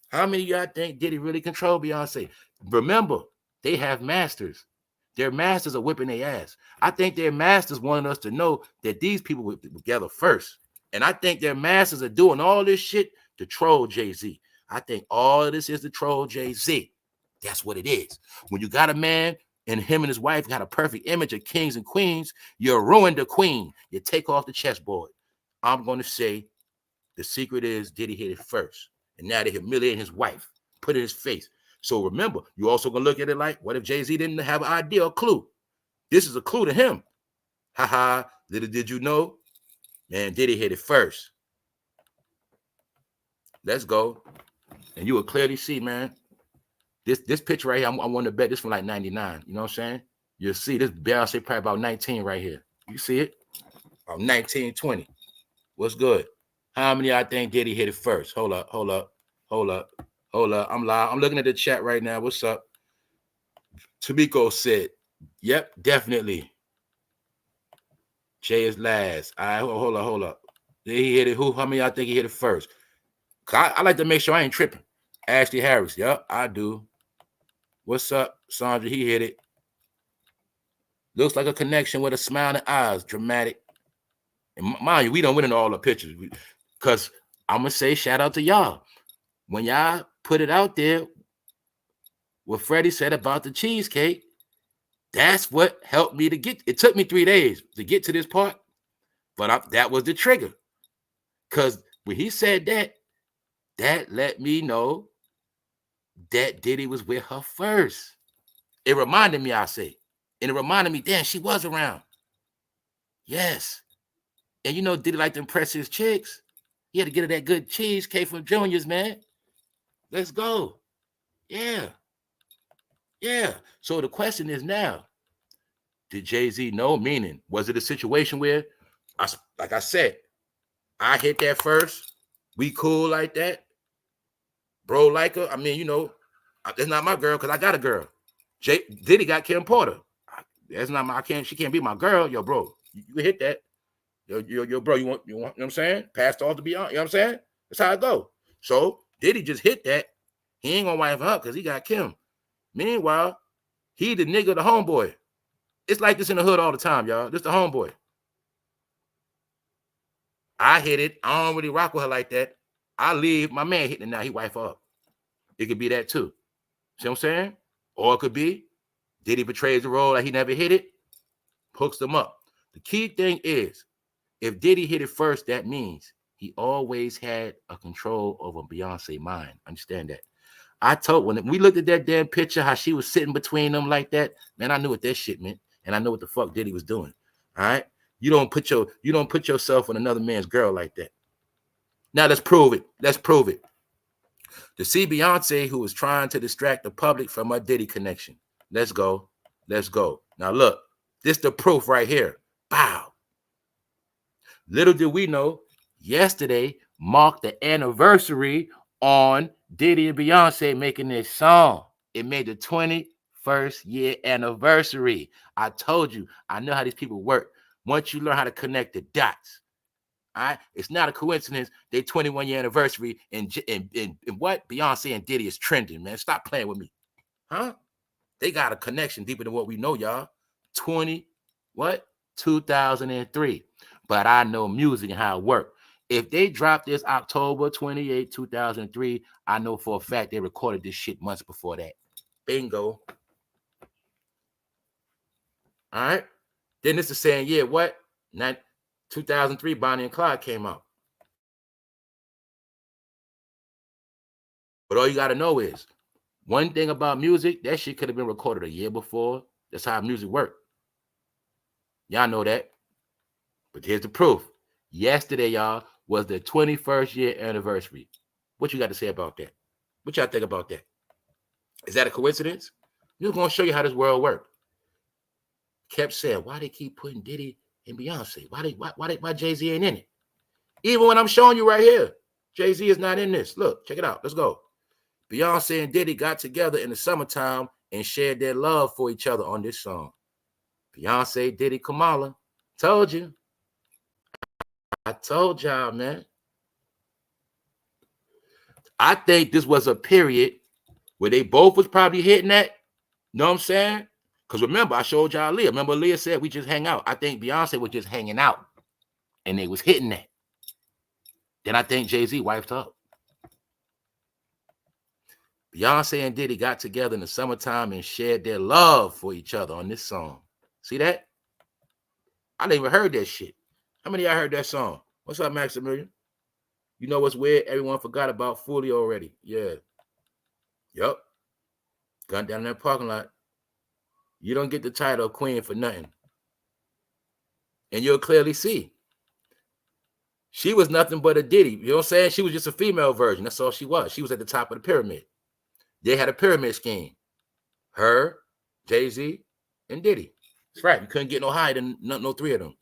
How many of y'all think Diddy really controlled Beyonce? Remember, they have masters. Their masters are whipping their ass. I think their masters wanted us to know that these people were together first. And I think their masters are doing all this shit to troll Jay-Z. I think all of this is to troll Jay-Z. That's what it is. When you got a man and him and his wife got a perfect image of kings and queens, you ruined the queen. You take off the chessboard. I'm going to say the secret is Diddy hit it first. And now they humiliating his wife, put it in his face. So remember, you also going to look at it like, what if Jay-Z didn't have an idea or clue? This is a clue to him. Haha, little did you know, man, Diddy hit it first. Let's go. And you will clearly see, man, this picture right here, I want to bet this from like 99. You know what I'm saying? You'll see this Beyonce probably about 19 right here. You see it? About 19, 20. What's good? How many I think Diddy hit it first? Hold up. I'm live. I'm looking at the chat right now. What's up? Tamiko said, yep, definitely. Jay is last. All right, hold up. Did he hit it? Who? How many I think he hit it first? I like to make sure I ain't tripping. Ashley Harris. Yep, I do. What's up, Sandra? He hit it. Looks like a connection with a smile and eyes. Dramatic. And mind you, we don't win in all the pictures. Because I'm going to say shout out to y'all. When y'all put it out there, what Freddie said about the cheesecake, that's what helped me to get. It took me 3 days to get to this part, but that was the trigger. Because when he said that, that let me know that Diddy was with her first. It reminded me, I say. And it reminded me, damn, she was around. Yes. And you know, Diddy like to impress his chicks. He had to get her that good cheesecake from Junior's, man. Let's go. Yeah. Yeah. So the question is now, did Jay-Z know? Meaning, was it a situation where, like I said, I hit that first, we cool like that, bro like her? I mean, you know, that's not my girl because I got a girl. Diddy got Kim Porter. That's not my, she can't be my girl. Yo, bro, you hit that. Yo, bro, you want, you know what I'm saying? Passed off to Beyonce, you know what I'm saying? That's how it go. So Diddy just hit that. He ain't gonna wife her up because he got Kim. Meanwhile, he the nigga, the homeboy. It's like this in the hood all the time, y'all. This the homeboy. I hit it. I don't really rock with her like that. I leave. My man hitting it now. He wife her up. It could be that too. See what I'm saying? Or it could be Diddy betrays the role like he never hit it, hooks them up. The key thing is, if Diddy hit it first, that means he always had a control over Beyonce's mind. Understand that? I told, when we looked at that damn picture, how she was sitting between them like that, man, I knew what that shit meant. And I know what the fuck Diddy was doing. All right. You don't put yourself with another man's girl like that. Now let's prove it. Let's prove it. To see Beyonce, who was trying to distract the public from her Diddy connection. Let's go. Let's go. Now look, this the proof right here. Bow. Little did we know, yesterday marked the anniversary on Diddy and Beyonce making this song. It made the 21st year anniversary. I told you, I know how these people work. Once you learn how to connect the dots, all right, it's not a coincidence. They 21-year anniversary and what Beyonce and Diddy is trending, man. Stop playing with me. Huh? They got a connection deeper than what we know, y'all. 2003. But I know music and how it works. If they dropped this October 28, 2003, I know for a fact they recorded this shit months before that. Bingo. All right. Then this is saying, yeah, what? 2003, Bonnie and Clyde came out. But all you got to know is one thing about music, that shit could have been recorded a year before. That's how music works. Y'all know that. But here's the proof. Yesterday, y'all, was the 21st year anniversary. What you got to say about that? What y'all think about that? Is that a coincidence? We're going to show you how this world works. Kept saying, why they keep putting Diddy and Beyonce? Why Jay-Z ain't in it? Even when I'm showing you right here, Jay-Z is not in this. Look, check it out. Let's go. Beyonce and Diddy got together in the summertime and shared their love for each other on this song. Beyonce, Diddy, Kamala. Told you. I told y'all, man. I think this was a period where they both was probably hitting that. Know what I'm saying? Because remember, I showed y'all Leah. Remember Leah said we just hang out. I think Beyonce was just hanging out. And they was hitting that. Then I think Jay-Z wiped up. Beyonce and Diddy got together in the summertime and shared their love for each other on this song. See that? I didn't even heard that shit. How many of y'all heard that song? What's up, Maximilian? You know what's weird? Everyone forgot about Fully already. Yeah. Yup. Gun down in that parking lot. You don't get the title of queen for nothing. And you'll clearly see. She was nothing but a Diddy. You know what I'm saying? She was just a female version. That's all she was. She was at the top of the pyramid. They had a pyramid scheme. Her, Jay-Z, and Diddy. That's right. You couldn't get no higher than no three of them.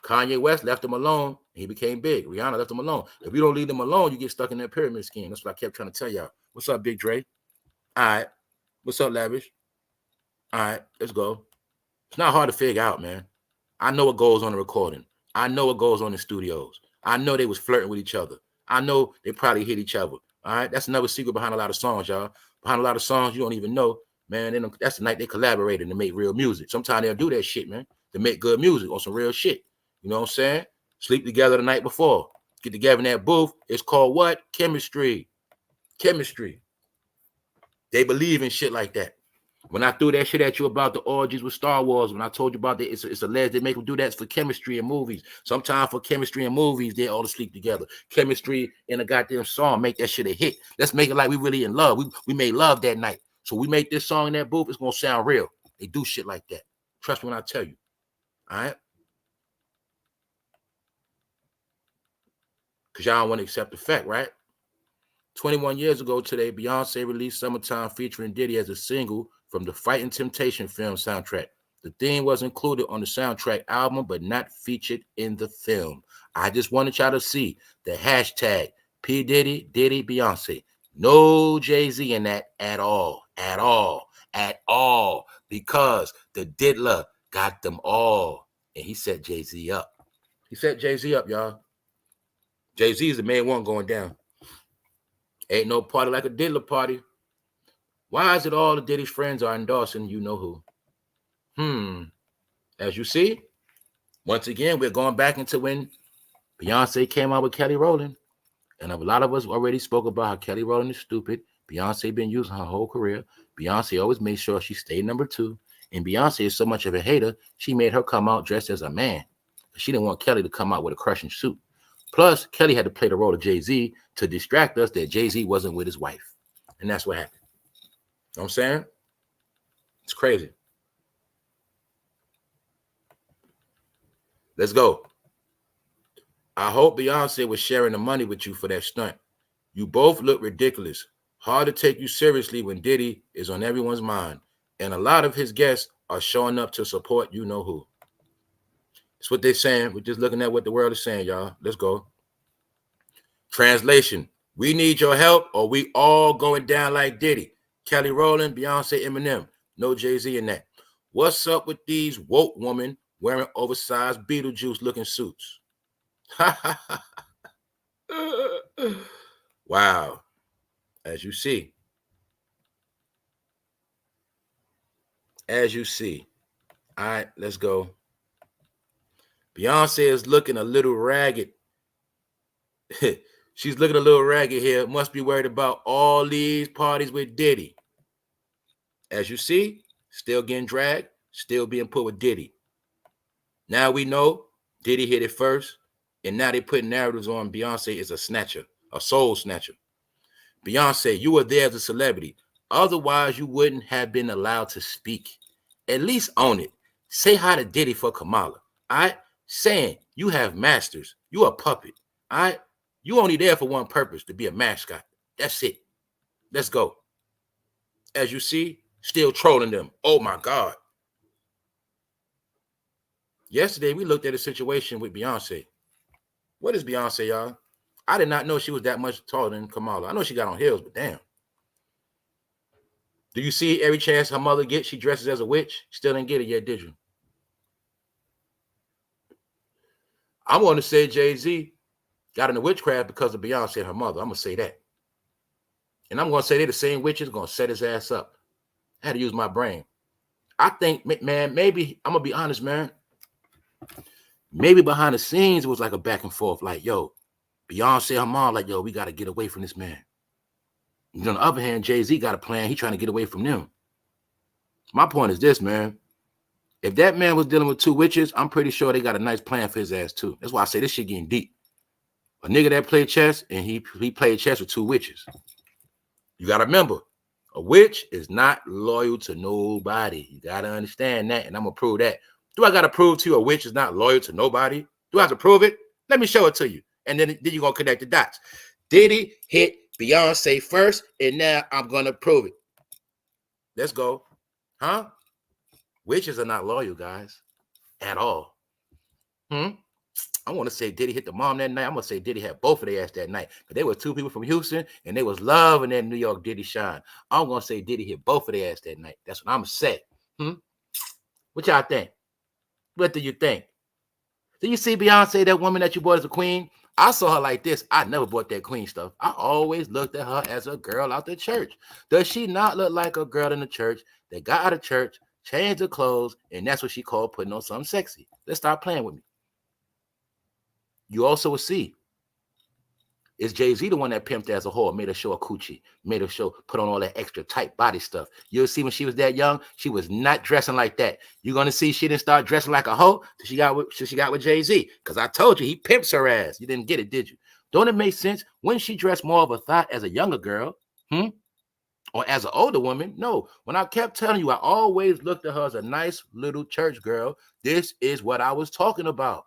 Kanye West left him alone. He became big. Rihanna left him alone. If you don't leave them alone, you get stuck in that pyramid scheme. That's what I kept trying to tell y'all. What's up, Big Dre? All right. What's up, Lavish? All right. Let's go. It's not hard to figure out, man. I know what goes on the recording. I know what goes on in studios. I know they was flirting with each other. I know they probably hit each other. All right. That's another secret behind a lot of songs, y'all. Behind a lot of songs you don't even know, man. That's the night they collaborated to make real music. Sometimes they'll do that shit, man, to make good music on some real shit. You know what I'm saying? Sleep together the night before. Get together in that booth. It's called what? Chemistry. Chemistry. They believe in shit like that. When I threw that shit at you about the orgies with Star Wars, when I told you about that, it's alleged they make them do that for chemistry in movies. Sometimes for chemistry in movies, they all sleep together. Chemistry in a goddamn song, make that shit a hit. Let's make it like we really in love. We made love that night. So we make this song in that booth, it's going to sound real. They do shit like that. Trust me when I tell you. All right? Because y'all don't want to accept the fact, right? 21 years ago today, Beyonce released Summertime featuring Diddy as a single from the Fighting Temptation film soundtrack. The theme was included on the soundtrack album, but not featured in the film. I just wanted y'all to see the hashtag P. Diddy, Diddy, Beyonce. No Jay-Z in that at all, because the diddler got them all. And he set Jay-Z up. He set Jay-Z up, y'all. Jay-Z is the main one going down. Ain't no party like a diddler party. Why is it all the Diddy's friends are endorsing you know who? As you see, once again, we're going back into when Beyonce came out with Kelly Rowland. And a lot of us already spoke about how Kelly Rowland is stupid. Beyonce been using her whole career. Beyonce always made sure she stayed number 2. And Beyonce is so much of a hater, she made her come out dressed as a man. She didn't want Kelly to come out with a crushing suit. Plus, Kelly had to play the role of Jay-Z to distract us that Jay-Z wasn't with his wife. And that's what happened. You know what I'm saying? It's crazy. Let's go. I hope Beyonce was sharing the money with you for that stunt. You both look ridiculous. Hard to take you seriously when Diddy is on everyone's mind. And a lot of his guests are showing up to support you know who. That's what they're saying. We're just looking at what the world is saying, y'all. Let's go. Translation. We need your help or we all going down like Diddy. Kelly Rowland, Beyonce, Eminem. No Jay-Z in that. What's up with these woke women wearing oversized Beetlejuice looking suits? Wow. As you see. as you see. All right, let's go. Beyonce is looking a little ragged. She's looking a little ragged here. Must be worried about all these parties with Diddy. As you see, still getting dragged, still being put with Diddy. Now we know Diddy hit it first, and now they put narratives on Beyonce is a snatcher, a soul snatcher. Beyonce, you were there as a celebrity. Otherwise, you wouldn't have been allowed to speak. At least own it. Say hi to Diddy for Kamala. All right? Saying you have masters. You a puppet. All right? You only there for one purpose, to be a mascot. That's it. Let's go. As you see, still trolling them. Oh my God. Yesterday, we looked at a situation with Beyonce. What is Beyonce, y'all? I did not know she was that much taller than Kamala. I know she got on heels, but damn. Do you see every chance her mother gets, she dresses as a witch? Still didn't get it yet, did you? I'm going to say Jay-Z got into witchcraft because of Beyonce and her mother. I'm going to say that. And I'm going to say they're the same witches going to set his ass up. I had to use my brain. I think, man, maybe, I'm going to be honest, man. Maybe behind the scenes, it was like a back and forth. Like, yo, Beyonce, her mom, like, yo, we got to get away from this man. And on the other hand, Jay-Z got a plan. He trying to get away from them. My point is this, man. If that man was dealing with two witches, I'm pretty sure they got a nice plan for his ass, too. That's why I say this shit getting deep. A nigga that played chess, and he played chess with two witches. You got to remember, a witch is not loyal to nobody. You got to understand that, and I'm going to prove that. Do I got to prove to you a witch is not loyal to nobody? Do I have to prove it? Let me show it to you. And then you're going to connect the dots. Diddy hit Beyonce first, and now I'm going to prove it. Let's go. Huh? Witches are not loyal, guys, at all. I want to say Diddy hit the mom that night. I'm going to say Diddy had both of their ass that night. But they were two people from Houston, and they was loving that New York Diddy shine. I'm going to say Diddy hit both of their ass that night. That's what I'm going to say. What y'all think? What do you think? Do you see Beyonce, that woman that you bought as a queen? I saw her like this. I never bought that queen stuff. I always looked at her as a girl out the church. Does she not look like a girl in the church that got out of church, changed her clothes, and that's what she called putting on something sexy? Let's stop playing with me. You also will see, is Jay-Z the one that pimped as a whore, made her show a coochie, made her show, put on all that extra tight body stuff? You'll see when she was that young, she was not dressing like that. You're going to see she didn't start dressing like a hoe till she got with Jay-Z. Because I told you, he pimps her ass. You didn't get it, did you? Don't it make sense? When she dressed more of a thought as a younger girl, or as an older woman? No. When I kept telling you, I always looked at her as a nice little church girl. This is what I was talking about.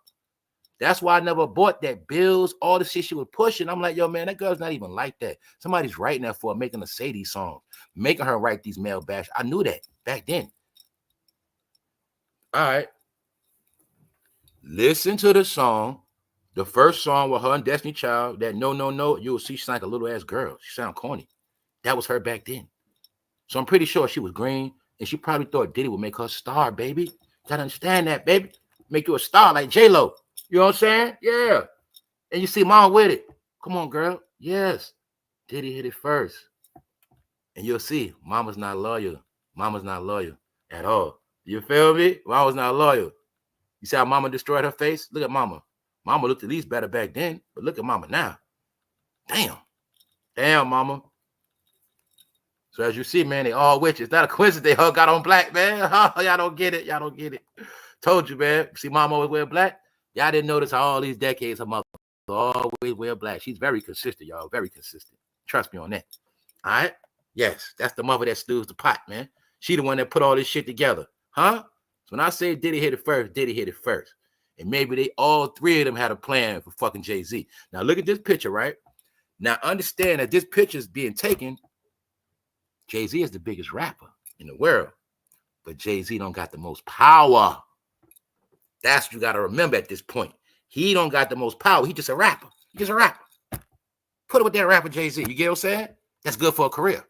That's why I never bought that bills, all the shit she was pushing. I'm like, yo, man, that girl's not even like that. Somebody's writing that for her, making her say these songs, making her write these male bash. I knew that back then. All right. Listen to the song. The first song with her and Destiny Child, that No, No, No, you'll see she's like a little ass girl. She sound corny. That was her back then. So I'm pretty sure she was green, and she probably thought Diddy would make her a star, baby. Gotta understand that, baby. Make you a star like J-Lo. You know what I'm saying? Yeah. And you see mom with it. Come on, girl. Yes. Diddy hit it first. And you'll see mama's not loyal. Mama's not loyal at all. You feel me? Mama's not loyal. You see how mama destroyed her face? Look at mama. Mama looked at least better back then, but look at mama now. Damn. Damn, mama. So as you see, man, they all witches. Not a coincidence they all got on black, man. Y'all don't get it. Y'all don't get it. Told you, man. See mama always wear black? Y'all didn't notice how all these decades her mother always wear black. She's very consistent, y'all. Very consistent. Trust me on that. All right? Yes, that's the mother that stews the pot, man. She the one that put all this shit together. Huh? So when I say Diddy hit it first, Diddy hit it first. And maybe they all three of them had a plan for fucking Jay-Z. Now look at this picture, right? Now understand that this picture is being taken. Jay-Z is the biggest rapper in the world. But Jay-Z don't got the most power. That's what you got to remember at this point. He don't got the most power. He just a rapper. He just a rapper. Put it with that rapper Jay-Z. You get what I'm saying? That's good for a career.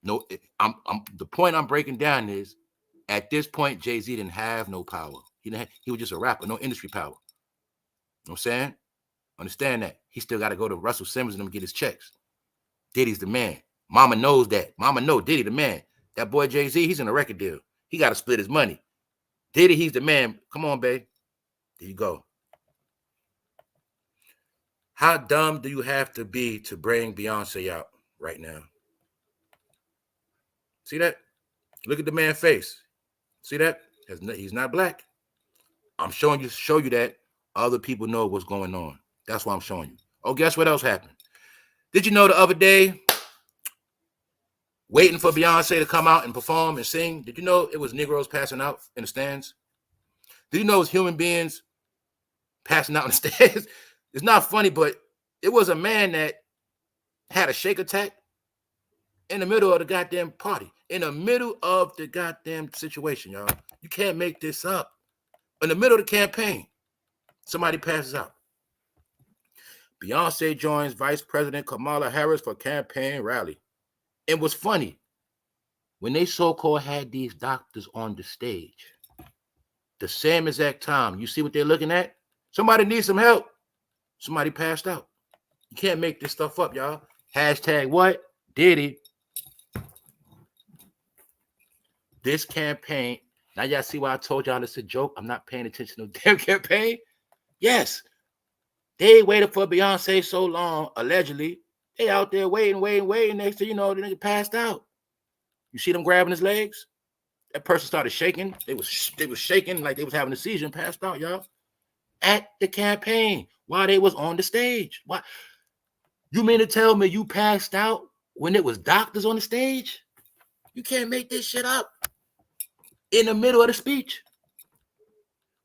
No, the point I'm breaking down is, at this point, Jay-Z didn't have no power. He was just a rapper, no industry power. You know what I'm saying? Understand that. He still got to go to Russell Simmons and them get his checks. Diddy's the man. Mama knows that. Mama know Diddy the man. That boy Jay-Z, he's in a record deal. He got to split his money. Diddy, he's the man. Come on, babe. There you go. How dumb do you have to be to bring Beyonce out right now? See that? Look at the man's face. See that? He's not black. I'm showing you to show you that other people know what's going on. That's why I'm showing you. Oh, guess what else happened? Did you know the other day, waiting for Beyonce to come out and perform and sing, did you know it was Negroes passing out in the stands? Did you know it was human beings passing out in the stands? It's not funny, but it was a man that had a shake attack in the middle of the goddamn party. In the middle of the goddamn situation, y'all. You can't make this up. In the middle of the campaign, somebody passes out. Beyonce joins Vice President Kamala Harris for campaign rally. It was funny. When they so-called had these doctors on the stage, the same exact time, you see what they're looking at? Somebody needs some help. Somebody passed out. You can't make this stuff up, y'all. Hashtag what? Diddy. This campaign, now y'all see why I told y'all it's a joke? I'm not paying attention to the damn campaign. Yes. They waited for Beyonce so long, allegedly. They out there waiting. Next thing you know, the nigga passed out. You see them grabbing his legs? That person started shaking. They was shaking like they was having a seizure and passed out, y'all. At the campaign while they was on the stage. Why? You mean to tell me you passed out when it was doctors on the stage? You can't make this shit up in the middle of the speech.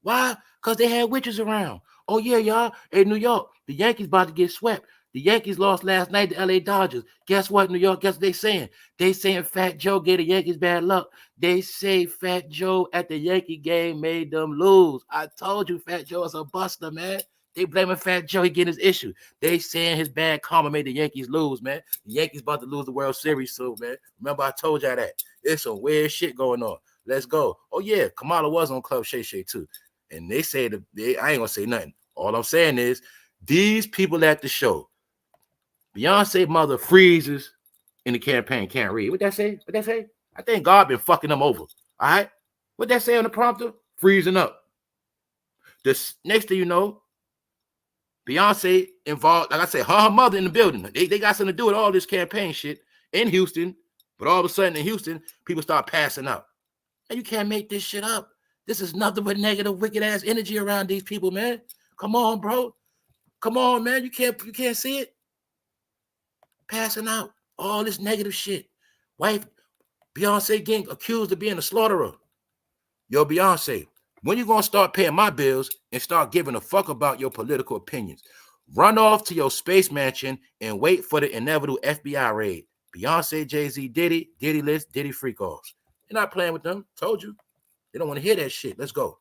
Why? Because they had witches around. Oh, yeah, y'all. In New York, the Yankees about to get swept. The Yankees lost last night to LA Dodgers. Guess what, New York? Guess what they saying? They saying Fat Joe gave the Yankees bad luck. They say Fat Joe at the Yankee game made them lose. I told you Fat Joe is a buster, man. They blaming Fat Joe. He getting his issue. They saying his bad karma made the Yankees lose, man. The Yankees about to lose the World Series soon, man. Remember I told y'all that. There's some weird shit going on. Let's go. Oh, yeah, Kamala was on Club Shay Shay, too. And they say, I ain't going to say nothing. All I'm saying is these people at the show, Beyonce mother freezes in the campaign, can't read. What that say? What that say? I think God been fucking them over. All right? What that say on the prompter? Freezing up. This next thing you know, Beyonce involved, like I said, her mother in the building. They got something to do with all this campaign shit in Houston. But all of a sudden in Houston, people start passing out. And you can't make this shit up. This is nothing but negative, wicked ass energy around these people, man. Come on, bro. Come on, man. You can't see it. Passing out. All this negative shit. Wife, Beyonce getting accused of being a slaughterer. Yo, Beyonce, when you gonna start paying my bills and start giving a fuck about your political opinions? Run off to your space mansion and wait for the inevitable FBI raid. Beyonce, Jay-Z, Diddy, Diddy list, Diddy freak offs. You're not playing with them. Told you. They don't want to hear that shit. Let's go.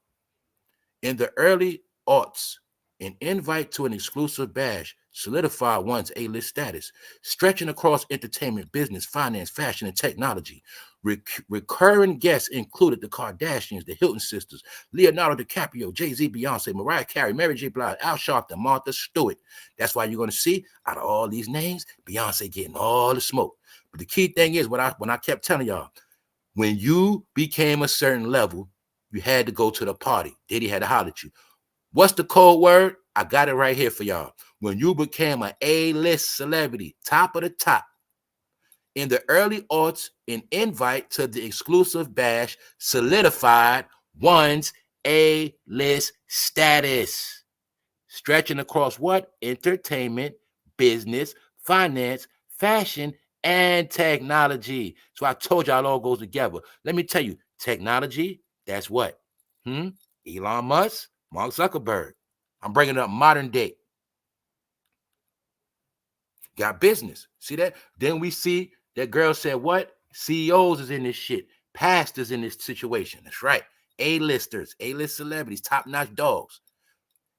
In the early aughts, an invite to an exclusive bash solidified one's A-list status, stretching across entertainment, business, finance, fashion, and technology. Recurring guests included the Kardashians, the Hilton sisters, Leonardo DiCaprio, Jay-Z, Beyonce, Mariah Carey, Mary J. Blige, Al Sharpton, Martha Stewart. That's why you're going to see, out of all these names, Beyonce getting all the smoke. But the key thing is, when I kept telling y'all, when you became a certain level, you had to go to the party. Diddy had to holler at you. What's the code word? I got it right here for y'all. When you became an A-list celebrity, top of the top, in the early aughts, an invite to the exclusive bash solidified one's A-list status, stretching across what? Entertainment, business, finance, fashion, and technology. So I told y'all it all goes together. Let me tell you, technology, that's what? Elon Musk, Mark Zuckerberg. I'm bringing up modern day. Got business. See that? Then we see that girl said what? CEOs is in this shit. Pastors in this situation. That's right. A-listers, A-list celebrities, top-notch dogs.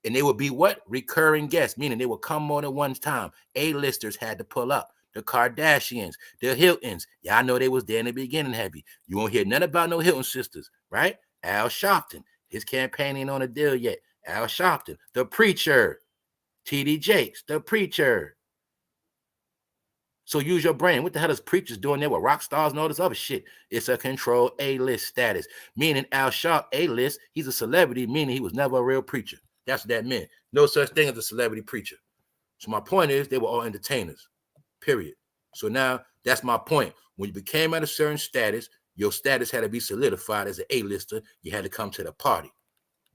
And they would be what? Recurring guests, meaning they would come more than one time. A-listers had to pull up. The Kardashians, the Hiltons. Y'all know they was there in the beginning heavy. You won't hear nothing about no Hilton sisters, right? Al Sharpton. His campaign ain't on a deal yet. Al Sharpton. The Preacher. T.D. Jakes. The Preacher. So use your brain. What the hell is preachers doing there with rock stars and all this other shit? It's a controlled A-list status. Meaning Al Sharp, A-list, he's a celebrity, meaning he was never a real preacher. That's what that meant. No such thing as a celebrity preacher. So my point is they were all entertainers, period. So now that's my point. When you became at a certain status, your status had to be solidified as an A-lister. You had to come to the party.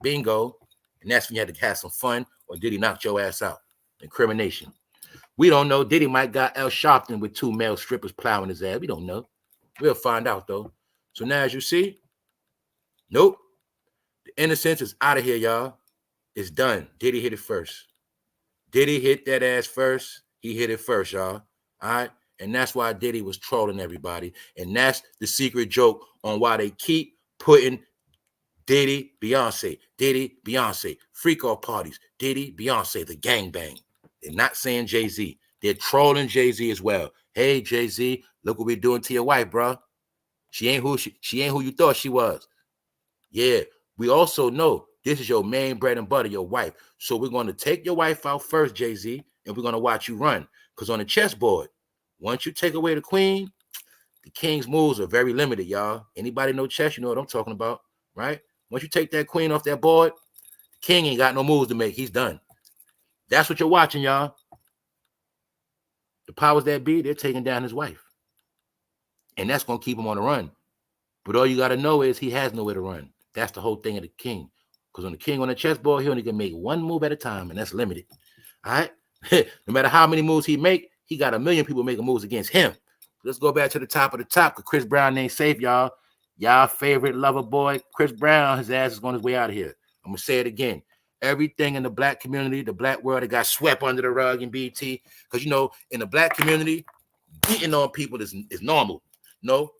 Bingo. And that's when you had to have some fun, or did he knock your ass out? Incrimination. We don't know. Diddy might got Al Sharpton with 2 male strippers plowing his ass. We don't know. We'll find out, though. So now, as you see, nope. The innocence is out of here, y'all. It's done. Diddy hit it first. Diddy hit that ass first. He hit it first, y'all. All right? And that's why Diddy was trolling everybody. And that's the secret joke on why they keep putting Diddy, Beyonce, freak off parties, Diddy, Beyonce, the gangbang. They're not saying Jay-Z. They're trolling Jay-Z as well. Hey, Jay-Z, look what we're doing to your wife, bro. She ain't who you thought she was. Yeah, we also know this is your main bread and butter, your wife. So we're going to take your wife out first, Jay-Z, and we're going to watch you run. Because on the chessboard, once you take away the queen, the king's moves are very limited, y'all. Anybody know chess, you know what I'm talking about, right? Once you take that queen off that board, the king ain't got no moves to make. He's done. That's what you're watching, y'all. The powers that be, they're taking down his wife. And that's going to keep him on the run. But all you got to know is he has nowhere to run. That's the whole thing of the king. Because when the king on the chessboard, he only can make one move at a time, and that's limited. All right? No matter how many moves he make, he got 1 million people making moves against him. Let's go back to the top of the top, because Chris Brown ain't safe, y'all. Y'all favorite lover boy, Chris Brown, his ass is on his way out of here. I'm going to say it again. Everything in the black community, the black world, it got swept under the rug in BT. Because, you know, in the black community, beating on people is normal. No,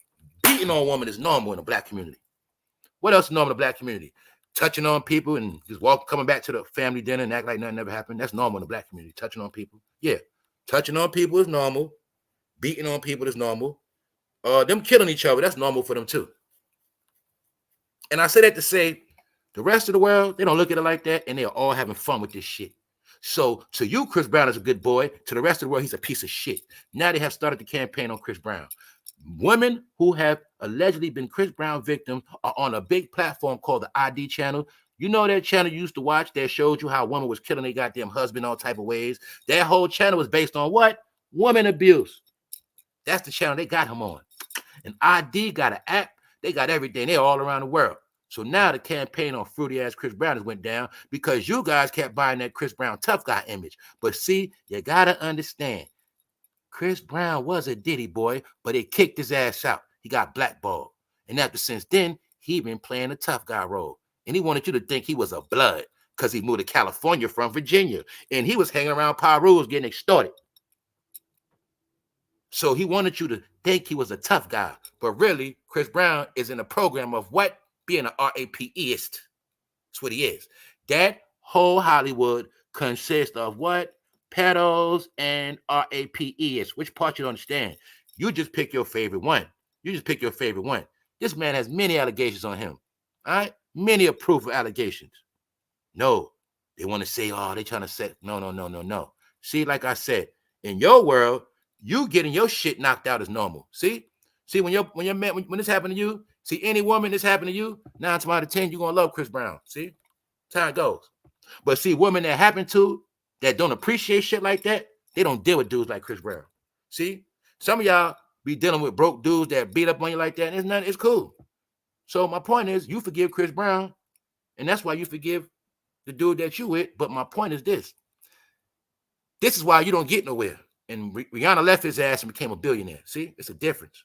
beating on a woman is normal in the black community. What else is normal in the black community? Touching on people and just coming back to the family dinner and act like nothing ever happened. That's normal in the black community. Touching on people. Yeah. Touching on people is normal. Beating on people is normal. Them killing each other, that's normal for them too. And I say that to say, the rest of the world, they don't look at it like that, and they're all having fun with this shit. So to you, Chris Brown is a good boy. To the rest of the world, he's a piece of shit. Now they have started the campaign on Chris Brown. Women who have allegedly been Chris Brown victims are on a big platform called the ID channel. You know that channel you used to watch that showed you how women was killing their goddamn husband all type of ways? That whole channel was based on what? Woman abuse. That's the channel they got him on. And ID got an app. They got everything. They're all around the world. So now the campaign on fruity ass Chris Brown has went down because you guys kept buying that Chris Brown tough guy image. But see, you gotta understand, Chris Brown was a Diddy boy, but it kicked his ass out. He got blackballed. And ever since then, he been playing a tough guy role. And he wanted you to think he was a blood because he moved to California from Virginia. And he was hanging around PARODY getting extorted. So he wanted you to think he was a tough guy. But really, Chris Brown is in a program of what? Being an RAPeist. That's what he is. That whole Hollywood consists of what? Pedos and RAPeists. Which part you don't understand? You just pick your favorite one. You just pick your favorite one. This man has many allegations on him. All right? Many approval allegations. No. They want to say, oh, they trying to say, no. See, like I said, in your world, you getting your shit knocked out is normal. See, when this happened to you, see any woman this happened to you, 9 times out of 10, you're gonna love Chris Brown. See, that's how it goes. But see, women that happen to that don't appreciate shit like that, they don't deal with dudes like Chris Brown. See, some of y'all be dealing with broke dudes that beat up on you like that, and it's nothing. It's cool. So my point is, you forgive Chris Brown, and that's why you forgive the dude that you with. But my point is this: this is why you don't get nowhere. And Rihanna left his ass and became a billionaire. See, it's a difference.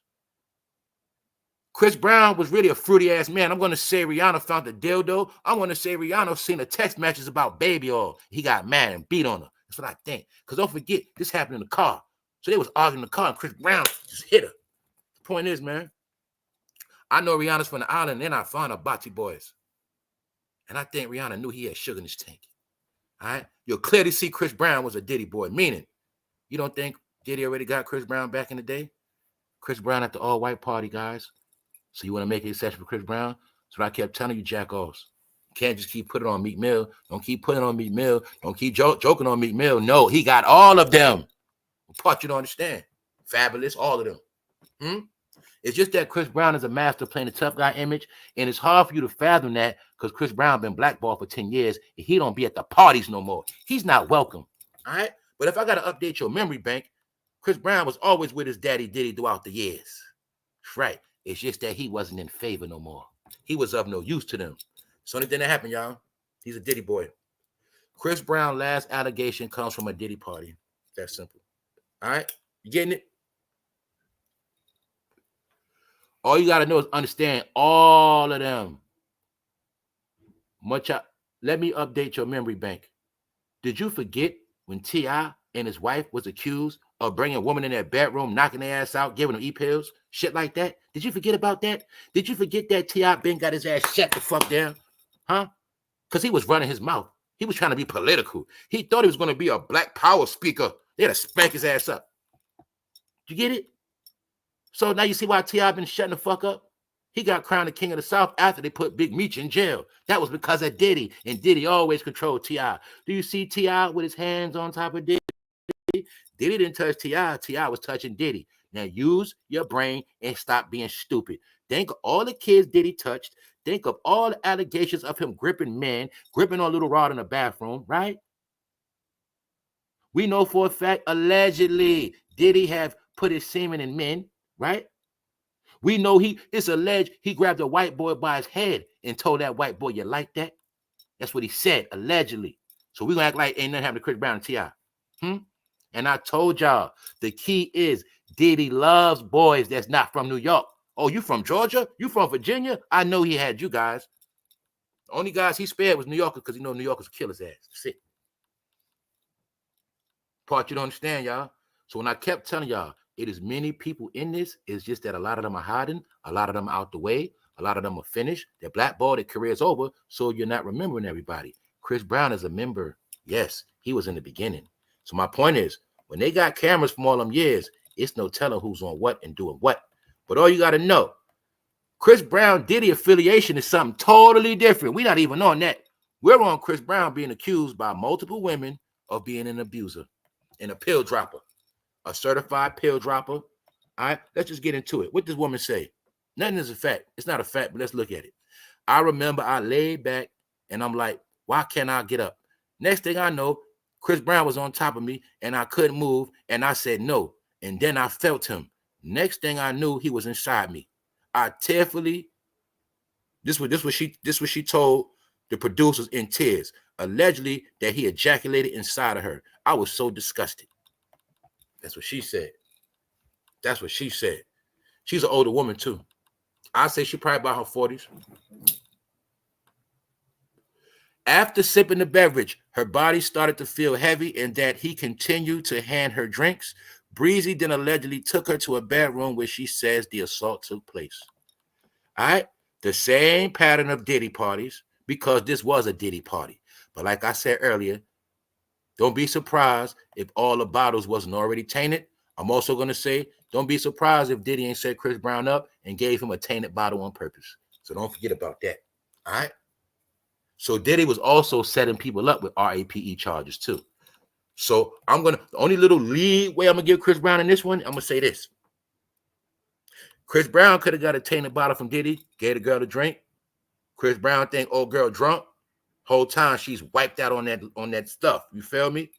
Chris Brown was really a fruity ass man. I'm going to say Rihanna found the dildo. I'm going to say Rihanna seen the text messages about baby oil. He got mad and beat on her. That's what I think. Because don't forget, this happened in the car. So they was arguing in the car and Chris Brown just hit her. The point is, man, I know Rihanna's from the island and they're not fond of Bocce boys. And I think Rihanna knew he had sugar in his tank. All right? You'll clearly see Chris Brown was a Diddy boy, meaning you don't think Diddy already got Chris Brown back in the day? Chris Brown at the all-white party, guys. So you want to make an exception for Chris Brown? That's what I kept telling you, jack-offs. You can't just keep putting on Meek Mill. Don't keep putting on Meek Mill. Don't keep joking on Meek Mill. No, he got all of them. What part you don't understand? Fabulous, all of them. It's just that Chris Brown is a master playing the tough guy image, and it's hard for you to fathom that because Chris Brown been blackballed for 10 years, and he don't be at the parties no more. He's not welcome, all right? But if I got to update your memory bank, Chris Brown was always with his daddy Diddy throughout the years. That's right. It's just that he wasn't in favor no more. He was of no use to them. It's the only thing that happened, y'all. He's a Diddy boy. Chris Brown's last allegation comes from a Diddy party. That's simple. All right? You getting it? All you got to know is understand all of them. Let me update your memory bank. Did you forget when T.I. and his wife was accused of bringing a woman in their bedroom, knocking their ass out, giving them e-pills, shit like that? Did you forget about that? Did you forget that T.I. Ben got his ass shut the fuck down? Huh? Because he was running his mouth. He was trying to be political. He thought he was going to be a black power speaker. They had to spank his ass up. You get it? So now you see why T.I. been shutting the fuck up? He got crowned the king of the South after they put Big Meech in jail. That was because of Diddy, and Diddy always controlled T.I. Do you see T.I. with his hands on top of Diddy? Diddy didn't touch T.I. T.I. was touching Diddy. Now use your brain and stop being stupid. Think of all the kids Diddy touched. Think of all the allegations of him gripping men, gripping on Little Rod in the bathroom, right? We know for a fact, allegedly, Diddy have put his semen in men, right? We know it's alleged he grabbed a white boy by his head and told that white boy, you like that? That's what he said, allegedly. So we're going to act like ain't nothing happened to Chris Brown and T.I. And I told y'all, the key is Diddy loves boys that's not from New York. Oh, you from Georgia? You from Virginia? I know he had you guys. The only guys he spared was New Yorkers because he know New Yorkers kill his ass. Sick. Part you don't understand, y'all. So when I kept telling y'all, it is many people in this. It's just that a lot of them are hiding. A lot of them are out the way. A lot of them are finished. They're blackballed. Their career's over. So you're not remembering everybody. Chris Brown is a member. Yes, he was in the beginning. So my point is, when they got cameras from all them years, it's no telling who's on what and doing what. But all you got to know, Chris Brown Diddy affiliation is something totally different. We're not even on that. We're on Chris Brown being accused by multiple women of being an abuser and a pill dropper. A certified pill dropper. All right, let's just get into it. What does woman say? Nothing is a fact. It's not a fact, but let's look at it. I remember I laid back and I'm like, why can't I get up? Next thing I know, Chris Brown was on top of me and I couldn't move. And I said no. And then I felt him. Next thing I knew, he was inside me. I tearfully, this was she told the producers in tears, allegedly that he ejaculated inside of her. I was so disgusted. That's what she said. That's what she said. She's an older woman, too. I say she probably about her 40s. After sipping the beverage, her body started to feel heavy and that he continued to hand her drinks. Breezy then allegedly took her to a bedroom where she says the assault took place. All right? The same pattern of Diddy parties because this was a Diddy party. But like I said earlier, don't be surprised if all the bottles wasn't already tainted. I'm also going to say, don't be surprised if Diddy ain't set Chris Brown up and gave him a tainted bottle on purpose. So don't forget about that. All right? So Diddy was also setting people up with RAPE charges too. So the only little lead way I'm going to give Chris Brown in this one, I'm going to say this. Chris Brown could have got a tainted bottle from Diddy, gave the girl a drink. Chris Brown think old girl drunk. Whole time she's wiped out on that stuff. You feel me?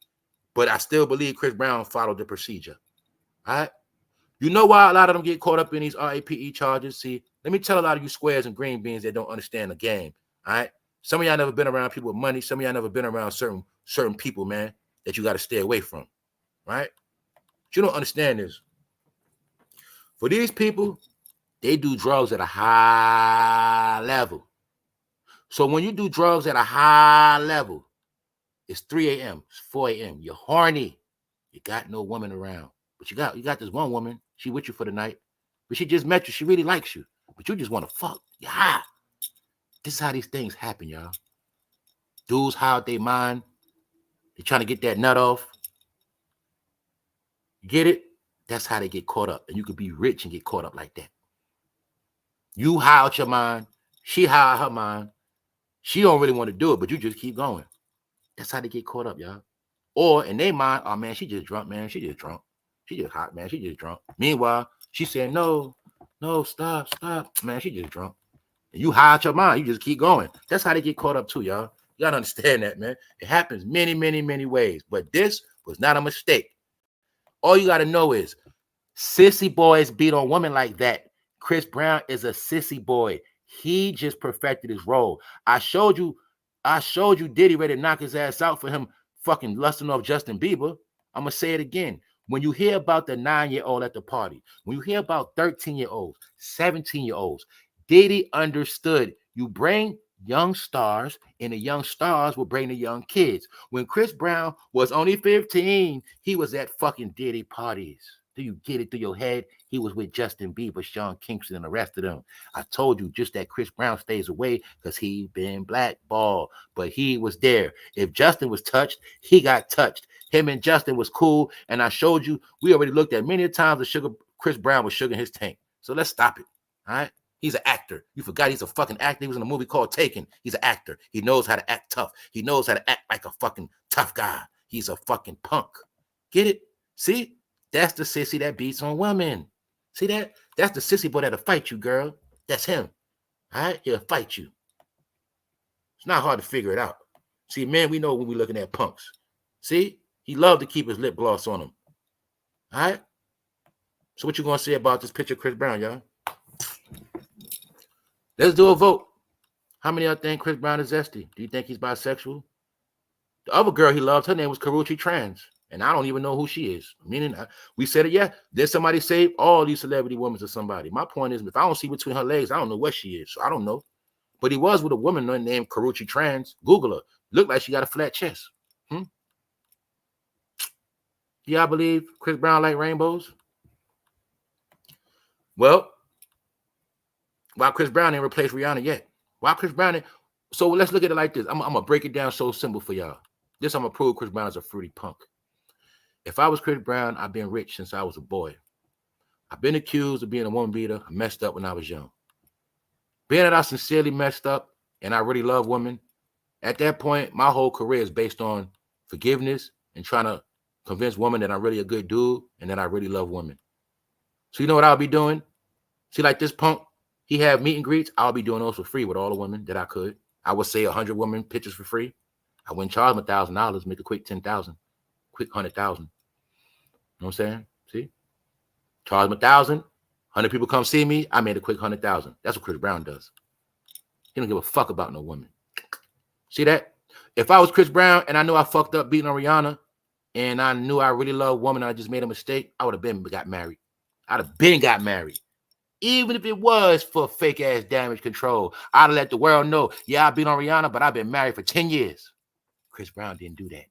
But I still believe Chris Brown followed the procedure. All right? You know why a lot of them get caught up in these RAPE charges? See, let me tell a lot of you squares and green beans that don't understand the game. All right? Some of y'all never been around people with money. Some of y'all never been around certain people, man, that you got to stay away from. Right? But you don't understand this. For these people, they do drugs at a high level. So when you do drugs at a high level, it's 3 a.m., it's 4 a.m., you're horny, you got no woman around. But you got this one woman, she with you for the night, but she just met you, she really likes you, but you just want to fuck. You're high. This is how these things happen, y'all. Dudes high out their mind. They're trying to get that nut off. You get it? That's how they get caught up. And you could be rich and get caught up like that. You high out your mind. She high out her mind. She don't really want to do it, but you just keep going. That's how they get caught up, y'all. Or in their mind, oh, man, she just drunk, man. She just drunk. She just hot, man. She just drunk. Meanwhile, she said, no, stop. Man, she just drunk. And you hide your mind. You just keep going. That's how they get caught up too, y'all. You gotta understand that, man. It happens many, many, many ways. But this was not a mistake. All you gotta know is sissy boys beat on women like that. Chris Brown is a sissy boy. He just perfected his role. I showed you Diddy ready to knock his ass out for him fucking lusting off Justin Bieber. I'm gonna say it again. When you hear about the 9-year-old at the party, when you hear about 13-year-olds, 17-year-olds, Diddy understood you bring young stars, and the young stars will bring the young kids. When Chris Brown was only 15, he was at fucking Diddy parties. Do you get it through your head? He was with Justin Bieber, Sean Kingston, and the rest of them. I told you just that Chris Brown stays away because he been blackballed, but he was there. If Justin was touched, he got touched. Him and Justin was cool, and I showed you, we already looked at many times the Chris Brown was sugar in his tank. So let's stop it, all right? He's an actor. You forgot he's a fucking actor. He was in a movie called Taken. He's an actor. He knows how to act tough. He knows how to act like a fucking tough guy. He's a fucking punk. Get it? See? That's the sissy that beats on women. See that? That's the sissy boy that'll fight you, girl. That's him. All right? He'll fight you. It's not hard to figure it out. See, man, we know when we're looking at punks. See? He loved to keep his lip gloss on him. All right? So what you going to say about this picture of Chris Brown, y'all? Let's do a vote. How many of y'all think Chris Brown is zesty? Do you think he's bisexual? The other girl he loved, her name was Karrueche Trans. And I don't even know who she is. Meaning, we said it, yeah. Did somebody say all these celebrity women to somebody? My point is, if I don't see between her legs, I don't know what she is. So I don't know. But he was with a woman named Karrueche Trans. Google her. Looked like she got a flat chest. Yeah, I believe Chris Brown like rainbows. Well, why Chris Brown didn't replace Rihanna yet? Why Chris Brown didn't? So let's look at it like this. I'm going to break it down so simple for y'all. This I'm going to prove Chris Brown is a fruity punk. If I was Chris Brown, I've been rich since I was a boy. I've been accused of being a woman beater. I messed up when I was young. Being that I sincerely messed up and I really love women, at that point, my whole career is based on forgiveness and trying to convince women that I'm really a good dude and that I really love women. So you know what I'll be doing? See, like this punk, he have meet and greets. I'll be doing those for free with all the women that I could. I would say 100 women pictures for free. I wouldn't charge them $1,000, make a quick 10,000, quick 100,000. You know what I'm saying? See? Charge them 1,000, 100 people come see me, I made a quick 100,000. That's what Chris Brown does. He don't give a fuck about no woman. See that? If I was Chris Brown and I knew I fucked up beating on Rihanna and I knew I really loved women and I just made a mistake, I would have been got married. I'd have been got married. Even if it was for fake ass damage control, I'd have let the world know, yeah, I beat on Rihanna, but I've been married for 10 years. Chris Brown didn't do that.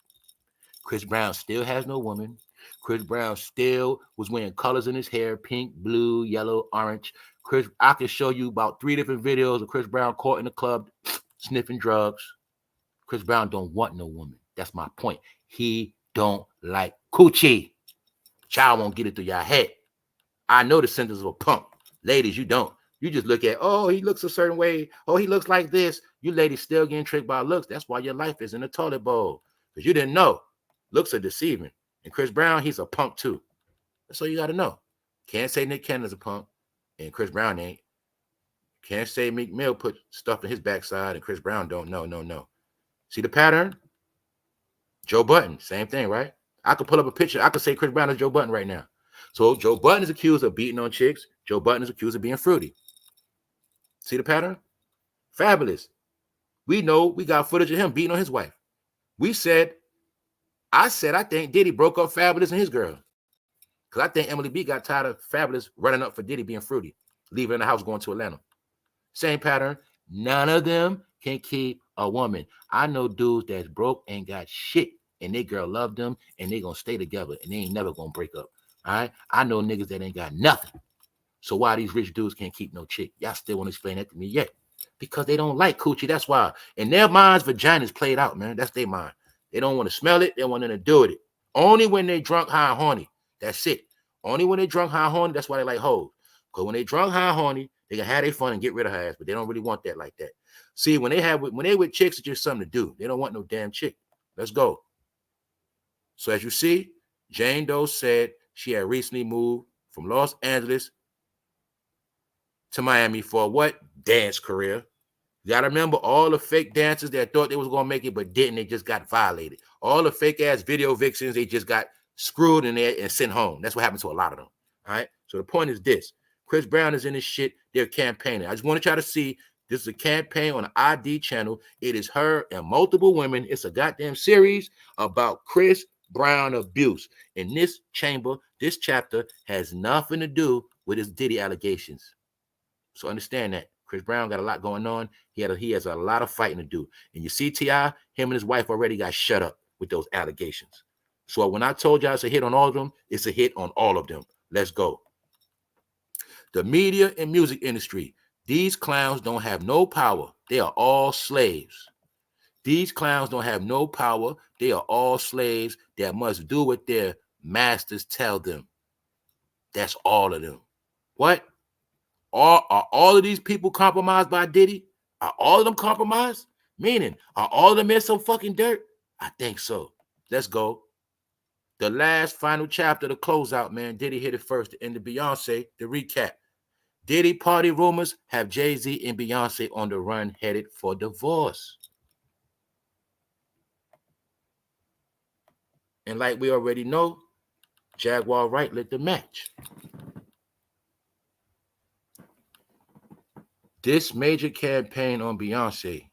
Chris Brown still has no woman. Chris Brown still was wearing colors in his hair, pink, blue, yellow, orange. I can show you about 3 different videos of Chris Brown caught in the club sniffing drugs. Chris Brown don't want no woman. That's my point. He don't like coochie. Child won't get it through your head. I know the sentence of a punk. Ladies, you don't. You just look at, oh, he looks a certain way. Oh, he looks like this. You ladies still getting tricked by looks. That's why your life is in a toilet bowl. Because you didn't know. Looks are deceiving. And Chris Brown, he's a punk too. That's all you got to know. Can't say Nick Cannon's a punk and Chris Brown ain't. Can't say Meek Mill put stuff in his backside and Chris Brown don't. No. See the pattern? Joe Budden, same thing, right? I could pull up a picture. I could say Chris Brown is Joe Budden right now. So Joe Budden is accused of beating on chicks. Joe Budden is accused of being fruity. See the pattern? Fabulous. We know we got footage of him beating on his wife. I think Diddy broke up Fabulous and his girl. Because I think Emily B got tired of Fabulous running up for Diddy being fruity, leaving the house, going to Atlanta. Same pattern. None of them can keep a woman. I know dudes that's broke and got shit, and their girl loved them, and they gonna stay together, and they ain't never gonna break up. All right? I know niggas that ain't got nothing. So why these rich dudes can't keep no chick? Y'all still won't explain that to me yet. Because they don't like coochie. That's why. In their minds, vagina's played out, man. That's their mind. They don't want to smell it. They want nothing to do with it. Only when they drunk, high, and horny. That's it. Only when they drunk, high, and horny. That's why they like hoes. Because when they drunk, high, and horny, they can have their fun and get rid of her ass, but they don't really want that like that. See, when they with chicks, it's just something to do. They don't want no damn chick. Let's go. So as you see, Jane Doe said she had recently moved from Los Angeles to Miami for what? Dance career. You got to remember all the fake dancers that thought they was going to make it but didn't. They just got violated. All the fake ass video vixens, they just got screwed in there and sent home. That's what happened to a lot of them. All right. So the point is this. Chris Brown is in this shit. They're campaigning. I just want to try to see. This is a campaign on the ID channel. It is her and multiple women. It's a goddamn series about Chris Brown abuse. In this chamber, this chapter has nothing to do with his Diddy allegations. So understand that. Chris Brown got a lot going on. He has a lot of fighting to do. And you see T.I., him and his wife already got shut up with those allegations. So when I told y'all it's a hit on all of them, it's a hit on all of them. Let's go. The media and music industry. These clowns don't have no power. They are all slaves. These clowns don't have no power. They are all slaves that must do what their masters tell them. That's all of them. What? Are all of these people compromised by Diddy? Are all of them compromised? Meaning, are all of them in some fucking dirt? I think so. Let's go. The last final chapter, the closeout, man. Diddy hit it first to end the BEYONCE. The recap. Diddy party rumors have Jay-Z and Beyonce on the run headed for divorce. And like we already know, Jaguar Wright lit the match. This major campaign on Beyonce,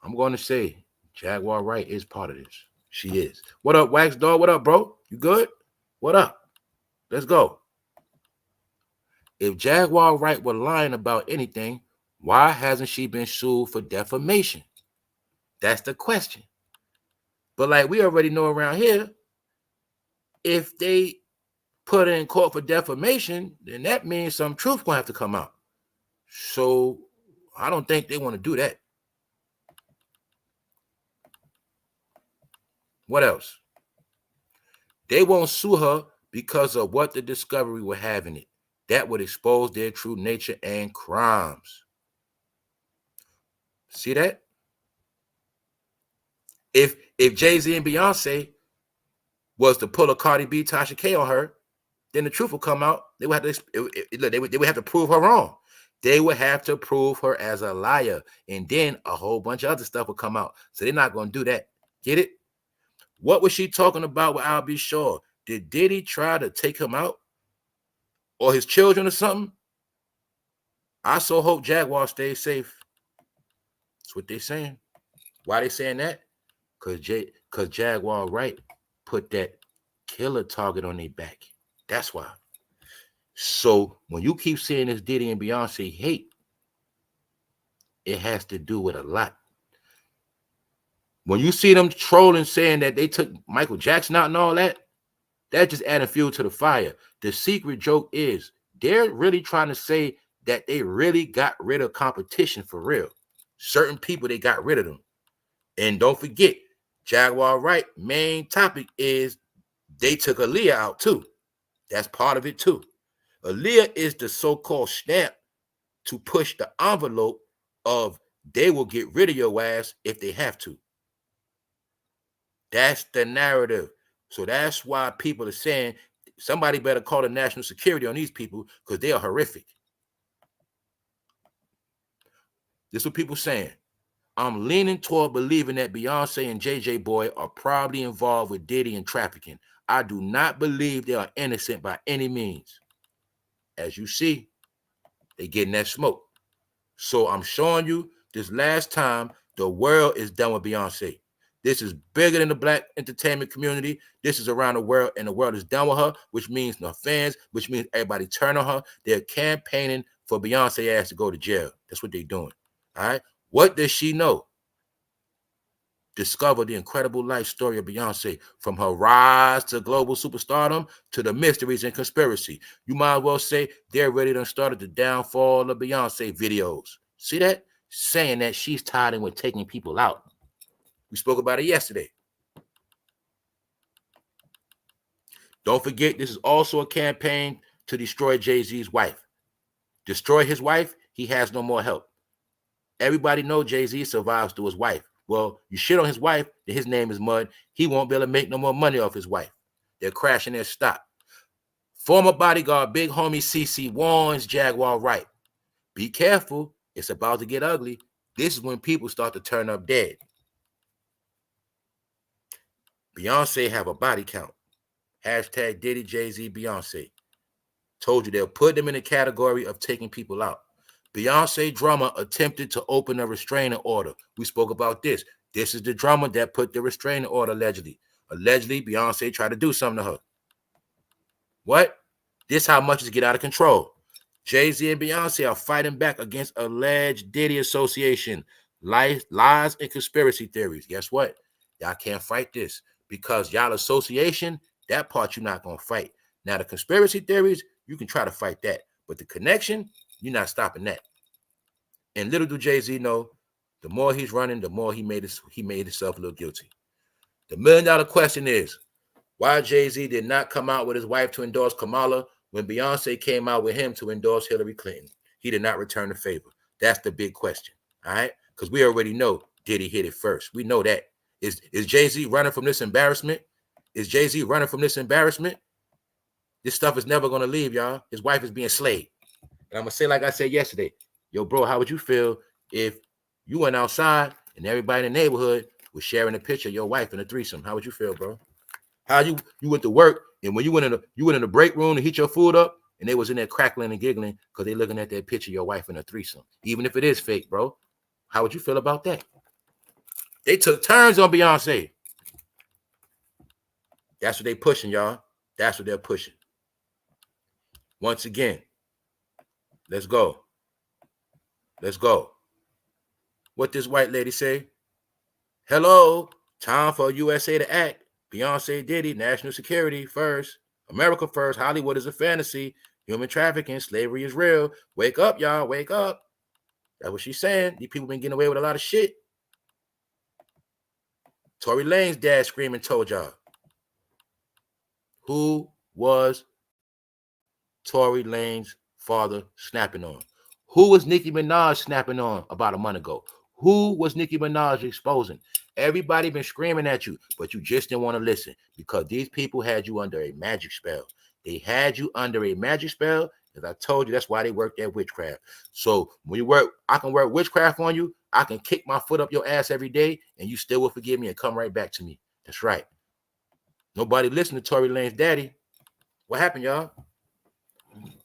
I'm going to say Jaguar Wright is part of this. She is. What up, Wax Dog? What up, bro? You good? What up? Let's go. If Jaguar Wright were lying about anything, why hasn't she been sued for defamation? That's the question. But like we already know around here, if they put her in court for defamation, then that means some truth gonna have to come out. So I don't think they want to do that. What else? They won't sue her because of what the discovery will have in it. That would expose their true nature and crimes. See that? If Jay-Z and Beyonce was to pull a Cardi B, Tasha K on her, then the truth will come out. They would have to, they would have to prove her wrong. They would have to prove her as a liar, and then a whole bunch of other stuff will come out. So they're not going to do that. Get it? What was she talking about with I'll Be Sure? Did Diddy try to take him out? Or his children or something? I so hope Jaguar stays safe. That's what they're saying. Why they saying that? Because Jaguar Wright put that killer target on their back. That's why. So when you keep seeing this Diddy and Beyonce hate, it has to do with a lot. When you see them trolling saying that they took Michael Jackson out and all that, that's just adding fuel to the fire. The secret joke is they're really trying to say that they really got rid of competition for real. Certain people, they got rid of them. And don't forget, Jaguar Wright, main topic is they took Aaliyah out too. That's part of it too. Aaliyah is the so-called stamp to push the envelope of they will get rid of your ass if they have to. That's the narrative. So that's why people are saying somebody better call the national security on these people because they are horrific. This is what people saying. I'm leaning toward believing that Beyonce and JJ Boy are probably involved with Diddy and trafficking. I do not believe they are innocent by any means. As you see, they getting that smoke. So I'm showing you this last time the world is done with Beyonce. This is bigger than the black entertainment community. This is around the world, and the world is done with her, which means no fans, which means everybody turn on her. They're campaigning for Beyonce ass to go to jail. That's what they're doing. All right. What does she know? Discover the incredible life story of Beyonce, from her rise to global superstardom to the mysteries and conspiracy. You might as well say they're ready to start the downfall of Beyonce videos. See that? Saying that she's tied in with taking people out. We spoke about it yesterday. Don't forget, this is also a campaign to destroy Jay-Z's wife. Destroy his wife, he has no more help. Everybody knows Jay-Z survives through his wife. Well, you shit on his wife, then his name is mud. He won't be able to make no more money off his wife. They're crashing their stock. Former bodyguard, big homie CC warns Jaguar Wright. Be careful. It's about to get ugly. This is when people start to turn up dead. Beyonce have a body count. Hashtag Diddy, Jay-Z, Beyonce. Told you they'll put them in the category of taking people out. Beyonce drummer attempted to open a restraining order. We spoke about this. This is the drummer that put the restraining order allegedly. Allegedly, Beyonce tried to do something to her. What? This how much is get out of control. Jay-Z and Beyonce are fighting back against alleged Diddy association, lies and conspiracy theories. Guess what? Y'all can't fight this because y'all association, that part you're not going to fight. Now, the conspiracy theories, you can try to fight that. But the connection, you're not stopping that. And little do Jay-Z know, the more he's running, the more he made himself a little guilty. The $1 million question is, why Jay-Z did not come out with his wife to endorse Kamala when Beyonce came out with him to endorse Hillary Clinton? He did not return the favor. That's the big question, all right? Because we already know Diddy hit it first. We know that. Is Jay-Z running from this embarrassment? Is Jay-Z running from this embarrassment? This stuff is never going to leave, y'all. His wife is being slayed. And I'm going to say like I said yesterday, yo, bro, how would you feel if you went outside and everybody in the neighborhood was sharing a picture of your wife in a threesome? How would you feel, bro? How you went to work, and when you went in the break room to heat your food up, and they was in there crackling and giggling because they looking at that picture of your wife in a threesome, even if it is fake, bro. How would you feel about that? They took turns on Beyonce. That's what they pushing, y'all. That's what they're pushing. Once again, let's go. Let's go. What this white lady say? Hello, time for USA to act. Beyonce, Diddy, national security first. America first. Hollywood is a fantasy. Human trafficking, slavery is real. Wake up, y'all. Wake up. That's what she's saying. These people been getting away with a lot of shit. Tory Lanez's dad screaming told y'all. Who was Tory Lanez's father snapping on? Who was Nicki Minaj snapping on about a month ago? Who was Nicki Minaj exposing? Everybody been screaming at you, but you just didn't want to listen because these people had you under a magic spell. They had you under a magic spell. As I told you, that's why they work that witchcraft. So when you work, I can work witchcraft on you. I can kick my foot up your ass every day, and you still will forgive me and come right back to me. That's right. Nobody listened to Tory Lanez's daddy. What happened, y'all?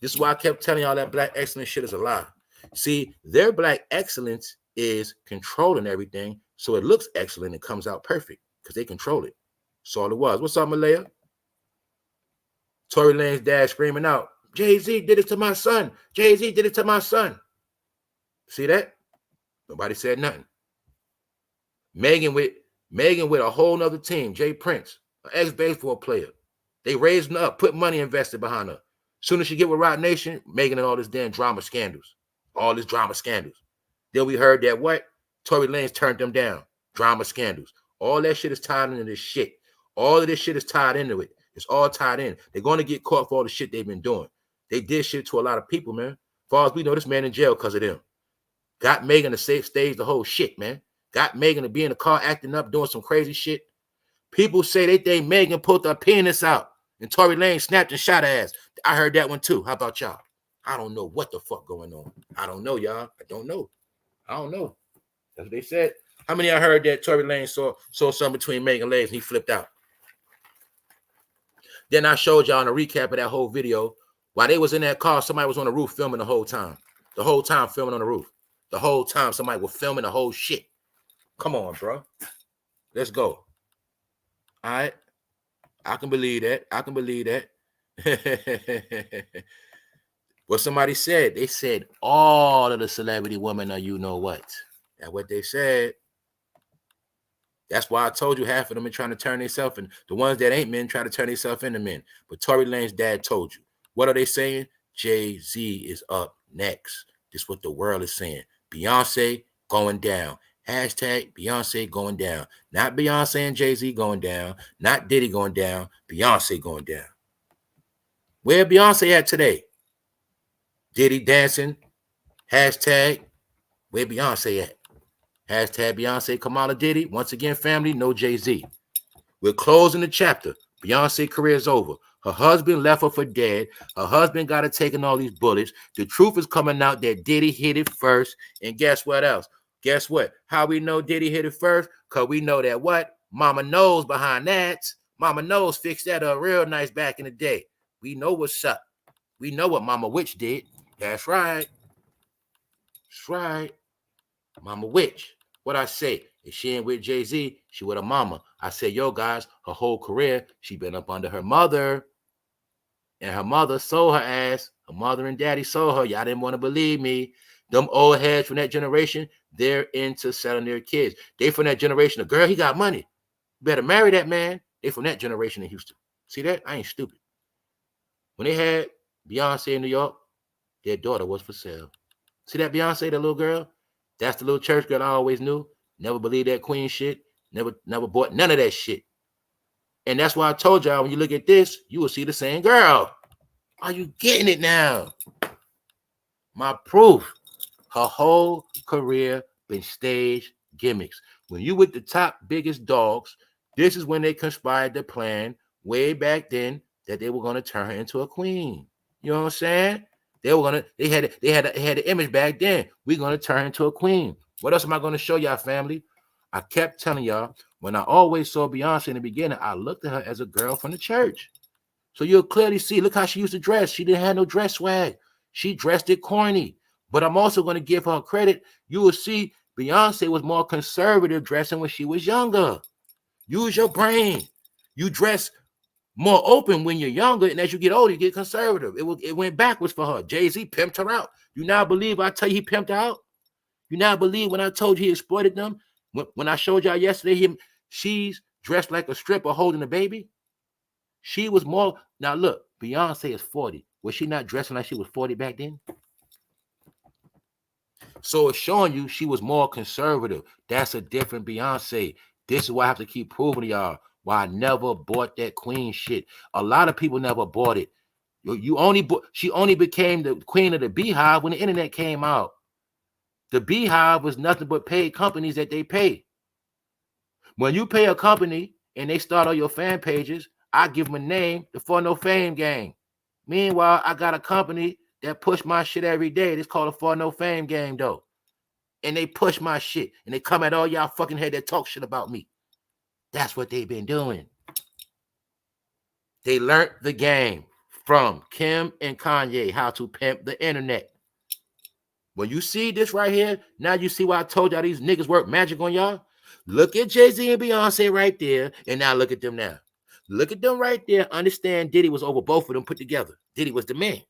This is why I kept telling y'all that black excellence shit is a lie. See, their black excellence is controlling everything, so it looks excellent and comes out perfect because they control it. That's all it was. What's up, Malaya? Tory Lanez's dad screaming out, Jay-Z did it to my son. Jay-Z did it to my son. See that? Nobody said nothing. Megan with a whole nother team, Jay Prince, an ex-baseball player. They raised her up, put money invested behind her. Soon as she get with Roc Nation, Megan and all this damn drama scandals. All this drama scandals. Then we heard that what? Tory Lanez turned them down. Drama scandals. All that shit is tied into this shit. All of this shit is tied into it. It's all tied in. They're going to get caught for all the shit they've been doing. They did shit to a lot of people, man. As far as we know, this man in jail because of them. Got Megan to stage the whole shit, man. Got Megan to be in the car acting up, doing some crazy shit. People say they think Megan pulled her penis out and Tory Lanez snapped and shot her ass. I heard that one too. How about y'all? I don't know what the fuck going on. I don't know, y'all. I don't know. That's what they said. How many of y'all heard that Tory Lanez saw something between Megan legs and he flipped out? Then I showed y'all in a recap of that whole video. While they was in that car, somebody was on the roof filming the whole time. The whole time filming on the roof. The whole time somebody was filming the whole shit. Come on, bro. Let's go. All right. I can believe that. I can believe that. What somebody said, they said all of the celebrity women are you know what. That's what they said. That's why I told you half of them are trying to turn themselves in. The ones that ain't men try to turn themselves into men. But Tory Lanez's dad told you. What are they saying? Jay-Z is up next. This is what the world is saying. Beyonce going down. Hashtag Beyonce going down. Not Beyonce and Jay-Z going down. Not Diddy going down. Beyonce going down. Where Beyonce at today? Diddy dancing. Hashtag where Beyonce at? Hashtag Beyonce, Kamala, Diddy. Once again, family, no Jay-Z. We're closing the chapter. Beyonce career is over. Her husband left her for dead. Her husband got her taking all these bullets. The truth is coming out that Diddy hit it first. And guess what else? Guess what? How we know Diddy hit it first? Because we know that what? Mama knows behind that. Mama knows fixed that up real nice back in the day. We know what's up. We know what Mama Witch did. That's right. That's right. Mama Witch. What I say? If she ain't with Jay-Z, she with her mama. I say, yo, guys, her whole career, she been up under her mother. And her mother sold her ass. Her mother and daddy sold her. Y'all didn't want to believe me. Them old heads from that generation, they're into selling their kids. They from that generation. The girl, he got money. You better marry that man. They from that generation in Houston. See that? I ain't stupid. When they had Beyonce in New York, their daughter was for sale. See that Beyonce, the little girl? That's the little church girl I always knew. Never believed that queen shit. Never bought none of that shit. And that's why I told y'all, when you look at this, you will see the same girl. Are you getting it now? My proof. Her whole career been stage gimmicks. When you with the top biggest dogs, this is when they conspired to plan way back then that they were going to turn her into a queen. You know what I'm saying? They had the image back then. We're going to turn her into a queen. What else am I going to show y'all, family? I kept telling y'all, when I always saw Beyonce in the beginning, I looked at her as a girl from the church. So you'll clearly see, look how she used to dress. She didn't have no dress swag. She dressed it corny. But I'm also going to give her credit. You will see Beyonce was more conservative dressing when she was younger. Use your brain. You dress more open when you're younger, and as you get older, you get conservative. It went backwards for her. Jay-Z pimped her out. You now believe I tell you he pimped her out? You now believe when I told you he exploited them? When I showed y'all yesterday, she's dressed like a stripper holding a baby. She was more. Now look, Beyonce is 40. Was she not dressing like she was 40 back then? So it's showing you she was more conservative. That's a different Beyonce. This is why I have to keep proving to y'all why I never bought that queen shit. A lot of people never bought it. She only became the queen of the Beehive when the internet came out. The Beehive was nothing but paid companies that they pay. When you pay a company and they start on your fan pages, I give them a name, the For No Fame Gang. Meanwhile, I got a company that push my shit every day. It's called a For No Fame Gang, though. And they push my shit. And they come at all y'all fucking head that talk shit about me. That's what they've been doing. They learned the game from Kim and Kanye, how to pimp the internet. When you see this right here, now you see why I told y'all these niggas work magic on y'all. Look at Jay-Z and Beyonce right there, and now look at them now. Look at them right there. Understand Diddy was over both of them put together. Diddy was the man.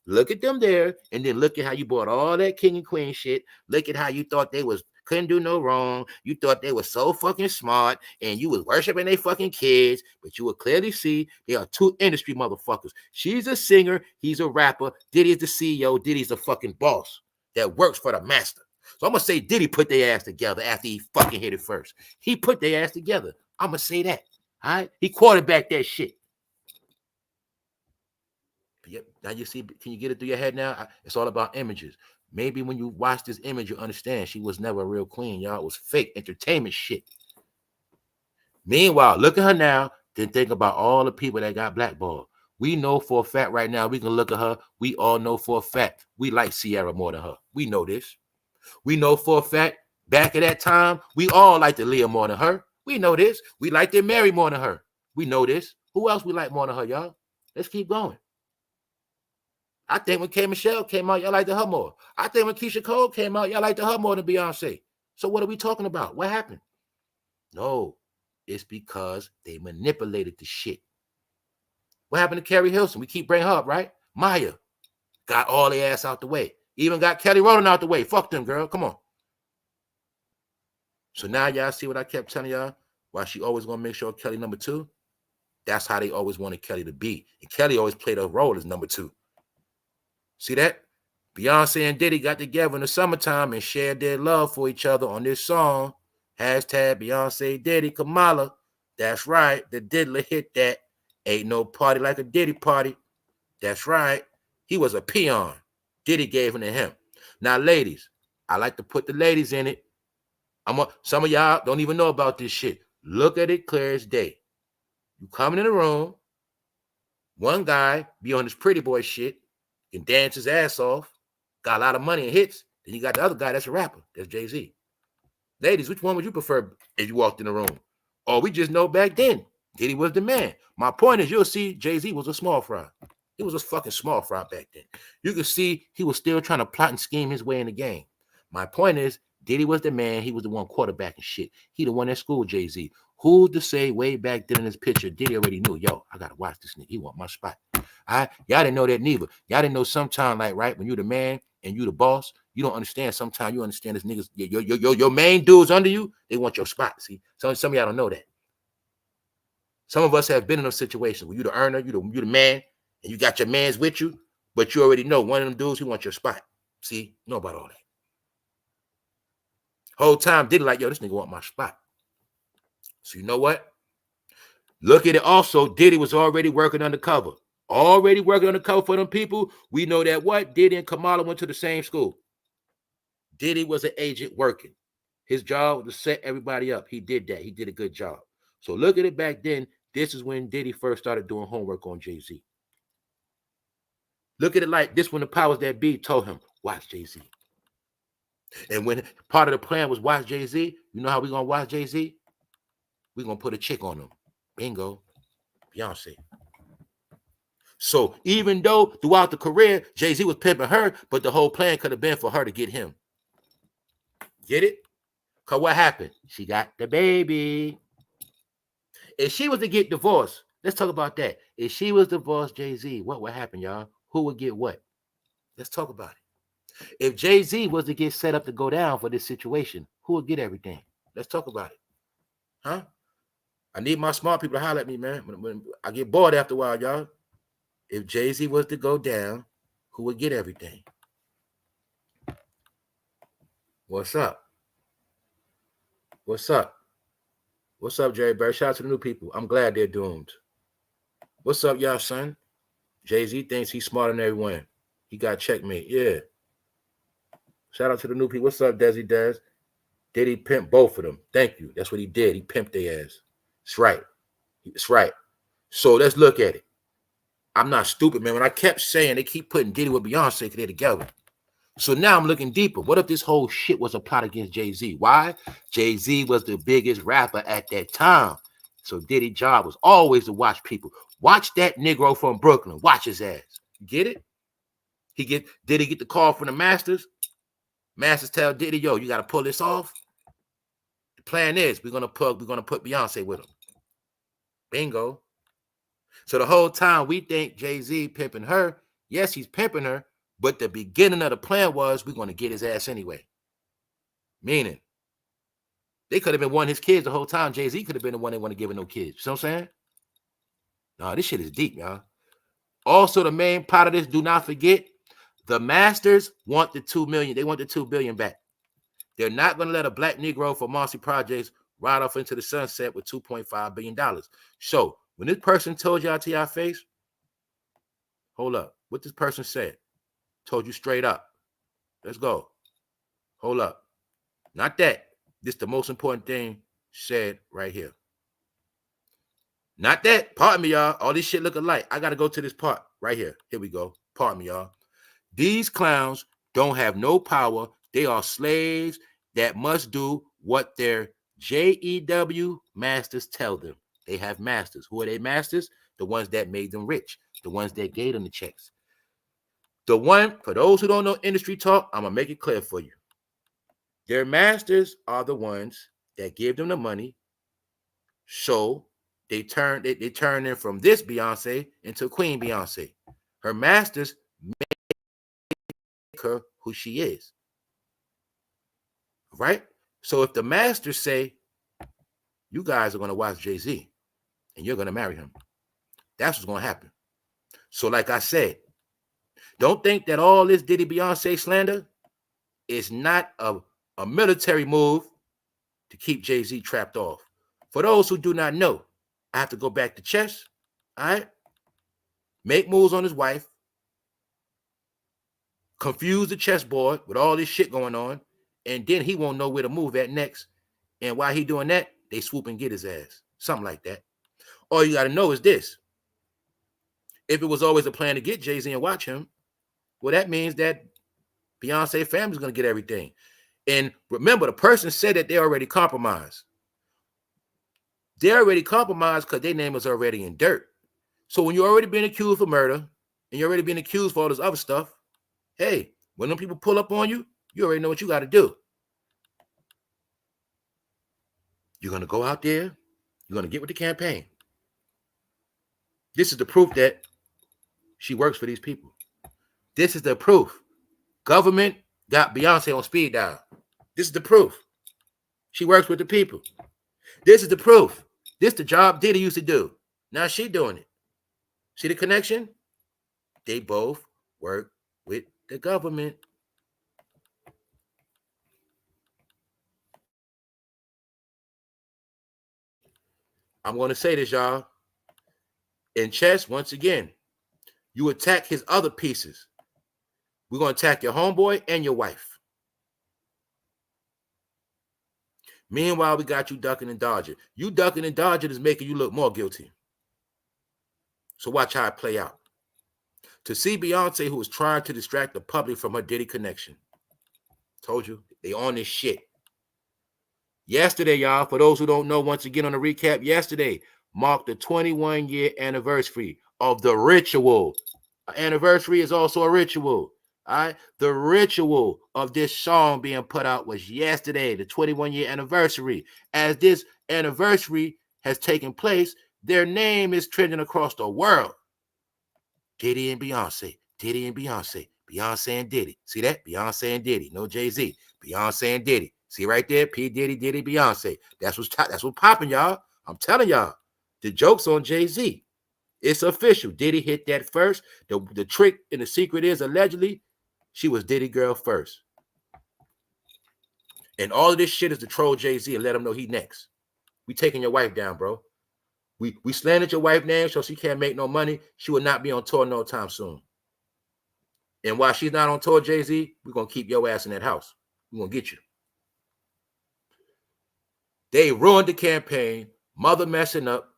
Look at them there, and then look at how you bought all that king and queen shit. Look at how you thought they couldn't do no wrong. You thought they were so fucking smart, and you was worshiping their fucking kids, but you would clearly see they are two industry motherfuckers. She's a singer, he's a rapper. Diddy is the CEO, Diddy's the fucking boss that works for the master. So I'm going to say Diddy put their ass together after he fucking hit it first. He put their ass together. I'm going to say that. All right? He quarterbacked that shit. Now you see, can you get it through your head now? It's all about images. Maybe when you watch this image, you understand she was never a real queen, y'all. It was fake entertainment shit. Meanwhile, look at her now, then think about all the people that got blackballed. We know for a fact right now, we can look at her. We all know for a fact we like Ciara more than her. We know this. We know for a fact back at that time, we all liked Leah more than her. We know this. We liked Mary more than her. We know this. Who else we like more than her, y'all? Let's keep going. I think when K. Michelle came out, y'all liked her more. I think when Keisha Cole came out, y'all liked her more than Beyonce. So what are we talking about? What happened? No, it's because they manipulated the shit. What happened to Carrie Hilson? We keep bringing her up, right? Maya got all the ass out the way. Even got Kelly Rowland out the way. Fuck them, girl. Come on. So now y'all see what I kept telling y'all? Why she always going to make sure Kelly number 2? That's how they always wanted Kelly to be. And Kelly always played her role as number 2. See that? Beyonce and Diddy got together in the summertime and shared their love for each other on this song. Hashtag Beyonce Diddy Kamala. That's right. The diddler hit that. Ain't no party like a Diddy party. That's right. He was a peon. Diddy gave him to him. Now, ladies, I like to put the ladies in it. Some of y'all don't even know about this shit. Look at it clear as day. You coming in the room. One guy be on his pretty boy shit and dance his ass off, got a lot of money and hits. Then you got the other guy that's a rapper. That's Jay-Z. Ladies, which one would you prefer if you walked in the room? Or we just know back then, Diddy was the man. My point is, you'll see Jay-Z was a small fry. He was a fucking small fry back then. You can see he was still trying to plot and scheme his way in the game. My point is, Diddy was the man. He was the one quarterbacking shit. He the one that schooled Jay-Z. Who's to say way back then in this picture, Diddy already knew, yo, I got to watch this nigga. He want my spot. Y'all didn't know that neither. Y'all didn't know sometime, like, right, when you the man and you the boss, you don't understand. Sometimes you understand this niggas, your main dudes under you, they want your spot. See, some of y'all don't know that. Some of us have been in those situations where you the earner, you the man, and you got your mans with you, but you already know one of them dudes, he wants your spot. See, you know about all that. Whole time, Diddy like, yo, this nigga want my spot. So you know what? Look at it also, Diddy was already working undercover. Already working undercover for them people. We know that what? Diddy and Kamala went to the same school. Diddy was an agent working. His job was to set everybody up. He did that. He did a good job. So look at it back then. This is when Diddy first started doing homework on Jay-Z. Look at it like this when the powers that be told him, watch Jay-Z. And when part of the plan was watch Jay-Z, you know how we're going to watch Jay-Z? We're going to put a chick on him. Bingo. Beyonce. So even though throughout the career, Jay-Z was pimping her, but the whole plan could have been for her to get him. Get it? Because what happened? She got the baby. If she was to get divorced, let's talk about that. If she was divorced, Jay-Z, what would happen, y'all? Who would get what? Let's talk about it. If Jay-Z was to get set up to go down for this situation, who would get everything? Let's talk about it. Huh? I need my smart people to holler at me, man. When I get bored after a while, y'all. If Jay-Z was to go down, who would get everything? What's up? What's up? What's up, Jerry Bird? Shout out to the new people. I'm glad they're doomed. What's up, y'all, son? Jay-Z thinks he's smarter than everyone. He got checkmate. Yeah. Shout out to the new people. What's up, Desi Des? Did he pimp both of them? Thank you. That's what he did. He pimped their ass. That's right. That's right. So let's look at it. I'm not stupid, man. When I kept saying they keep putting Diddy with Beyonce because they're together. So now I'm looking deeper. What if this whole shit was a plot against Jay-Z? Why? Jay-Z was the biggest rapper at that time. So Diddy's job was always to watch people. Watch that Negro from Brooklyn. Watch his ass. Get it? Diddy get the call from the Masters? Masters tell Diddy, yo, you got to pull this off. The plan is we're gonna put Beyonce with him. Bingo. So the whole time we think Jay-Z pimping her. Yes, he's pimping her, but the beginning of the plan was we're gonna get his ass anyway. Meaning, they could have been one of his kids the whole time. Jay-Z could have been the one they want to give him no kids. You know what I'm saying? No, this shit is deep, y'all. Also, the main part of this, do not forget, the Masters want the $2 million. They want the $2 billion back. They're not going to let a black Negro for Marcy Projects ride off into the sunset with $2.5 billion. So when this person told y'all to your face, hold up. What this person said, told you straight up. Let's go. Hold up. Not that. This is the most important thing said right here. Not that. Pardon me, y'all. All this shit look alike. I got to go to this part right here. Here we go. Pardon me, y'all. These clowns don't have no power. They are slaves that must do what their JEW masters tell them. They have masters. Who are they masters? The ones that made them rich. The ones that gave them the checks. The one, for those who don't know industry talk, I'm going to make it clear for you. Their masters are the ones that give them the money. So they turn in from this Beyonce into Queen Beyonce. Her masters make her who she is. Right? So if the masters say, you guys are going to watch Jay-Z and you're going to marry him, that's what's going to happen. So like I said, don't think that all this Diddy Beyonce slander is not a military move to keep Jay-Z trapped off. For those who do not know, I have to go back to chess. All right? Make moves on his wife. Confuse the chessboard with all this shit going on. And then he won't know where to move at next. And while he doing that, they swoop and get his ass. Something like that. All you got to know is this. If it was always a plan to get Jay-Z and watch him, well, that means that Beyonce family's going to get everything. And remember, the person said that they already compromised. They're already compromised because their name is already in dirt. So when you're already being accused for murder and you're already being accused for all this other stuff, hey, when them people pull up on you, you already know what you got to do. You're going to go out there. You're going to get with the campaign. This is the proof that she works for these people. This is the proof. Government got Beyonce on speed dial. This is the proof. She works with the people. This is the proof. This is the job Diddy used to do. Now she doing it. See the connection? They both work with the government. I'm going to say this, y'all. In chess, once again, you attack his other pieces. We're going to attack your homeboy and your wife. Meanwhile, we got you ducking and dodging. You ducking and dodging is making you look more guilty. So watch how it play out. To see Beyonce, who was trying to distract the public from her Diddy connection. Told you, they on this shit. Yesterday, y'all, for those who don't know, once again on the recap, yesterday marked the 21-year anniversary of the ritual. Anniversary is also a ritual. All right, the ritual of this song being put out was yesterday, the 21-year anniversary. As this anniversary has taken place, their name is trending across the world. Diddy and Beyonce, Diddy and Beyonce, Beyonce and Diddy. See that? Beyonce and Diddy, no Jay-Z. Beyonce and Diddy. See right there? P. Diddy, Diddy, Beyonce. That's what's popping, y'all. I'm telling y'all. The joke's on Jay-Z. It's official. Diddy hit that first. The trick and the secret is, allegedly, she was Diddy girl first. And all of this shit is to troll Jay-Z and let him know he next. We taking your wife down, bro. We slandered your wife name so she can't make no money. She will not be on tour no time soon. And while she's not on tour, Jay-Z, we're going to keep your ass in that house. We're going to get you. They ruined the campaign. Mother messing up.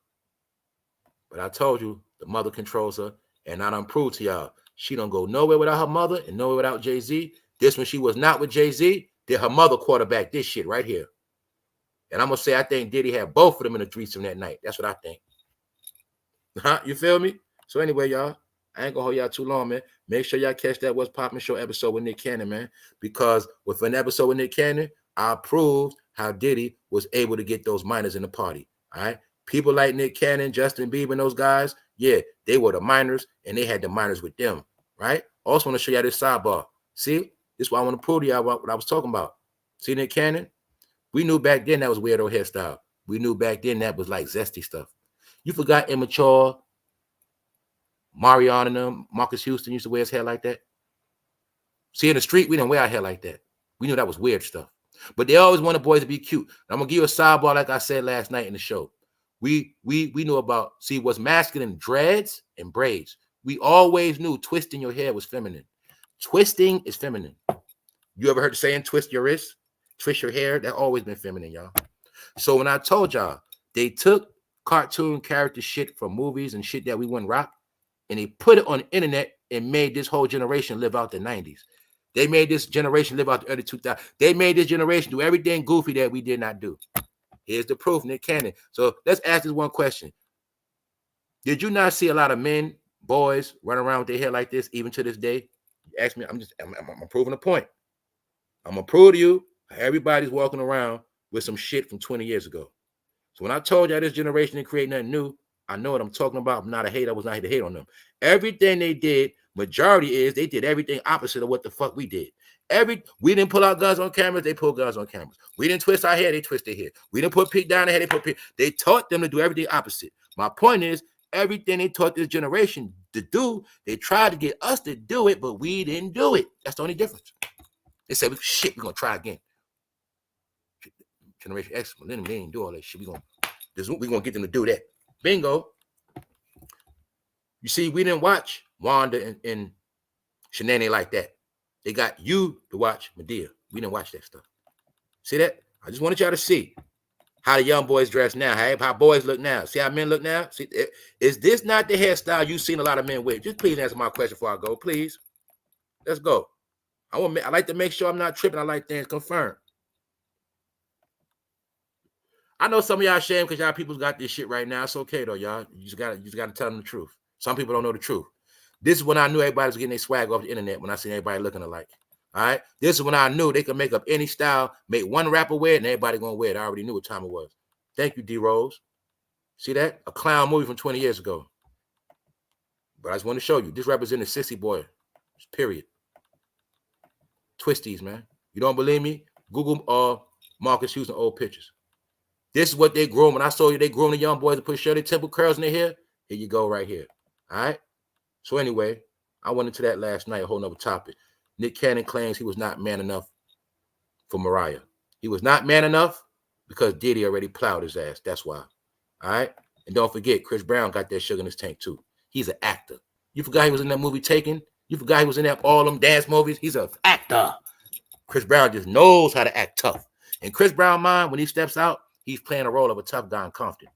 But I told you, the mother controls her. And I done proved to y'all, she don't go nowhere without her mother and nowhere without Jay-Z. This when she was not with Jay-Z, did her mother quarterback this shit right here. And I'm going to say, I think Diddy had both of them in the threesome that night. That's what I think. You feel me? So anyway, y'all, I ain't going to hold y'all too long, man. Make sure y'all catch that What's Poppin' Show episode with Nick Cannon, man. Because with an episode with Nick Cannon, I proved how Diddy was able to get those minors in the party. All right? People like Nick Cannon, Justin Bieber, and those guys, yeah, they were the minors, and they had the minors with them, right? Also want to show y'all this sidebar. See? This is why I want to prove to y'all what I was talking about. See Nick Cannon? We knew back then that was weirdo hairstyle. We knew back then that was like zesty stuff. You forgot Immature, Marion and them, Marcus Houston used to wear his hair like that. See, in the street, we didn't wear our hair like that. We knew that was weird stuff. But they always wanted boys to be cute. I'm going to give you a sidebar like I said last night in the show. We knew about, see, what's masculine, dreads and braids. We always knew twisting your hair was feminine. Twisting is feminine. You ever heard the saying, twist your wrist, twist your hair? That always been feminine, y'all. So when I told y'all, they took cartoon character shit from movies and shit that we wouldn't rock, and they put it on the internet and made this whole generation live out the 90s. They made this generation live out the early 2000s. They made this generation do everything goofy that we did not do. Here's the proof, Nick Cannon. So let's ask this one question. Did you not see a lot of men, boys, run around with their hair like this even to this day? You ask me, I'm proving a point. I'm going to prove to you everybody's walking around with some shit from 20 years ago. So when I told y'all this generation didn't create nothing new, I know what I'm talking about. I'm not a hater. I was not here to hate on them. Everything they did, majority is they did everything opposite of what the fuck we did. We didn't pull out guns on cameras, they pulled guns on cameras. We didn't twist our hair, they twist their hair. We didn't put peak down their head, they put peak. They taught them to do everything opposite. My point is, everything they taught this generation to do, they tried to get us to do it, but we didn't do it. That's the only difference. They said, shit, we're going to try again. Generation X, they didn't do all that shit. We're going to get them to do that. Bingo. You see, we didn't watch Wanda and Shanae like that. They got you to watch Medea. We didn't watch that stuff. See that? I just wanted y'all to see. How the young boys dress now. How boys look now. See how men look now? See, is this not the hairstyle you've seen a lot of men with? Just please answer my question before I go, please. Let's go. I like to make sure I'm not tripping. I like things confirmed. I know some of y'all ashamed because y'all people got this shit right now. It's okay though, y'all. You just gotta tell them the truth. Some people don't know the truth. This is when I knew everybody was getting their swag off the internet, when I seen everybody looking alike. All right. This is when I knew they could make up any style, make one rapper wear it, and everybody gonna wear it. I already knew what time it was. Thank you, D Rose. See that? A clown movie from 20 years ago. But I just want to show you. This represents Sissy Boy. Period. Twisties, man. You don't believe me? Google Marcus Houston old pictures. This is what they groom. When I saw you, they groom the young boys to put Shirley Temple curls in their hair. Here you go right here. All right? So anyway, I went into that last night, a whole nother topic. Nick Cannon claims he was not man enough for Mariah. He was not man enough because Diddy already plowed his ass. That's why. All right? And don't forget, Chris Brown got that sugar in his tank too. He's an actor. You forgot he was in that movie Taken? You forgot he was in all them dance movies? He's an actor. Chris Brown just knows how to act tough. In Chris Brown's mind, when he steps out, he's playing a role of a tough guy in Compton.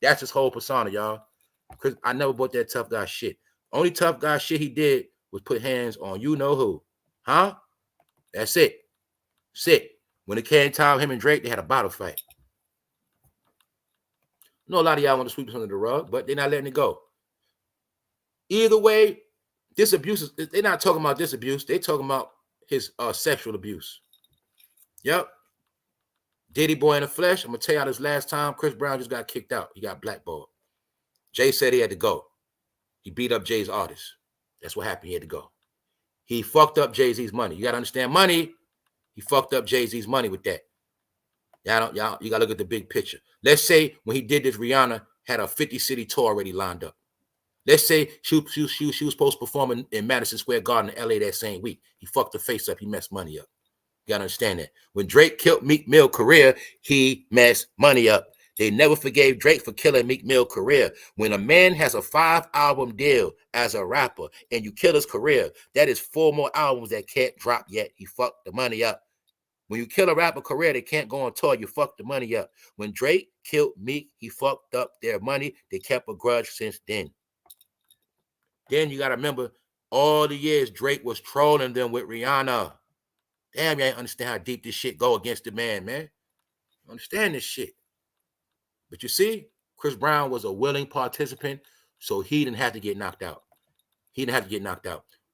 That's his whole persona, y'all. Chris, I never bought that tough guy shit. Only tough guy shit he did was put hands on you know who. Huh? That's it. Sick. When it came time, him and Drake, they had a bottle fight. I know a lot of y'all want to sweep this under the rug, but they're not letting it go. Either way, this abuse is, they're not talking about this abuse. They're talking about his sexual abuse. Yep. Diddy Boy in the flesh. I'm going to tell y'all this last time. Chris Brown just got kicked out. He got blackballed. Jay said he had to go. He beat up Jay's artist. That's what happened. He had to go. He fucked up Jay-Z's money. You got to understand money. He fucked up Jay-Z's money with that. Y'all, you got to look at the big picture. Let's say when he did this, Rihanna had a 50-city tour already lined up. Let's say she was supposed to perform in Madison Square Garden in LA that same week. He fucked her face up. He messed money up. You got to understand that. When Drake killed Meek Mill's career, he messed money up. They never forgave Drake for killing Meek Mill's career. When a man has a 5-album deal as a rapper and you kill his career, that is 4 more albums that can't drop yet. He fucked the money up. When you kill a rapper career, they can't go on tour. You fucked the money up. When Drake killed Meek, he fucked up their money. They kept a grudge since then. Then you got to remember all the years Drake was trolling them with Rihanna. Damn, you ain't understand how deep this shit go against the man. You understand this shit. But you see, Chris Brown was a willing participant, so he didn't have to get knocked out.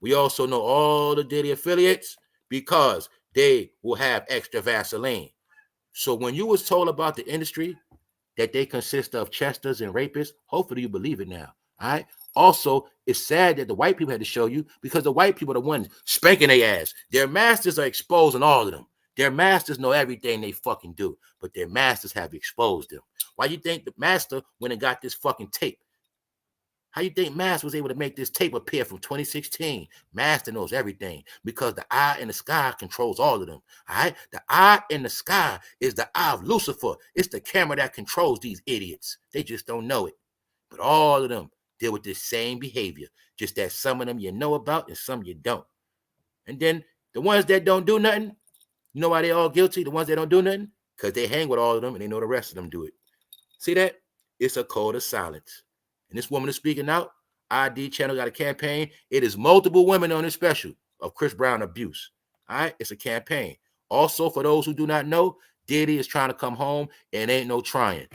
We also know all the Diddy affiliates because they will have extra Vaseline. So when you was told about the industry that they consist of chesters and rapists, hopefully you believe it now. All right. Also, it's sad that the white people had to show you because the white people are the ones spanking their ass. Their masters are exposing all of them. Their masters know everything they fucking do, but their masters have exposed them. Why you think the master went and got this fucking tape? How you think Master was able to make this tape appear from 2016? Master knows everything because the eye in the sky controls all of them. All right? The eye in the sky is the eye of Lucifer. It's the camera that controls these idiots. They just don't know it. But all of them deal with this same behavior. Just that some of them you know about and some you don't. And then the ones that don't do nothing, you know why they all guilty? The ones that don't do nothing? Because they hang with all of them and they know the rest of them do it. See that? It's a code of silence. And this woman is speaking out. ID channel got a campaign. It is multiple women on this special of Chris Brown abuse. All right? It's a campaign. Also, for those who do not know, Diddy is trying to come home and ain't no trying.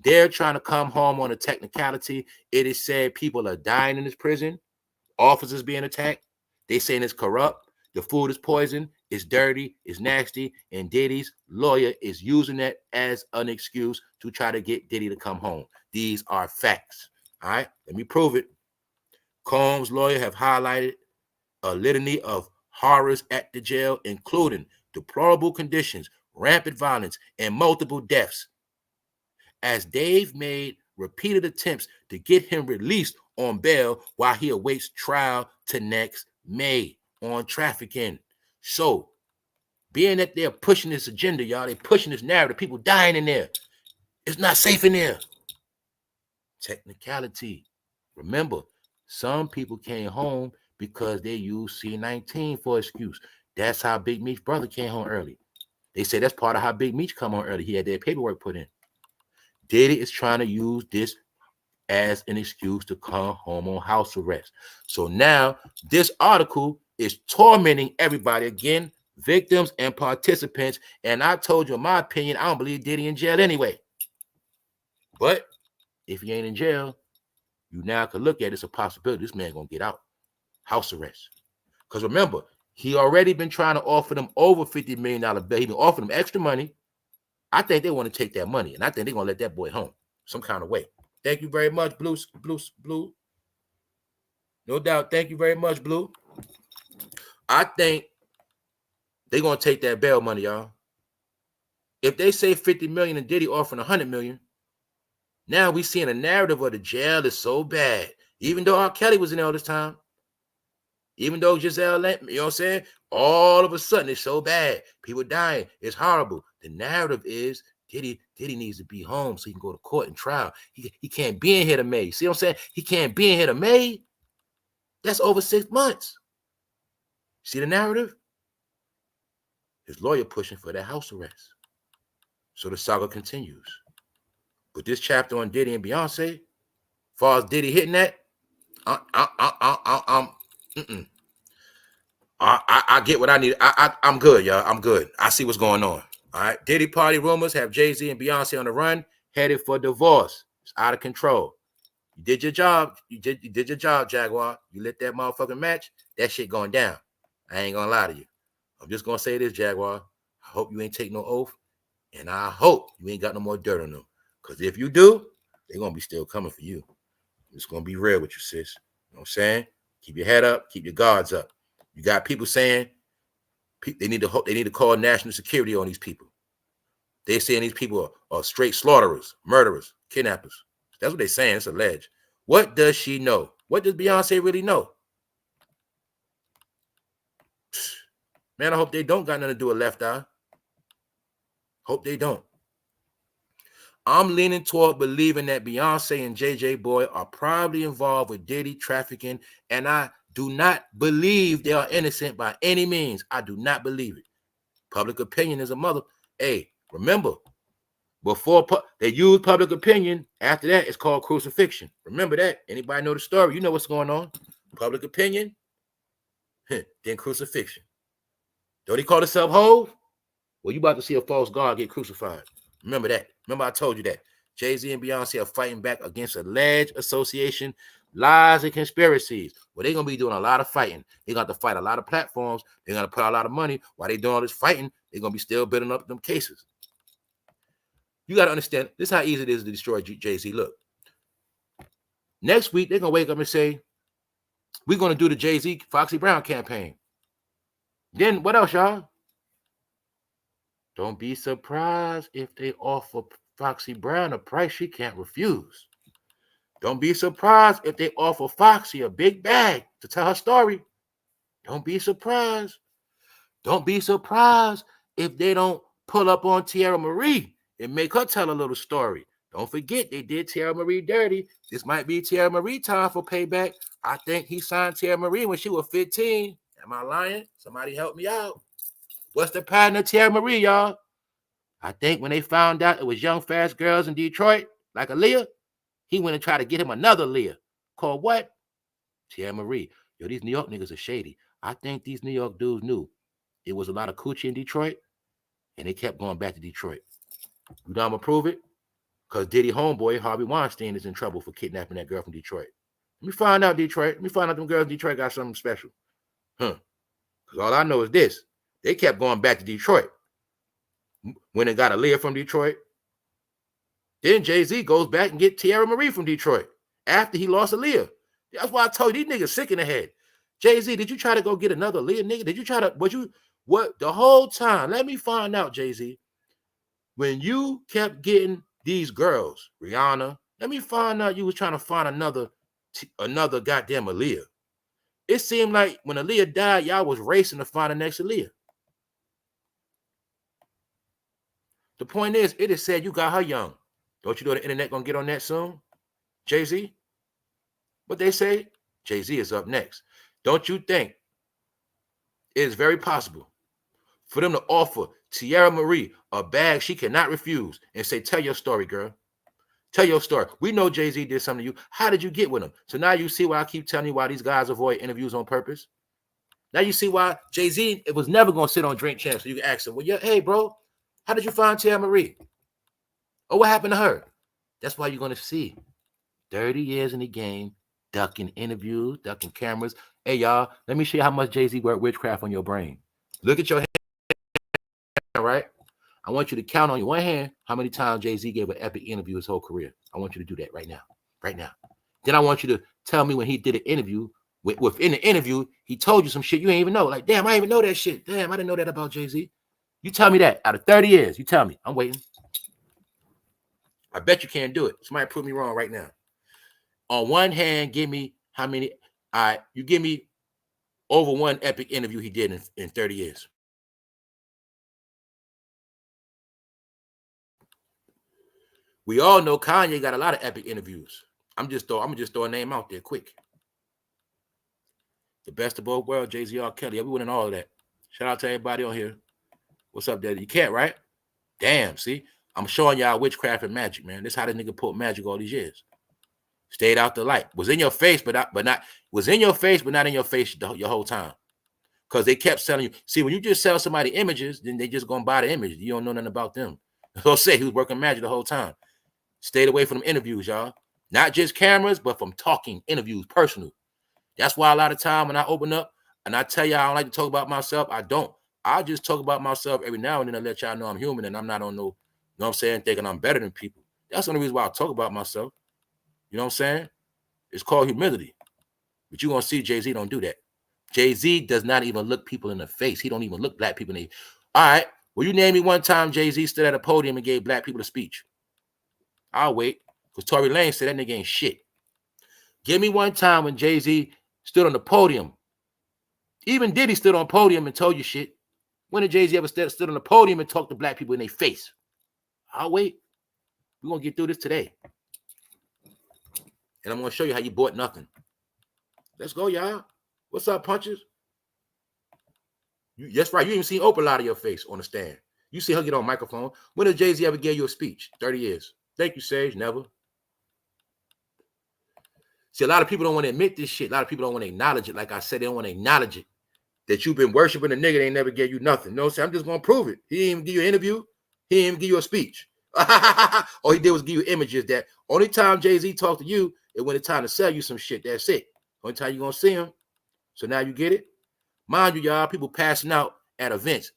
They're trying to come home on a technicality. It is said people are dying in this prison. Officers being attacked. They saying it's corrupt. The food is poison. It's dirty. It's nasty. And Diddy's lawyer is using that as an excuse to try to get Diddy to come home. These are facts. All right, let me prove it. Combs' lawyer have highlighted a litany of horrors at the jail, including deplorable conditions, rampant violence, and multiple deaths. As Dave made repeated attempts to get him released on bail while he awaits trial to next May on trafficking. So, being that they're pushing this agenda, y'all, they're pushing this narrative, people dying in there. It's not safe in there. Technicality. Remember, some people came home because they used C-19 for excuse. That's how Big Meech's brother came home early. They say that's part of how Big Meech come home early. He had their paperwork put in. Diddy is trying to use this as an excuse to come home on house arrest. So now this article is tormenting everybody again, victims and participants. And I told you, in my opinion, I don't believe Diddy in jail anyway. But if he ain't in jail, you now can look at it's a possibility this man gonna get out, house arrest. Because remember, he already been trying to offer them over $50 million bail. He been offering them extra money. I think they want to take that money, and I think they're gonna let that boy home some kind of way. Thank you very much, Blue. No doubt. Thank you very much, Blue. I think they're gonna take that bail money, y'all. If they say 50 million and Diddy offering 100 million, now we seeing a narrative of the jail is so bad. Even though R. Kelly was in there all this time, even though Giselle, you know what I'm saying? All of a sudden it's so bad. People dying. It's horrible. The narrative is Diddy needs to be home so he can go to court and trial. He can't be in here to May. See what I'm saying? He can't be in here to May. That's over 6 months. See the narrative? His lawyer pushing for that house arrest. So the saga continues. But this chapter on Diddy and Beyonce, as far as Diddy hitting that, I get what I need. I'm good, y'all. I'm good. I see what's going on. All right. Diddy party rumors have Jay-Z and Beyonce on the run, headed for divorce. It's out of control. You did your job. You did your job, Jaguar. You lit that motherfucking match. That shit going down. I ain't gonna lie to you. I'm just gonna say this, Jaguar. I hope you ain't take no oath, and I hope you ain't got no more dirt on them. Because if you do, they're gonna be still coming for you. It's gonna be real with you, sis. You know what I'm saying? Keep your head up, keep your guards up. You got people saying they need to call national security on these people. They're saying these people are straight slaughterers, murderers, kidnappers. That's what they're saying. It's alleged. What does she know? What does Beyonce really know? Man, I hope they don't got nothing to do with Left Eye. Hope they don't. I'm leaning toward believing that Beyonce and JJ Boy are probably involved with Diddy trafficking, and I do not believe they are innocent by any means. I do not believe it. Public opinion is a mother. Hey, remember, before they use public opinion, after that, it's called crucifixion. Remember that. Anybody know the story? You know what's going on. Public opinion, then crucifixion. Don't he call himself Hove? Well, you about to see a false god get crucified. Remember that. Remember I told you that. Jay-Z and Beyonce are fighting back against alleged association, lies, and conspiracies. Well, they're going to be doing a lot of fighting. They're going to have to fight a lot of platforms. They're going to put a lot of money. While they're doing all this fighting, they're going to be still building up them cases. You got to understand, this is how easy it is to destroy Jay-Z. Look, next week, they're going to wake up and say, we're going to do the Jay-Z Foxy Brown campaign. Then what else, y'all? Don't be surprised if they offer Foxy Brown a price she can't refuse. Don't be surprised if they offer Foxy a big bag to tell her story. Don't be surprised. Don't be surprised if they don't pull up on Tierra Marie and make her tell a little story. Don't forget, they did Tierra Marie dirty. This might be Tierra Marie time for payback. I think he signed Tierra Marie when she was 15. Am I lying? Somebody help me out. What's the pattern of Tierra Marie, y'all? I think when they found out it was young, fast girls in Detroit, like Aaliyah, he went and tried to get him another Aaliyah. Called what? Tierra Marie. Yo, these New York niggas are shady. I think these New York dudes knew it was a lot of coochie in Detroit, and they kept going back to Detroit. You know I'm gonna prove it? Because Diddy homeboy, Harvey Weinstein, is in trouble for kidnapping that girl from Detroit. Let me find out, Detroit. Let me find out them girls in Detroit got something special. Because all I know is this. They kept going back to Detroit. When they got Aaliyah from Detroit, then Jay-Z goes back and get Tierra Marie from Detroit after he lost Aaliyah. That's why I told you, these niggas sick in the head. Jay-Z, did you try to go get another Aaliyah, nigga? Did you try to, what, the whole time? Let me find out, Jay-Z. When you kept getting these girls, Rihanna, let me find out you was trying to find another goddamn Aaliyah. It seemed like when Aaliyah died, y'all was racing to find the next Aaliyah. The point is, it is said you got her young. Don't you know the internet gonna get on that soon? Jay-Z? What they say? Jay-Z is up next. Don't you think it is very possible for them to offer Tierra Marie a bag she cannot refuse and say, tell your story, girl. Tell your story. We know Jay-Z did something to you. How did you get with him? So now you see why I keep telling you why these guys avoid interviews on purpose. Now you see why Jay-Z, it was never going to sit on Drink Champs. So you can ask him, well, yeah, hey, bro, how did you find Tia Marie? Oh, what happened to her? That's why you're going to see 30 years in the game, ducking interviews, ducking cameras. Hey, y'all, let me show you how much Jay-Z worked witchcraft on your brain. Look at your hand, right? I want you to count on your one hand how many times Jay-Z gave an epic interview his whole career. I want you to do that right now. Right now. Then I want you to tell me when he did an interview, within the interview, he told you some shit you ain't even know. Like, damn, I didn't even know that shit. Damn, I didn't know that about Jay-Z. You tell me that. Out of 30 years, you tell me. I'm waiting. I bet you can't do it. Somebody prove me wrong right now. On one hand, give me how many. All right, you give me over one epic interview he did in 30 years. We all know Kanye got a lot of epic interviews. I'm just throwing a name out there quick. The best of both worlds, Jay-Z, R. Kelly. Yeah, we winning all of that. Shout out to everybody on here. What's up, Daddy? You can't, right? Damn, see? I'm showing y'all witchcraft and magic, man. This is how this nigga pulled magic all these years. Stayed out the light. Was in your face, but not was in your face, but not in your face your whole time. Because they kept selling you. See, when you just sell somebody images, then they just gonna buy the image. You don't know nothing about them. So say he was working magic the whole time. Stayed away from them interviews, y'all. Not just cameras, but from talking interviews, personal. That's why a lot of time when I open up and I tell y'all I don't like to talk about myself, I don't. I just talk about myself every now and then to let y'all know I'm human and I'm not on no, you know what I'm saying, thinking I'm better than people. That's the only reason why I talk about myself. You know what I'm saying? It's called humility. But you're going to see Jay-Z don't do that. Jay-Z does not even look people in the face. He don't even look black people in the face. All right. Well, you name me one time Jay-Z stood at a podium and gave black people a speech. I'll wait. Because Tory Lanez said that nigga ain't shit. Give me one time when Jay-Z stood on the podium. Even Diddy stood on podium and told you shit. When did Jay-Z ever stood on the podium and talked to black people in their face? I'll wait. We're going to get through this today. And I'm going to show you how you bought nothing. Let's go, y'all. What's up, punches? That's right. You ain't seen Oprah lie to your face on the stand. You see her get on microphone. When did Jay-Z ever give you a speech? 30 years. Thank you, Sage. Never. See, a lot of people don't want to admit this shit. A lot of people don't want to acknowledge it. Like I said, they don't want to acknowledge it. That you've been worshiping a nigga, they never gave you nothing. No, see, I'm just going to prove it. He didn't even give you an interview. He didn't even give you a speech. All he did was give you images that only time Jay-Z talked to you is when it's time to sell you some shit. That's it. Only time you're going to see him. So now you get it? Mind you, y'all, people passing out at events.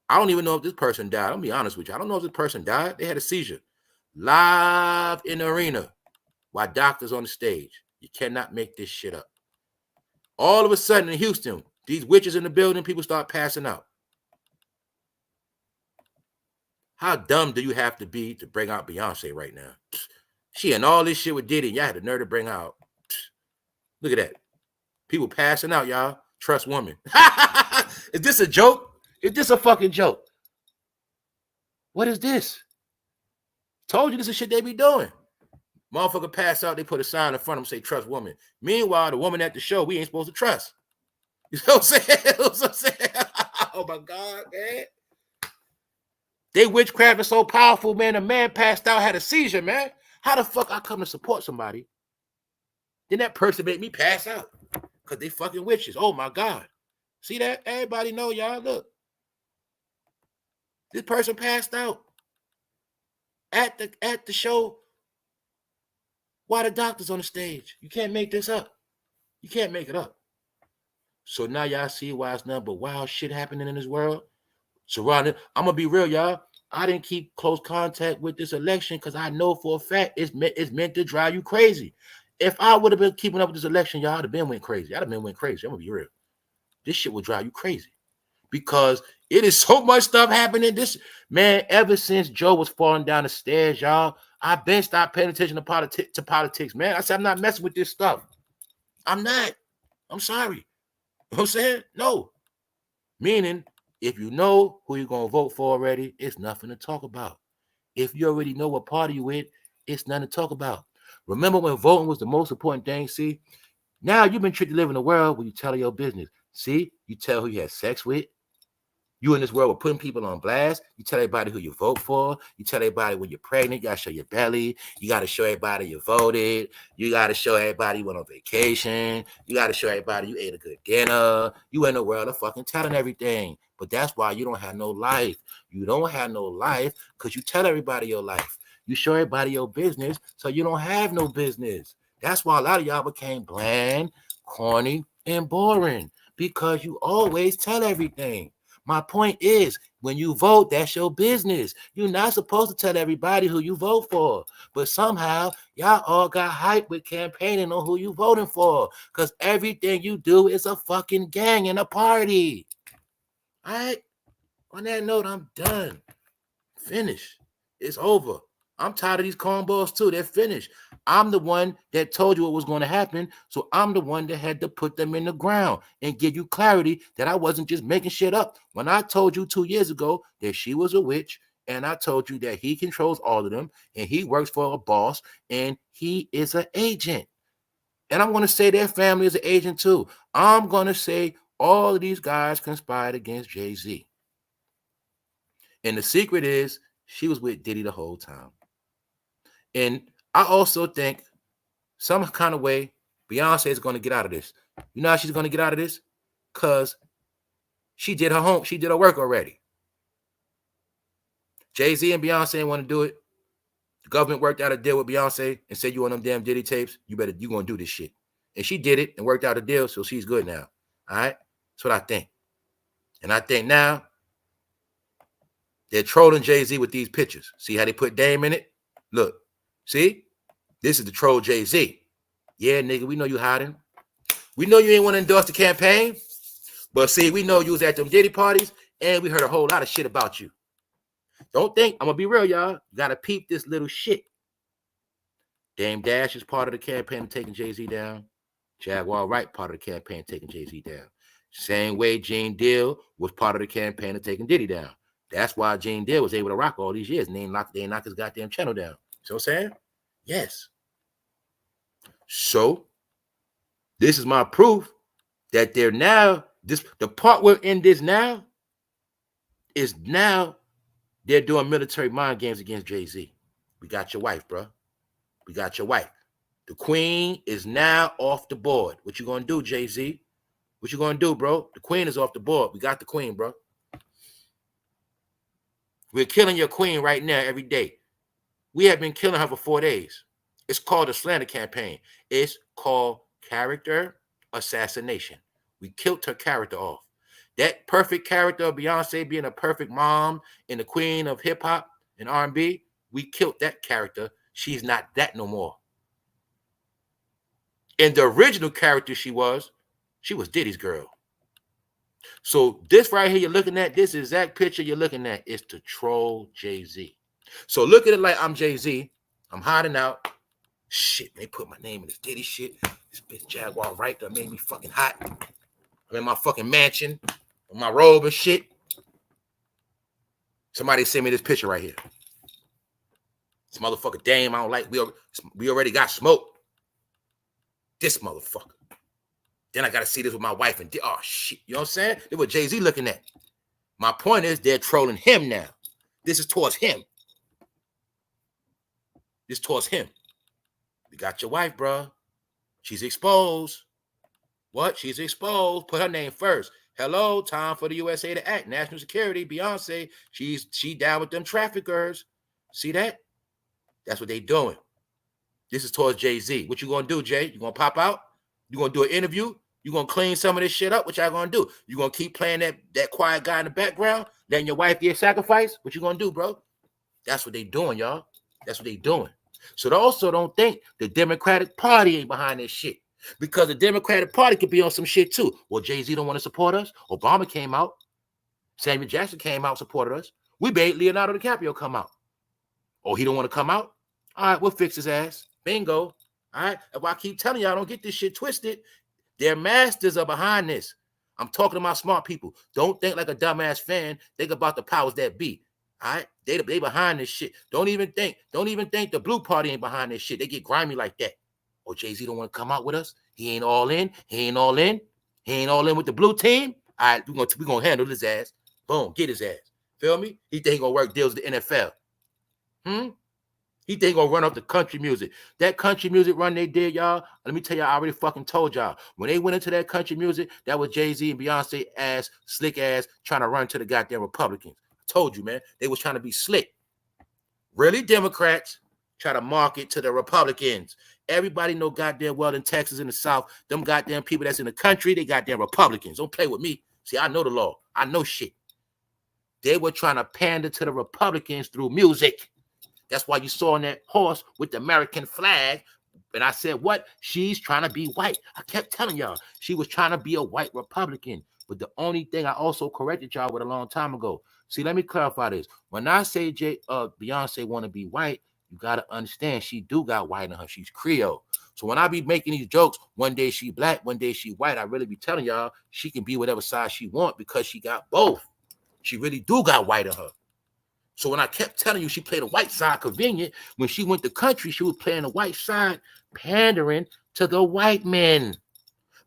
I don't even know if this person died. I'll be honest with you. I don't know if this person died. They had a seizure. Live in the arena while doctors on the stage. You cannot make this shit up. All of a sudden in Houston, these witches in the building, people start passing out. How dumb do you have to be to bring out Beyonce right now? She and all this shit with Diddy, y'all had the nerve to bring out. Look at that. People passing out, y'all. Trust woman. Is this a joke? Is this a fucking joke? What is this? Told you this is shit they be doing. Motherfucker pass out, they put a sign in front of them, say trust woman. Meanwhile, the woman at the show, we ain't supposed to trust. You know what I'm saying? You know what I'm saying? Oh my God, man. They witchcraft is so powerful, man. A man passed out, had a seizure, man. How the fuck I come to support somebody? Then that person made me pass out. Because they fucking witches. Oh my God. See that? Everybody know, y'all. Look. This person passed out at the show while the doctor's on the stage. You can't make this up. You can't make it up. So now y'all see why it's nothing but wild shit happening in this world. Surrounding. I'm going to be real, y'all. I didn't keep close contact with this election because I know for a fact it's meant to drive you crazy. If I would have been keeping up with this election, y'all would have been went crazy. I'd have been went crazy. I'm going to be real. This shit will drive you crazy because it is so much stuff happening. This, man, ever since Joe was falling down the stairs, y'all, I've been stopped paying attention to politics, man. I said, I'm not messing with this stuff. I'm not. I'm sorry. You know what I'm saying? No. Meaning, if you know who you're going to vote for already, it's nothing to talk about. If you already know what party you're with, it's nothing to talk about. Remember when voting was the most important thing? See, now you've been tricked to live in a world where you tell your business. See, you tell who you had sex with. You in this world with putting people on blast. You tell everybody who you vote for. You tell everybody when you're pregnant, you got to show your belly. You got to show everybody you voted. You got to show everybody you went on vacation. You got to show everybody you ate a good dinner. You in the world of fucking telling everything. But that's why you don't have no life. You don't have no life because you tell everybody your life. You show everybody your business, so you don't have no business. That's why a lot of y'all became bland, corny, and boring because you always tell everything. My point is, when you vote, that's your business. You're not supposed to tell everybody who you vote for. But somehow, y'all all got hype with campaigning on who you voting for. Because everything you do is a fucking gang and a party. All right? On that note, I'm done. Finished. It's over. I'm tired of these cornballs too. They're finished. I'm the one that told you what was going to happen. So I'm the one that had to put them in the ground and give you clarity that I wasn't just making shit up. When I told you 2 years ago that she was a witch, and I told you that he controls all of them, and he works for a boss, and he is an agent. And I'm going to say their family is an agent too. I'm going to say all of these guys conspired against Jay-Z. And the secret is she was with Diddy the whole time. And I also think some kind of way Beyonce is going to get out of this. You know how she's going to get out of this? Because she did her work already. Jay-Z and Beyonce didn't want to do it. The government worked out a deal with Beyonce and said, you want them damn Diddy tapes? You going to do this shit. And she did it and worked out a deal, so she's good now. All right? That's what I think. And I think now they're trolling Jay-Z with these pictures. See how they put Dame in it? Look. See? This is the troll Jay-Z. Yeah, nigga, we know you hiding. We know you ain't want to endorse the campaign. But see, we know you was at them Diddy parties, and we heard a whole lot of shit about you. Don't think, I'm going to be real, y'all. You got to peep this little shit. Dame Dash is part of the campaign of taking Jay-Z down. Jaguar Wright, part of the campaign of taking Jay-Z down. Same way Gene Deal was part of the campaign of taking Diddy down. That's why Gene Deal was able to rock all these years, and they ain't knock his goddamn channel down. See what I'm saying? Yes. So, this is my proof that they're now, the part we're in this now is now they're doing military mind games against Jay-Z. We got your wife, bro. We got your wife. The queen is now off the board. What you gonna do, Jay-Z? What you gonna do, bro? The queen is off the board. We got the queen, bro. We're killing your queen right now every day. We have been killing her for 4 days. It's called a slander campaign. It's called character assassination. We killed her character off. That perfect character of Beyonce being a perfect mom and the queen of hip-hop and R&B, we killed that character. She's not that no more. And the original character she was Diddy's girl. So this right here you're looking at, this exact picture you're looking at is to troll Jay-Z. So look at it like I'm Jay-Z. I'm hiding out. Shit, they put my name in this Diddy shit. This bitch Jaguar Wright that made me fucking hot. I'm in my fucking mansion with my robe and shit. Somebody send me this picture right here. This motherfucker Dame, I don't like. We already got smoke. This motherfucker. Then I got to see this with my wife and oh shit. You know what I'm saying? That's what Jay-Z looking at. My point is they're trolling him now. This is towards him. This towards him. We got your wife, bro. She's exposed. What? She's exposed. Put her name first. Hello, time for the USA to act. National security, Beyonce. She down with them traffickers. See that? That's what they doing. This is towards Jay-Z. What you gonna do, Jay? You gonna pop out? You gonna do an interview? You gonna clean some of this shit up? What y'all gonna do? You gonna keep playing that quiet guy in the background? Letting your wife get sacrificed? What you gonna do, bro? That's what they doing, y'all. That's what they doing. So they also don't think the Democratic Party ain't behind this shit. Because the Democratic Party could be on some shit too. Well, Jay-Z don't want to support us. Obama came out. Samuel Jackson came out, supported us. We made Leonardo DiCaprio come out. Oh, he don't want to come out? All right, we'll fix his ass. Bingo. All right. If I keep telling y'all, don't get this shit twisted. Their masters are behind this. I'm talking to my smart people. Don't think like a dumbass fan. Think about the powers that be. All right. They behind this shit. Don't even think the Blue Party ain't behind this shit. They get grimy like that. Oh, Jay-Z don't want to come out with us. He ain't all in. He ain't all in. He ain't all in with the blue team. All right, we're gonna handle his ass. Boom, get his ass. Feel me? He think he gonna work deals with the NFL. He think he gonna run up the country music. That country music run they did, y'all. Let me tell y'all, I already fucking told y'all. When they went into that country music, that was Jay-Z and Beyonce ass, slick ass, trying to run to the goddamn Republicans. I told you, man. They was trying to be slick. Really, Democrats try to market to the Republicans. Everybody know goddamn well in Texas and the South, them goddamn people that's in the country, they goddamn Republicans. Don't play with me. See, I know the law. I know shit. They were trying to pander to the Republicans through music. That's why you saw on that horse with the American flag. And I said, what? She's trying to be white. I kept telling y'all, she was trying to be a white Republican. But the only thing I also corrected y'all with a long time ago. See, let me clarify this. When I say Beyonce want to be white, you got to understand she do got white in her. She's Creole. So when I be making these jokes, one day she black, one day she white, I really be telling y'all she can be whatever side she want because she got both. She really do got white in her. So when I kept telling you she played the white side convenient, when she went to country, she was playing the white side, pandering to the white men.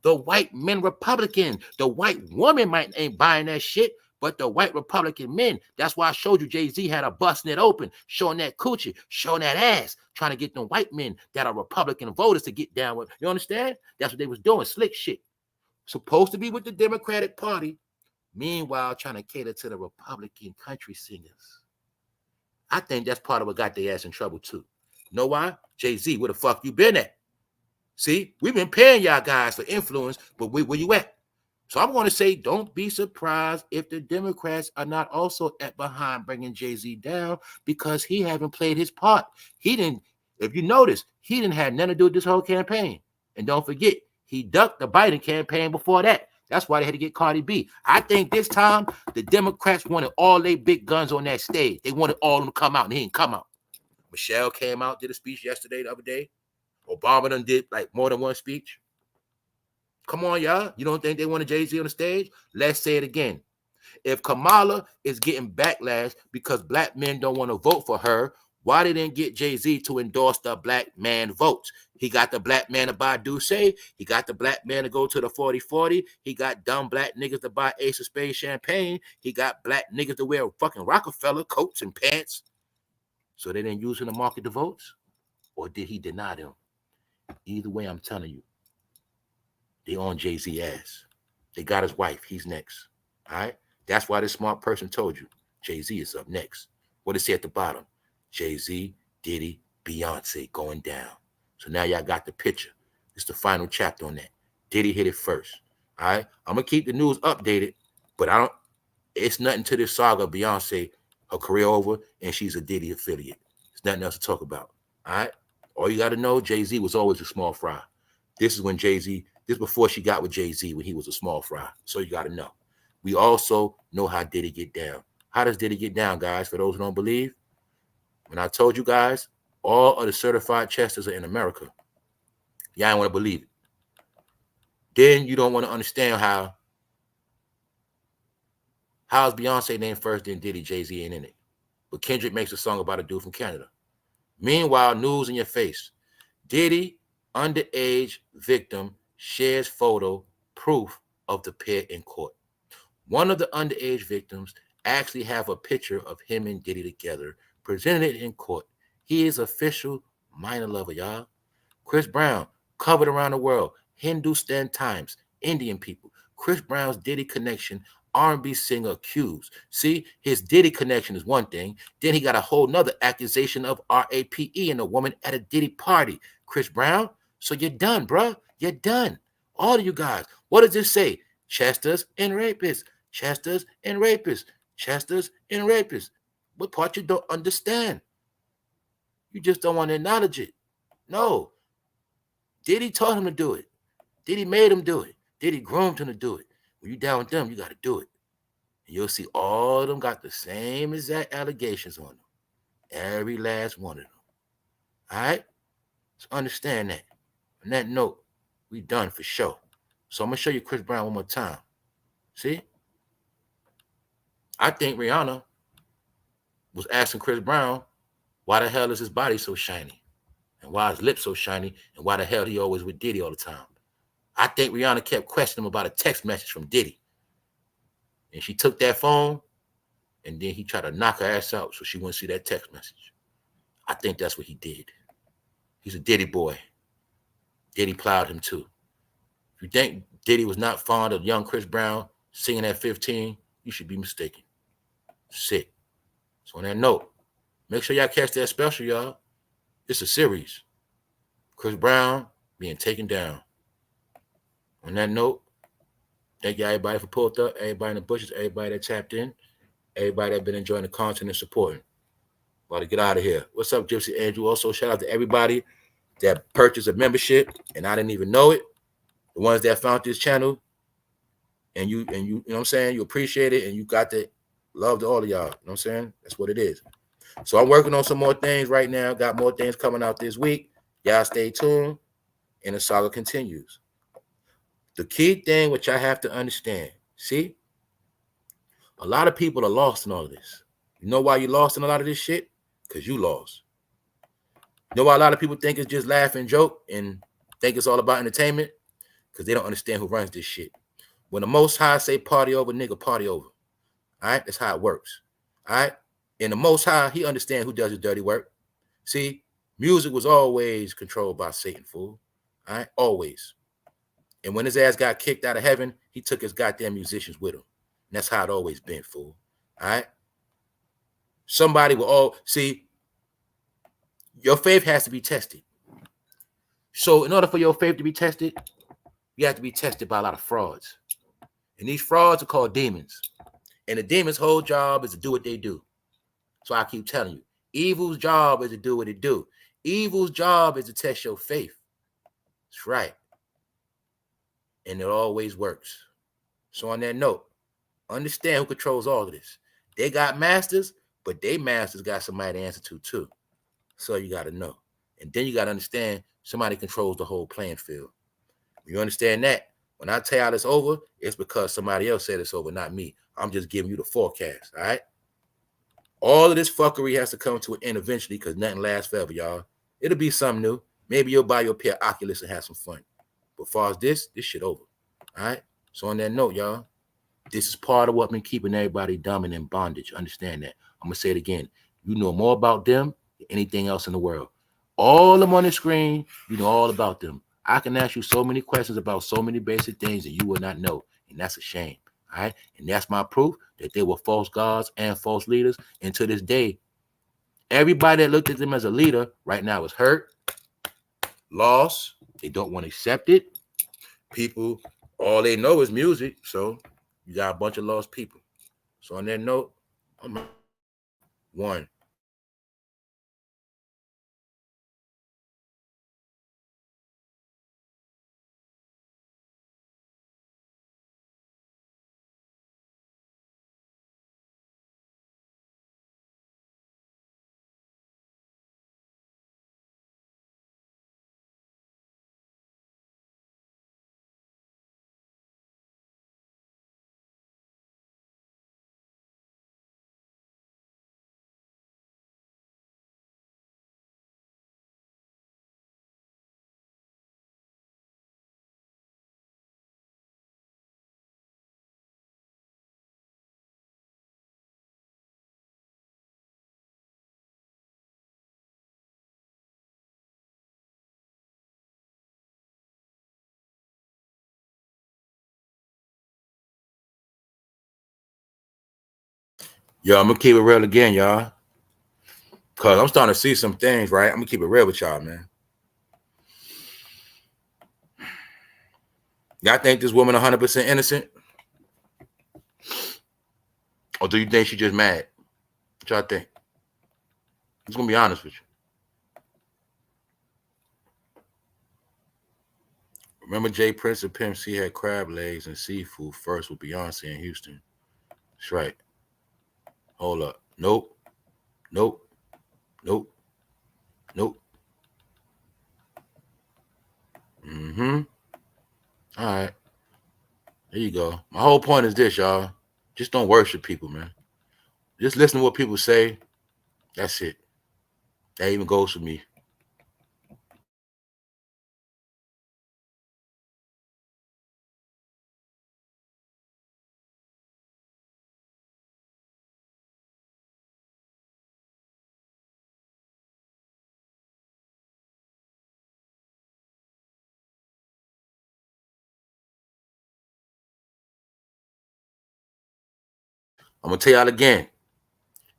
The white men Republican. The white woman ain't buying that shit, but the white Republican men. That's why I showed you Jay-Z had a busting it open, showing that coochie, showing that ass, trying to get them white men that are Republican voters to get down with. You understand? That's what they was doing, slick shit. Supposed to be with the Democratic Party, meanwhile trying to cater to the Republican country singers. I think that's part of what got their ass in trouble too. You know why? Jay-Z, where the fuck you been at? See, we've been paying y'all guys for influence, but where you at? So I'm going to say, don't be surprised if the Democrats are not also at behind bringing Jay-Z down because he haven't played his part. He didn't, if you notice, he didn't have nothing to do with this whole campaign. And don't forget, he ducked the Biden campaign before that. That's why they had to get Cardi B. I think this time the Democrats wanted all their big guns on that stage. They wanted all of them to come out, and he didn't come out. Michelle came out, did a speech yesterday, the other day. Obama done did like more than one speech. Come on, y'all. You don't think they wanted Jay-Z on the stage? Let's say it again. If Kamala is getting backlash because black men don't want to vote for her, why they didn't get Jay-Z to endorse the black man votes? He got the black man to buy Douce. He got the black man to go to the 40-40. He got dumb black niggas to buy Ace of Spades champagne. He got black niggas to wear fucking Rockefeller coats and pants. So they didn't use him to market the votes? Or did he deny them? Either way, I'm telling you, they on Jay-Z ass. They got his wife. He's next. All right? That's why this smart person told you Jay-Z is up next. What does it say at the bottom? Jay-Z, Diddy, Beyonce going down. So now y'all got the picture. It's the final chapter on that. Diddy hit it first. All right? I'm going to keep the news updated, but it's nothing to this saga of Beyonce, her career over, and she's a Diddy affiliate. There's nothing else to talk about. All right? All you got to know, Jay-Z was always a small fry. This is when Jay-Z, this is before she got with Jay-Z when he was a small fry. So you got to know. We also know how Diddy get down. How does Diddy get down, guys? For those who don't believe, when I told you guys, all of the certified chesters are in America. Y'all don't want to believe it. Then you don't want to understand how's Beyonce named first, then Diddy, Jay-Z ain't in it. But Kendrick makes a song about a dude from Canada. Meanwhile, news in your face. Diddy, underage victim, shares photo, proof of the pair in court. One of the underage victims actually have a picture of him and Diddy together, presented it in court. He is official minor lover, y'all. Chris Brown, covered around the world. Hindustan Times, Indian people. Chris Brown's Diddy connection, R&B singer accused. See, his Diddy connection is one thing. Then he got a whole nother accusation of RAPE and a woman at a Diddy party. Chris Brown, so you're done, bro. You're done. All of you guys. What does this say? Chesters and rapists. Chesters and rapists. Chesters and rapists. What part you don't understand? You just don't want to acknowledge it. No. Diddy taught him to do it. Diddy made him do it. Diddy groomed him to do it. When you down with them, you got to do it. And you'll see all of them got the same exact allegations on them. Every last one of them. All right? So understand that. On that note, we done for sure. So I'm going to show you Chris Brown one more time. See? I think Rihanna was asking Chris Brown, why the hell is his body so shiny? And why his lips so shiny? And why the hell he always with Diddy all the time? I think Rihanna kept questioning him about a text message from Diddy. And she took that phone and then he tried to knock her ass out so she wouldn't see that text message. I think that's what he did. He's a Diddy boy. Diddy plowed him too. If you think Diddy was not fond of young Chris Brown singing at 15, you should be mistaken. Sick. So on that note, make sure y'all catch that special, y'all. It's a series. Chris Brown being taken down. On that note, thank you everybody for pulled up, everybody in the bushes, everybody that tapped in, everybody that been enjoying the content and supporting. About to get out of here. What's up, Gypsy Andrew? Also, shout out to everybody that purchased a membership and I didn't even know it. The ones that found this channel and you know what I'm saying, you appreciate it and you got the love to all of y'all. You know what I'm saying? That's what it is. So I'm working on some more things right now. Got more things coming out this week. Y'all stay tuned and the saga continues. The key thing which I have to understand, see, a lot of people are lost in all of this. You know why you lost in a lot of this shit? Because you lost. You know why a lot of people think it's just laugh and joke and think it's all about entertainment? Because they don't understand who runs this shit. When the Most High say party over, nigga, party over. All right? That's how it works. All right? And the Most High, he understands who does his dirty work. See, music was always controlled by Satan, fool. All right? Always. And when his ass got kicked out of heaven, he took his goddamn musicians with him. And that's how it always been, fool. All right? Somebody will all, see, your faith has to be tested. So in order for your faith to be tested, you have to be tested by a lot of frauds. And these frauds are called demons. And the demon's whole job is to do what they do. So I keep telling you, evil's job is to do what it do. Evil's job is to test your faith. That's right. And it always works. So on that note, understand who controls all of this. They got masters, but they masters got somebody to answer to too. So you got to know. And then you got to understand somebody controls the whole playing field. You understand that? When I tell you it's over, it's because somebody else said it's over, not me. I'm just giving you the forecast, all right? All of this fuckery has to come to an end eventually because nothing lasts forever, y'all. It'll be something new. Maybe you'll buy your pair of Oculus and have some fun. But as far as this shit over, all right? So on that note, y'all, this is part of what been keeping everybody dumb and in bondage. Understand that. I'm going to say it again. You know more about them than anything else in the world. All of them on the screen, you know all about them. I can ask you so many questions about so many basic things that you will not know, and that's a shame. All right, and that's my proof that they were false gods and false leaders. And to this day, everybody that looked at them as a leader right now is hurt, lost. They don't want to accept it. People, all they know is music. So you got a bunch of lost people. So on that note, I'm one. Yo, I'm gonna keep it real again, y'all. Cause I'm starting to see some things, right? I'm gonna keep it real with y'all, man. Y'all think this woman 100% innocent? Or do you think she just mad? What y'all think? I'm just gonna be honest with you. Remember Jay Prince and Pimp C had crab legs and seafood first with Beyonce in Houston. That's right. Hold up. Nope. Nope. Nope. Nope. Mm-hmm. All right. There you go. My whole point is this, y'all. Just don't worship people, man. Just listen to what people say. That's it. That even goes for me. I'm gonna tell y'all again.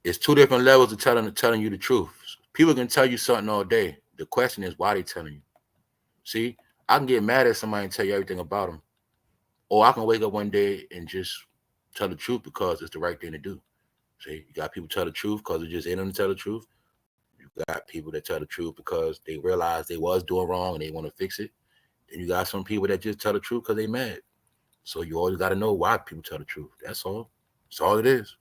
It's two different levels of telling you the truth. People can tell you something all day. The question is why they telling you. See, I can get mad at somebody and tell you everything about them, or I can wake up one day and just tell the truth because it's the right thing to do. See, you got people tell the truth because it's just in them to tell the truth. You got people that tell the truth because they realize they was doing wrong and they want to fix it. And you got some people that just tell the truth because they mad. So you always got to know why people tell the truth. That's all. That's all it is.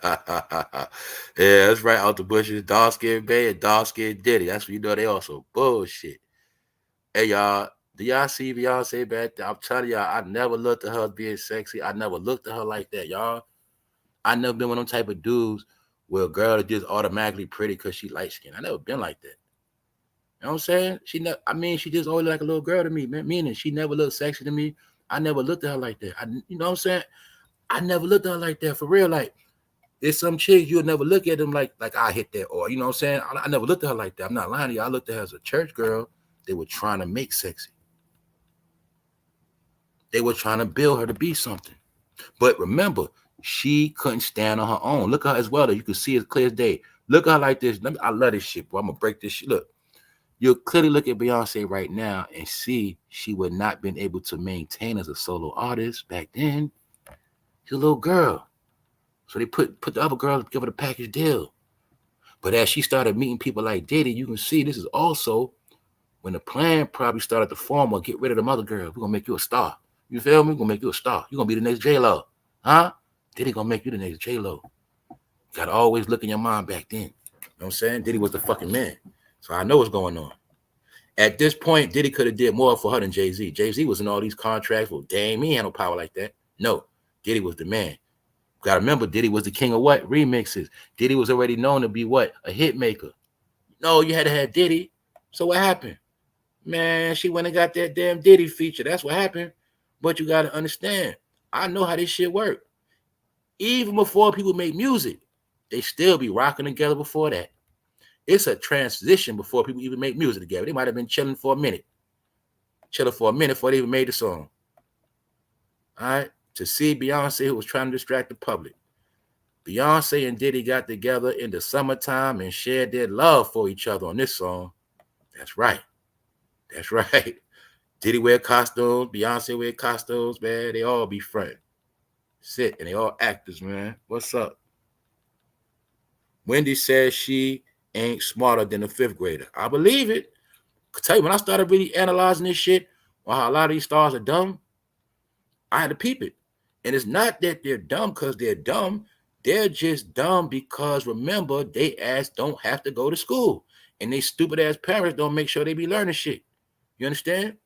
Yeah, that's right. Out the bushes, dog scared Bay and dog scared Diddy. That's what you know. They also bullshit. Hey y'all, do y'all see Beyonce back there? I'm telling y'all, I never looked at her as being sexy. I never looked at her like that, y'all. I never been one of them type of dudes where a girl is just automatically pretty because she light skinned. I never been like that. You know what I'm saying? I mean, she just always like a little girl to me, man. Meaning she never looked sexy to me. I never looked at her like that. You know what I'm saying? I never looked at her like that for real. Like, there's some chicks you'll never look at them like I hit that, or you know what I'm saying? I never looked at her like that. I'm not lying to you. I looked at her as a church girl. They were trying to make sexy. They were trying to build her to be something. But remember, she couldn't stand on her own. Look at her as well. Though. You can see it clear as day. Look at her like this. I love this shit, bro. I'm gonna break this shit. Look, you'll clearly look at Beyonce right now and see she would not been able to maintain as a solo artist back then. She's a little girl. So they put the other girls, give her the package deal. But as she started meeting people like Diddy, you can see this is also when the plan probably started to form or get rid of the mother girl. We're gonna make you a star. You feel me? We're gonna make you a star. You're gonna be the next J-Lo. Huh? Diddy gonna make you the next J-Lo. You gotta always look in your mind back then. You know what I'm saying? Diddy was the fucking man. So I know what's going on. At this point, Diddy could have did more for her than Jay-Z. Jay-Z was in all these contracts. Well, damn, he had no power like that. No, Diddy was the man. Gotta remember, Diddy was the king of what? Remixes. Diddy was already known to be what? A hit maker. No, you had to have Diddy. So what happened? Man, she went and got that damn Diddy feature. That's what happened. But you gotta understand, I know how this shit work. Even before people make music, they still be rocking together before that. It's a transition before people even make music together. They might have been chilling for a minute before they even made the song. All right, to see Beyonce, who was trying to distract the public. Beyonce and Diddy got together in the summertime and shared their love for each other on this song. That's right. That's right. Diddy wear costumes, Beyonce wear costumes, man. They all be friends. Sit, and they all actors, man. What's up? Wendy says she ain't smarter than a fifth grader. I believe it. I tell you, when I started really analyzing this shit, or how a lot of these stars are dumb, I had to peep it. And it's not that they're dumb because they're dumb. They're just dumb because, remember, they ass don't have to go to school. And they stupid ass parents don't make sure they be learning shit. You understand?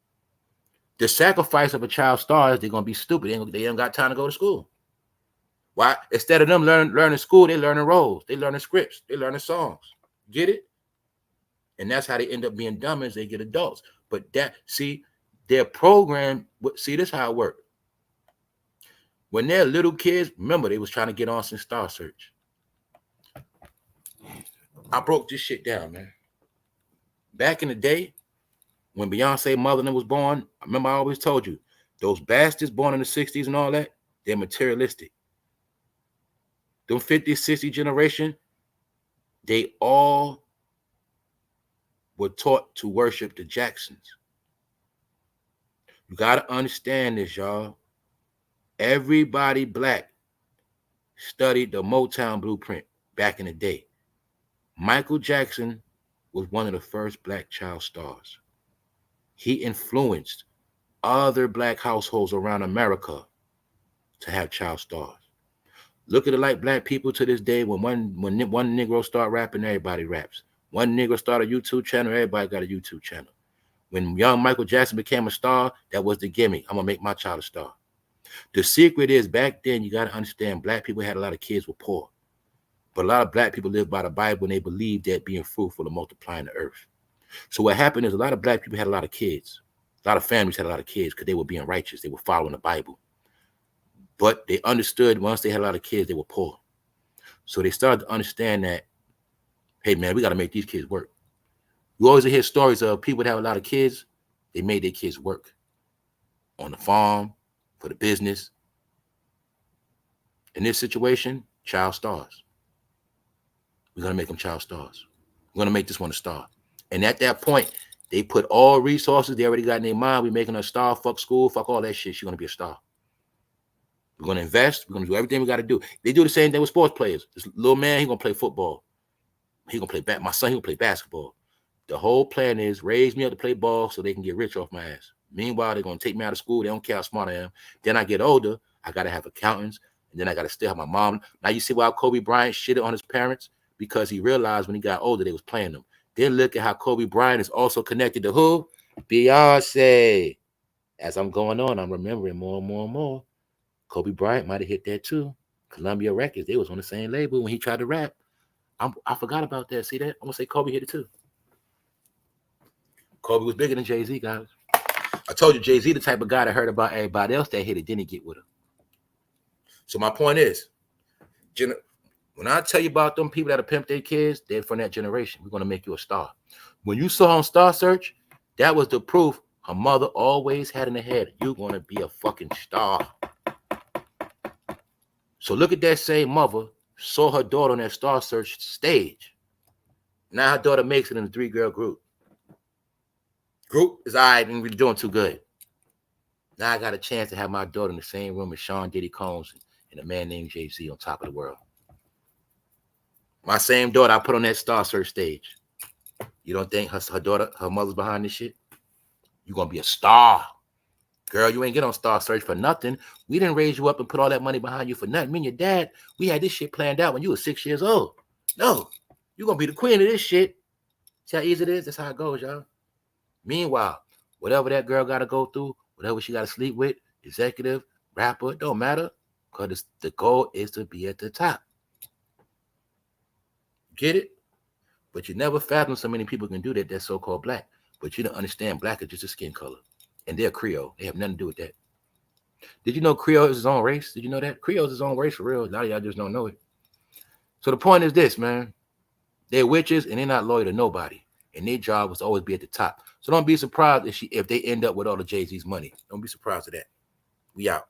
The sacrifice of a child's star is they're going to be stupid. They ain't got time to go to school. Why? Instead of them learning school, they learning roles. They learning scripts. They learning songs. Get it? And that's how they end up being dumb as they get adults. But see, their program, see, this is how it works. When they're little kids, remember, they was trying to get on some Star Search. I broke this shit down, man. Back in the day, when Beyonce mother was born, I remember I always told you, those bastards born in the 60s and all that, they're materialistic. Them 50, 60 generation, they all were taught to worship the Jacksons. You got to understand this, y'all. Everybody black studied the Motown blueprint back in the day. Michael Jackson was one of the first black child stars. He influenced other black households around America to have child stars. Look at it like black people to this day. When one Negro start rapping, everybody raps. One Negro start a YouTube channel, everybody got a YouTube channel. When young Michael Jackson became a star, that was the gimmick. I'm gonna make my child a star. The secret is back then, you got to understand, black people had a lot of kids were poor. But a lot of black people lived by the Bible and they believed that being fruitful and multiplying the earth. So what happened is a lot of black people had a lot of kids. A lot of families had a lot of kids because they were being righteous. They were following the Bible. But they understood once they had a lot of kids, they were poor. So they started to understand that, hey, man, we got to make these kids work. You always hear stories of people that have a lot of kids. They made their kids work on the farm, for the business. In this situation, child stars. We're going to make them child stars. We're going to make this one a star. And at that point, they put all resources they already got in their mind. We're making her a star. Fuck school. Fuck all that shit. She's going to be a star. We're going to invest. We're going to do everything we got to do. They do the same thing with sports players. This little man, he's going to play football. He's going to play my son, he's going to play basketball. The whole plan is raise me up to play ball so they can get rich off my ass. Meanwhile, they're going to take me out of school. They don't care how smart I am. Then I get older. I got to have accountants. And then I got to still have my mom. Now you see why Kobe Bryant shitted on his parents? Because he realized when he got older, they was playing them. Then look at how Kobe Bryant is also connected to who? Beyonce. As I'm going on, I'm remembering more and more and more. Kobe Bryant might have hit that too. Columbia Records, they was on the same label when he tried to rap. I forgot about that. See that? I'm going to say Kobe hit it too. Kobe was bigger than Jay-Z, guys. I told you, Jay-Z the type of guy that heard about everybody else that hit it, didn't get with him. So my point is, when I tell you about them people that have pimped their kids, they're from that generation. We're going to make you a star. When you saw on Star Search, that was the proof her mother always had in her head, you're going to be a fucking star. So look at that same mother, saw her daughter on that Star Search stage. Now her daughter makes it in a 3-girl group. Group is all right and really doing too good. Now I got a chance to have my daughter in the same room as Sean Diddy Combs and a man named Jay-Z on top of the world. My same daughter I put on that Star Search stage. You don't think her daughter, her mother's behind this shit? You're going to be a star. Girl, you ain't get on Star Search for nothing. We didn't raise you up and put all that money behind you for nothing. Me and your dad, we had this shit planned out when you were 6 years old. No, you're going to be the queen of this shit. See how easy it is? That's how it goes, y'all. Meanwhile, whatever that girl got to go through, whatever she got to sleep with, executive, rapper, it don't matter. Because the goal is to be at the top. Get it? But you never fathom so many people can do that that's so-called black. But you don't understand black is just a skin color. And they're Creole. They have nothing to do with that. Did you know Creole is his own race? Did you know that? Creole is his own race for real. A lot of y'all just don't know it. So the point is this, man. They're witches and they're not loyal to nobody. And their job was to always be at the top. So don't be surprised if they end up with all the Jay-Z's money. Don't be surprised at that. We out.